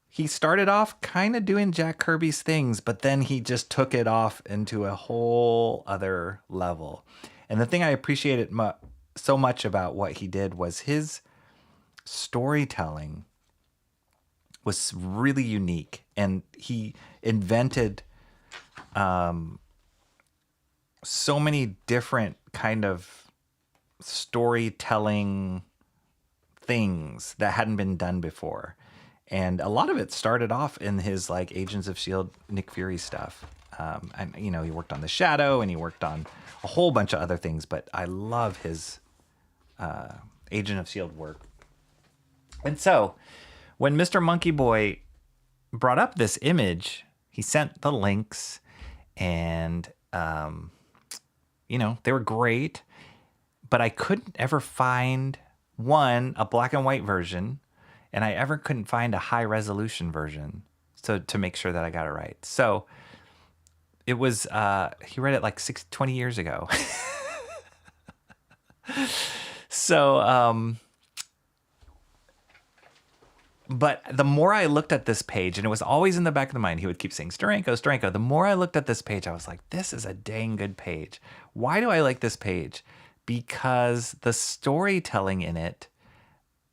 he started off kind of doing Jack Kirby's things, but then he just took it off into a whole other level. And the thing I appreciated so much about what he did was his storytelling was really unique, and he invented so many different kind of storytelling things that hadn't been done before. And a lot of it started off in his like Agents of S.H.I.E.L.D. Nick Fury stuff. And, you know, he worked on The Shadow and he worked on a whole bunch of other things, but I love his Agent of S.H.I.E.L.D. work. And so when Mr. Monkey Boy brought up this image, he sent the links and, you know, they were great, but I couldn't ever find a black and white version, and I ever couldn't find a high resolution version. So to make sure that I got it right. So it was, he read it like 20 years ago. So, but the more I looked at this page, and it was always in the back of the mind, he would keep saying, Steranko, Steranko. The more I looked at this page, I was like, this is a dang good page. Why do I like this page? Because the storytelling in it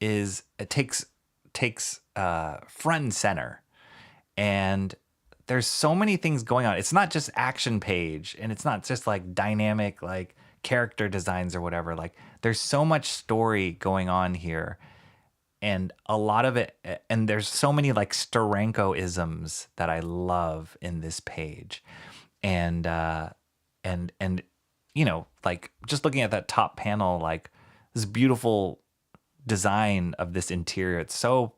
takes front and center. And there's so many things going on. It's not just action page, and it's not just like dynamic, like character designs or whatever. Like there's so much story going on here. And a lot of it, and there's so many like Steranko-isms that I love in this page. And you know, like just looking at that top panel, like this beautiful design of this interior, it so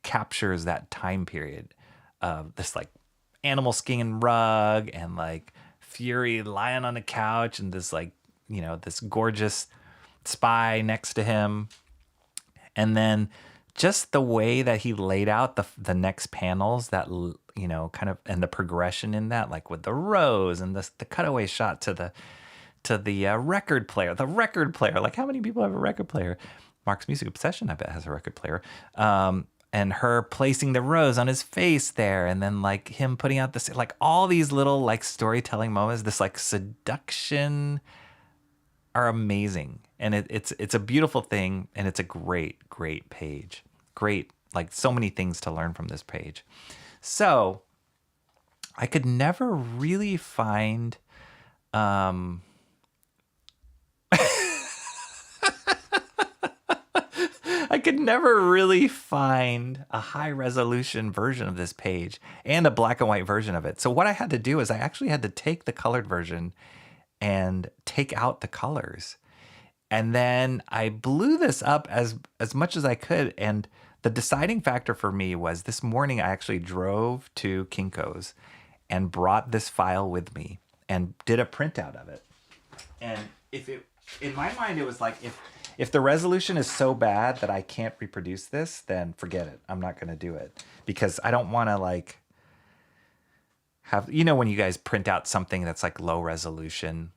captures that time period of this like animal skin and rug and like Fury lying on the couch and this like, you know, this gorgeous spy next to him. And then just the way that he laid out the next panels, that, you know, kind of, and the progression in that, like with the rose and the cutaway shot to the record player. The record player, like how many people have a record player? Mark's Music Obsession, I bet, has a record player. And her placing the rose on his face there, and then like him putting out this, like all these little like storytelling moments, this like seduction, are amazing. And it's a beautiful thing, and it's a great page. Great, like so many things to learn from this page. So I could never really find I could never really find a high resolution version of this page and a black and white version of it. So what I had to do is I actually had to take the colored version and take out the colors. And then I blew this up as much as I could. And the deciding factor for me was this morning I actually drove to Kinko's and brought this file with me and did a printout of it. And in my mind, it was like, if the resolution is so bad that I can't reproduce this, then forget it. I'm not going to do it, because I don't want to like have, you know, when you guys print out something that's like low resolution,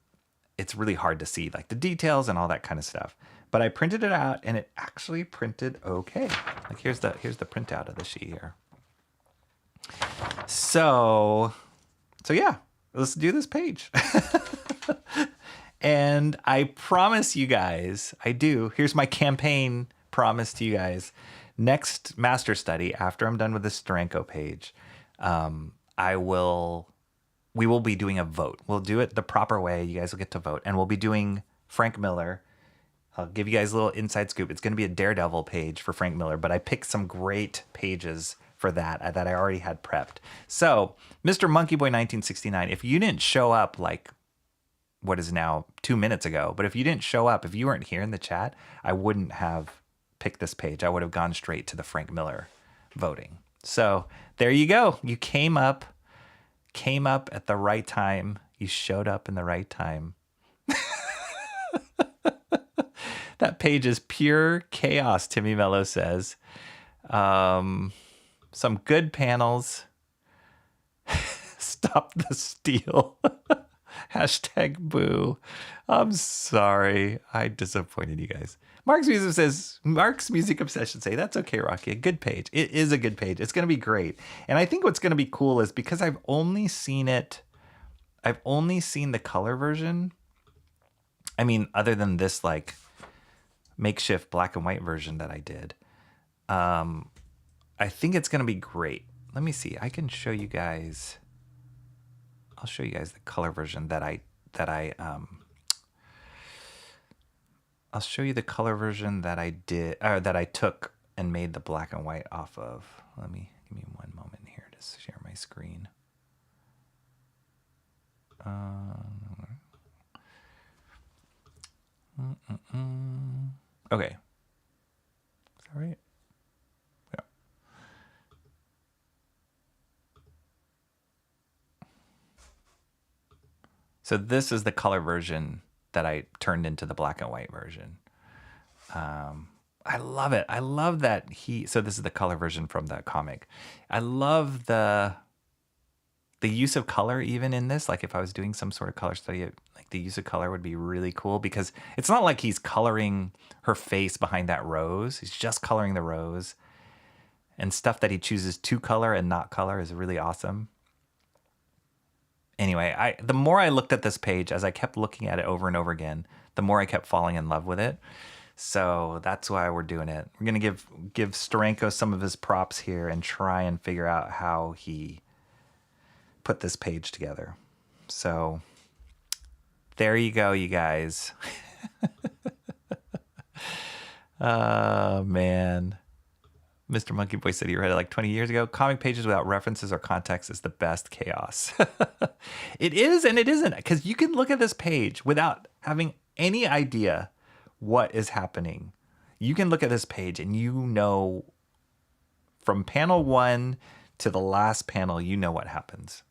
it's really hard to see like the details and all that kind of stuff. But I printed it out and it actually printed okay. Like here's the printout of the sheet here. So yeah, let's do this page. And I promise you guys, I do. Here's my campaign promise to you guys. Next master study, after I'm done with this Steranko page, we will be doing a vote. We'll do it the proper way. You guys will get to vote. And we'll be doing Frank Miller. I'll give you guys a little inside scoop. It's going to be a Daredevil page for Frank Miller, but I picked some great pages for that I already had prepped. So, Mr. Monkey Boy 1969, if you didn't show up like what is now 2 minutes ago, but if you didn't show up, if you weren't here in the chat, I wouldn't have picked this page. I would have gone straight to the Frank Miller voting. So there you go. You came up at the right time. You showed up in the right time. That page is pure chaos, Timmy Mello says. Some good panels. Stop the steal. Hashtag boo. I'm sorry. I disappointed you guys. Mark's Music Obsession say, that's okay, Rocky. A good page. It is a good page. It's going to be great. And I think what's going to be cool is because I've only seen the color version. I mean, other than this like makeshift black and white version that I did. I think it's going to be great. Let me see. I can show you guys. I'll show you guys the color version I'll show you the color version that I did, or that I took and made the black and white off of. Give me one moment here to share my screen. Okay. Is that right? Yeah. So this is the color version that I turned into the black and white version. I love it. I love that so this is the color version from the comic. I love the use of color even in this. Like if I was doing some sort of color study, like the use of color would be really cool because it's not like he's coloring her face behind that rose. He's just coloring the rose, and stuff that he chooses to color and not color is really awesome. Anyway, the more I looked at this page, as I kept looking at it over and over again, the more I kept falling in love with it. So that's why we're doing it. We're going to give Steranko some of his props here and try and figure out how he put this page together. So there you go, you guys. Oh, man. Mr. Monkey Boy said he read it like 20 years ago. Comic pages without references or context is the best chaos. It is and it isn't, because you can look at this page without having any idea what is happening. You can look at this page and you know from panel 1 to the last panel, you know what happens.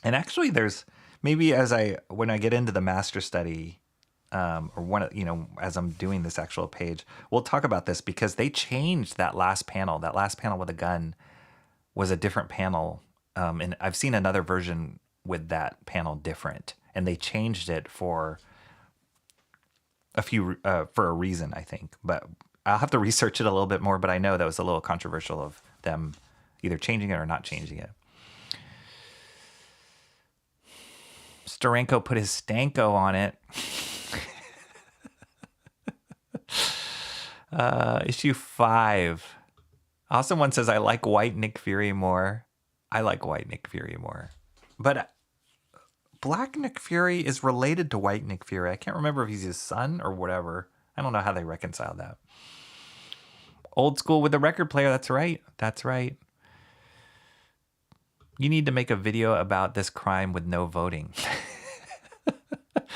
And actually there's maybe when I get into the master study, as I'm doing this actual page, we'll talk about this because they changed that last panel. That last panel with a gun was a different panel. And I've seen another version with that panel different, and they changed it for a reason, I think, but I'll have to research it a little bit more, but I know that was a little controversial of them either changing it or not changing it. Steranko put his Stanko on it. Issue 5. Awesome One says, I like white Nick Fury more. I like white Nick Fury more. But black Nick Fury is related to white Nick Fury. I can't remember if he's his son or whatever. I don't know how they reconcile that. Old school with the record player. That's right. That's right. You need to make a video about this crime with no voting.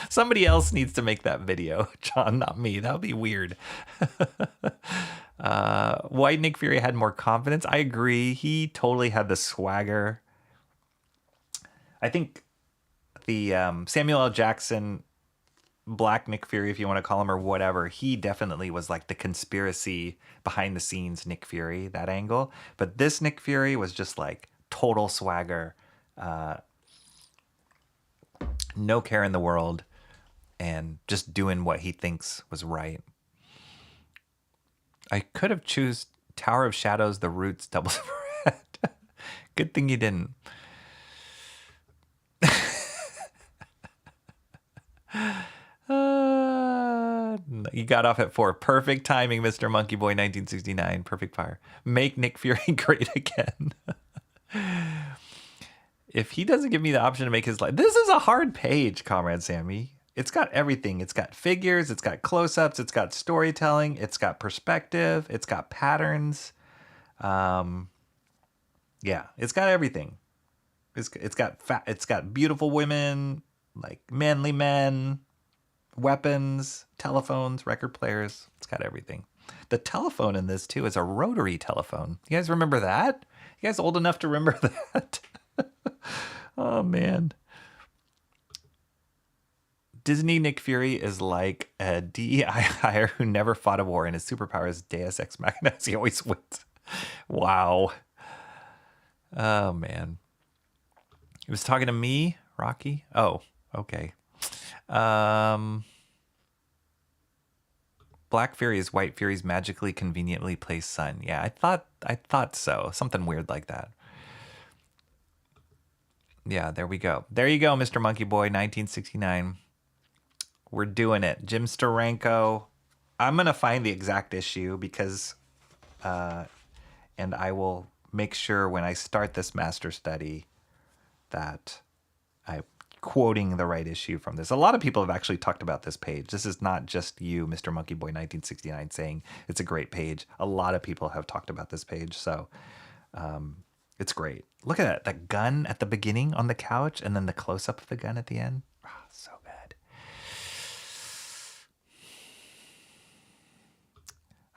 Somebody else needs to make that video, John, not me. That would be weird. White Nick Fury had more confidence. I agree. He totally had the swagger. I think the Samuel L. Jackson, Black Nick Fury, if you want to call him, or whatever, he definitely was like the conspiracy behind the scenes Nick Fury, that angle. But this Nick Fury was just like total swagger, no care in the world, and just doing what he thinks was right. I could have choose Tower of Shadows, The Roots, Double Spread. Good thing you didn't. You got off at 4. Perfect timing, Mr. Monkey Boy 1969. Perfect fire. Make Nick Fury great again. If he doesn't give me the option to make his life... This is a hard page, Comrade Sammy. It's got everything. It's got figures. It's got close-ups. It's got storytelling. It's got perspective. It's got patterns. Yeah, it's got everything. It's got beautiful women, like manly men, weapons, telephones, record players. It's got everything. The telephone in this, too, is a rotary telephone. You guys remember that? You guys old enough to remember that? Oh, man. Disney Nick Fury is like a DEI hire who never fought a war, and his superpower is Deus Ex Machina. He always wins. Wow. Oh, man. He was talking to me, Rocky? Oh, okay. Black Fury is White Fury's magically conveniently placed son. Yeah, I thought so. Something weird like that. Yeah, there we go. There you go, Mr. Monkey Boy, 1969. We're doing it. Jim Steranko. I'm going to find the exact issue because, and I will make sure when I start this master study that I'm quoting the right issue from this. A lot of people have actually talked about this page. This is not just you, Mr. Monkey Boy 1969, saying it's a great page. A lot of people have talked about this page, so it's great. Look at that gun at the beginning on the couch, and then the close-up of the gun at the end. Oh, so good.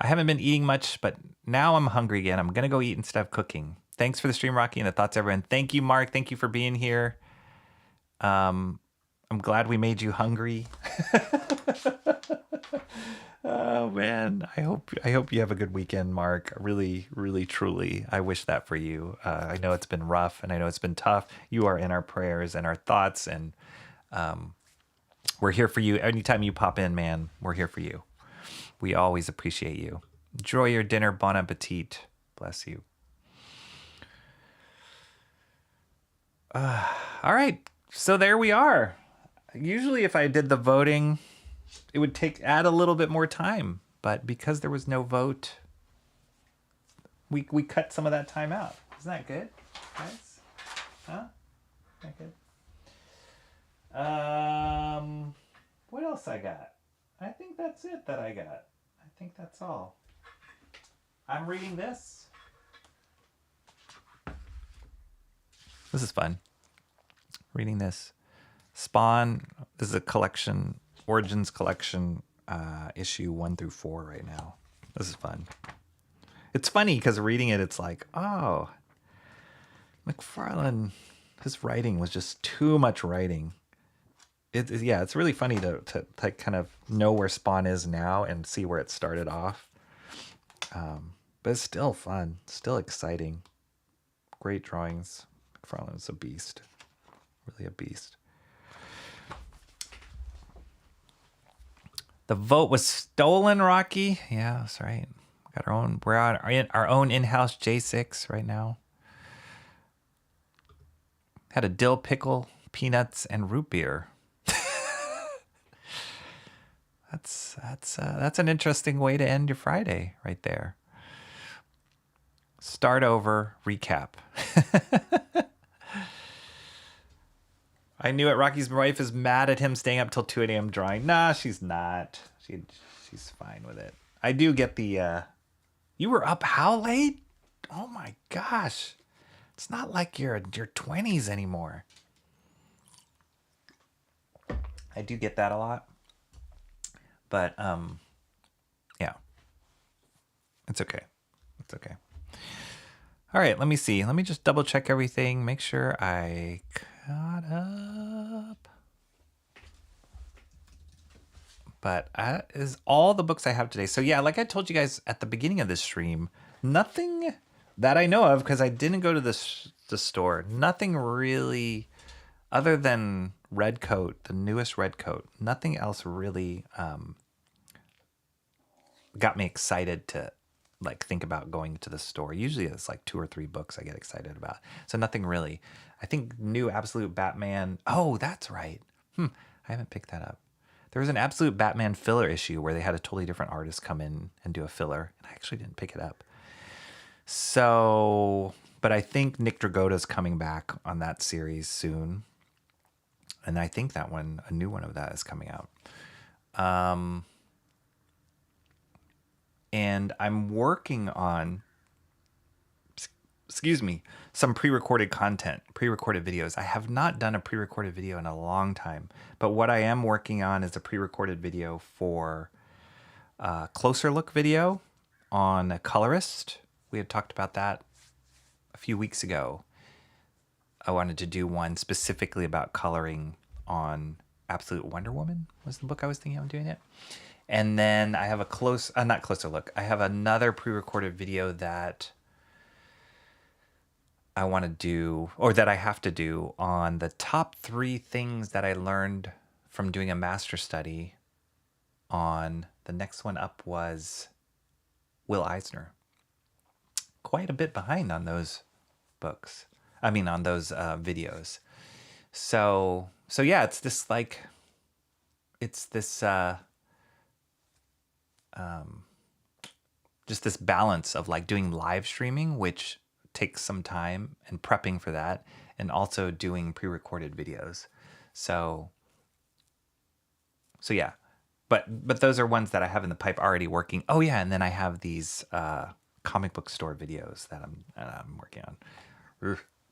I haven't been eating much, but now I'm hungry again. I'm going to go eat instead of cooking. Thanks for the stream, Rocky, and the thoughts, everyone. Thank you, Mark. Thank you for being here. I'm glad we made you hungry. Oh man, I hope you have a good weekend, Mark. Really, really, truly, I wish that for you. I know it's been rough, and I know it's been tough. You are in our prayers and our thoughts, and we're here for you. Anytime you pop in, man, we're here for you. We always appreciate you. Enjoy your dinner. Bon appetit. Bless you. All right. So there we are. Usually if I did the voting, it would add a little bit more time. But because there was no vote, we cut some of that time out. Isn't that good, guys? Huh? Isn't that good? What else I got? I think that's it that I got. I think that's all. I'm reading this. This is fun. Reading this. Spawn. This is a collection, Origins collection, issue 1 through 4 right now. This is fun. It's funny because reading it, it's like, oh, McFarlane, his writing was just too much writing. It's really funny to kind of know where Spawn is now and see where it started off. But it's still fun, still exciting. Great drawings. McFarlane's a beast. Really a beast. The vote was stolen, Rocky. Yeah, that's right. Got we're on our own in-house J6 right now. Had a dill pickle, peanuts, and root beer. That's an interesting way to end your Friday right there. Start over, recap. I knew it. Rocky's wife is mad at him staying up till 2 a.m. drawing. Nah, she's not. She's fine with it. I do get the, you were up how late? Oh my gosh. It's not like you're your 20s anymore. I do get that a lot. But, yeah. It's okay. It's okay. All right, let me see. Let me just double check everything. Make sure I caught up. But that is all the books I have today. So yeah, like I told you guys at the beginning of this stream, nothing that I know of, because I didn't go to the store. Nothing really, other than Redcoat, the newest Redcoat. Nothing else really got me excited to like think about going to the store. Usually it's like 2 or 3 books I get excited about. So nothing really. I think new Absolute Batman. Oh, that's right. I haven't picked that up. There was an Absolute Batman filler issue where they had a totally different artist come in and do a filler, and I actually didn't pick it up. So, but I think Nick Dragotta's coming back on that series soon. And I think that one, a new one of that is coming out. And I'm working on, some pre-recorded content, pre-recorded videos. I have not done a pre-recorded video in a long time, but what I am working on is a pre-recorded video for a closer look video on a colorist. We had talked about that a few weeks ago. I wanted to do one specifically about coloring on Absolute Wonder Woman was the book I was thinking of doing it. And then I have a not closer look. I have another pre-recorded video that I want to do, or that I have to do, on the top 3 things that I learned from doing a master study on, the next one up was Will Eisner. Quite a bit behind on those books. I mean, on those videos. So yeah, it's this like, just this balance of like doing live streaming, which takes some time, and prepping for that, and also doing pre-recorded videos. So yeah, but those are ones that I have in the pipe already working. Oh yeah, and then I have these comic book store videos that I'm working on.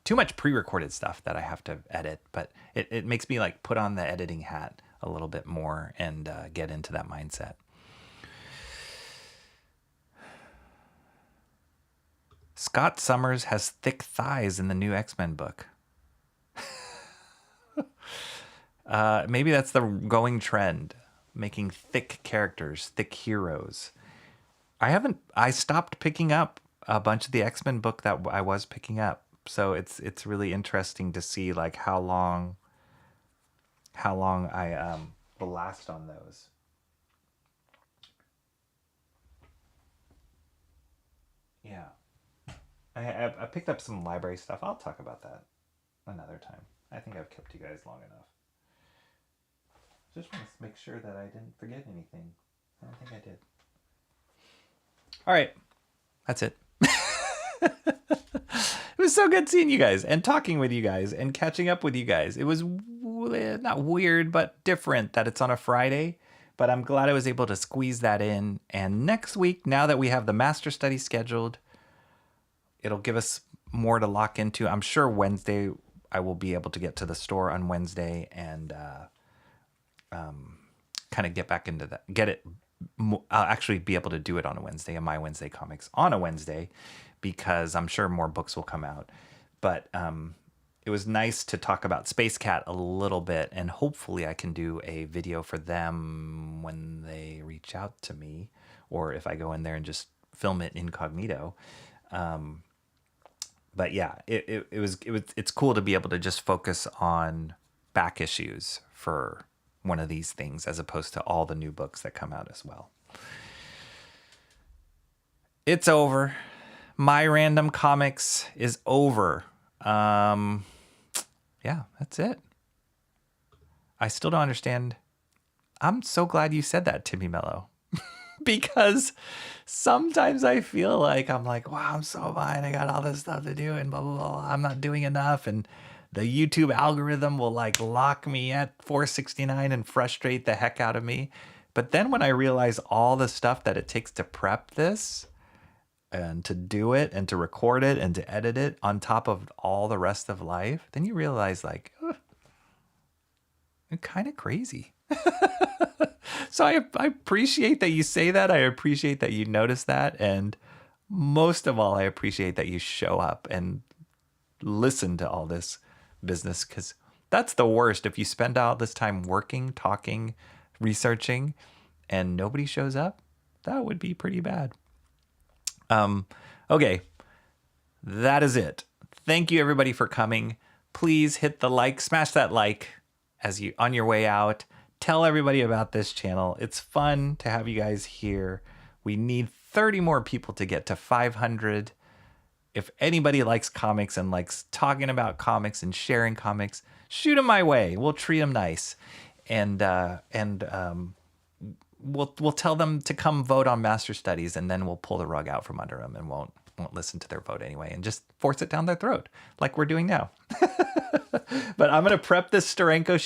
Too much pre-recorded stuff that I have to edit, but it makes me like put on the editing hat a little bit more and get into that mindset. Scott Summers has thick thighs in the new X-Men book. Maybe that's the going trend, making thick characters, thick heroes. I stopped picking up a bunch of the X-Men book that I was picking up. So it's really interesting to see like how long I will last on those. Yeah. I picked up some library stuff. I'll talk about that another time. I think I've kept you guys long enough. Just want to make sure that I didn't forget anything. I don't think I did. All right. That's it. It was so good seeing you guys and talking with you guys and catching up with you guys. It was not weird, but different that it's on a Friday. But I'm glad I was able to squeeze that in. And next week, now that we have the master study scheduled, it'll give us more to lock into. I'm sure Wednesday I will be able to get to the store on Wednesday and kind of get back into that. I'll actually be able to do it on a Wednesday, in my Wednesday comics on a Wednesday, because I'm sure more books will come out. But it was nice to talk about Space Cat a little bit, and hopefully I can do a video for them when they reach out to me, or if I go in there and just film it incognito. But yeah, it's cool to be able to just focus on back issues for one of these things as opposed to all the new books that come out as well. It's over. My Random Comics is over. Yeah, that's it. I still don't understand. I'm so glad you said that, Timmy Mello. Because sometimes I feel like I'm like, wow, I'm so behind. I got all this stuff to do and blah, blah, blah. I'm not doing enough. And the YouTube algorithm will like lock me at 469 and frustrate the heck out of me. But then when I realize all the stuff that it takes to prep this and to do it and to record it and to edit it on top of all the rest of life, then you realize like, I'm kind of crazy. So I appreciate that you say that. I appreciate that you notice that. And most of all, I appreciate that you show up and listen to all this business, because that's the worst. If you spend all this time working, talking, researching, and nobody shows up, that would be pretty bad. Okay, that is it. Thank you everybody for coming. Please hit the like, smash that like as you on your way out. Tell everybody about this channel. It's fun to have you guys here. We need 30 more people to get to 500. If anybody likes comics and likes talking about comics and sharing comics, shoot them my way. We'll treat them nice. And we'll tell them to come vote on Master Studies, and then we'll pull the rug out from under them and won't listen to their vote anyway, and just force it down their throat like we're doing now. But I'm gonna prep this Steranko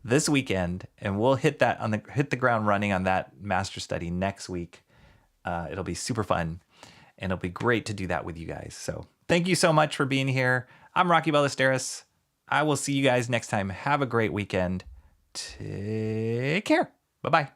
this weekend, and we'll hit the ground running on that Master Study next week. It'll be super fun, and it'll be great to do that with you guys. So thank you so much for being here. I'm Rocky Ballesteros. I will see you guys next time. Have a great weekend. Take care. Bye-bye.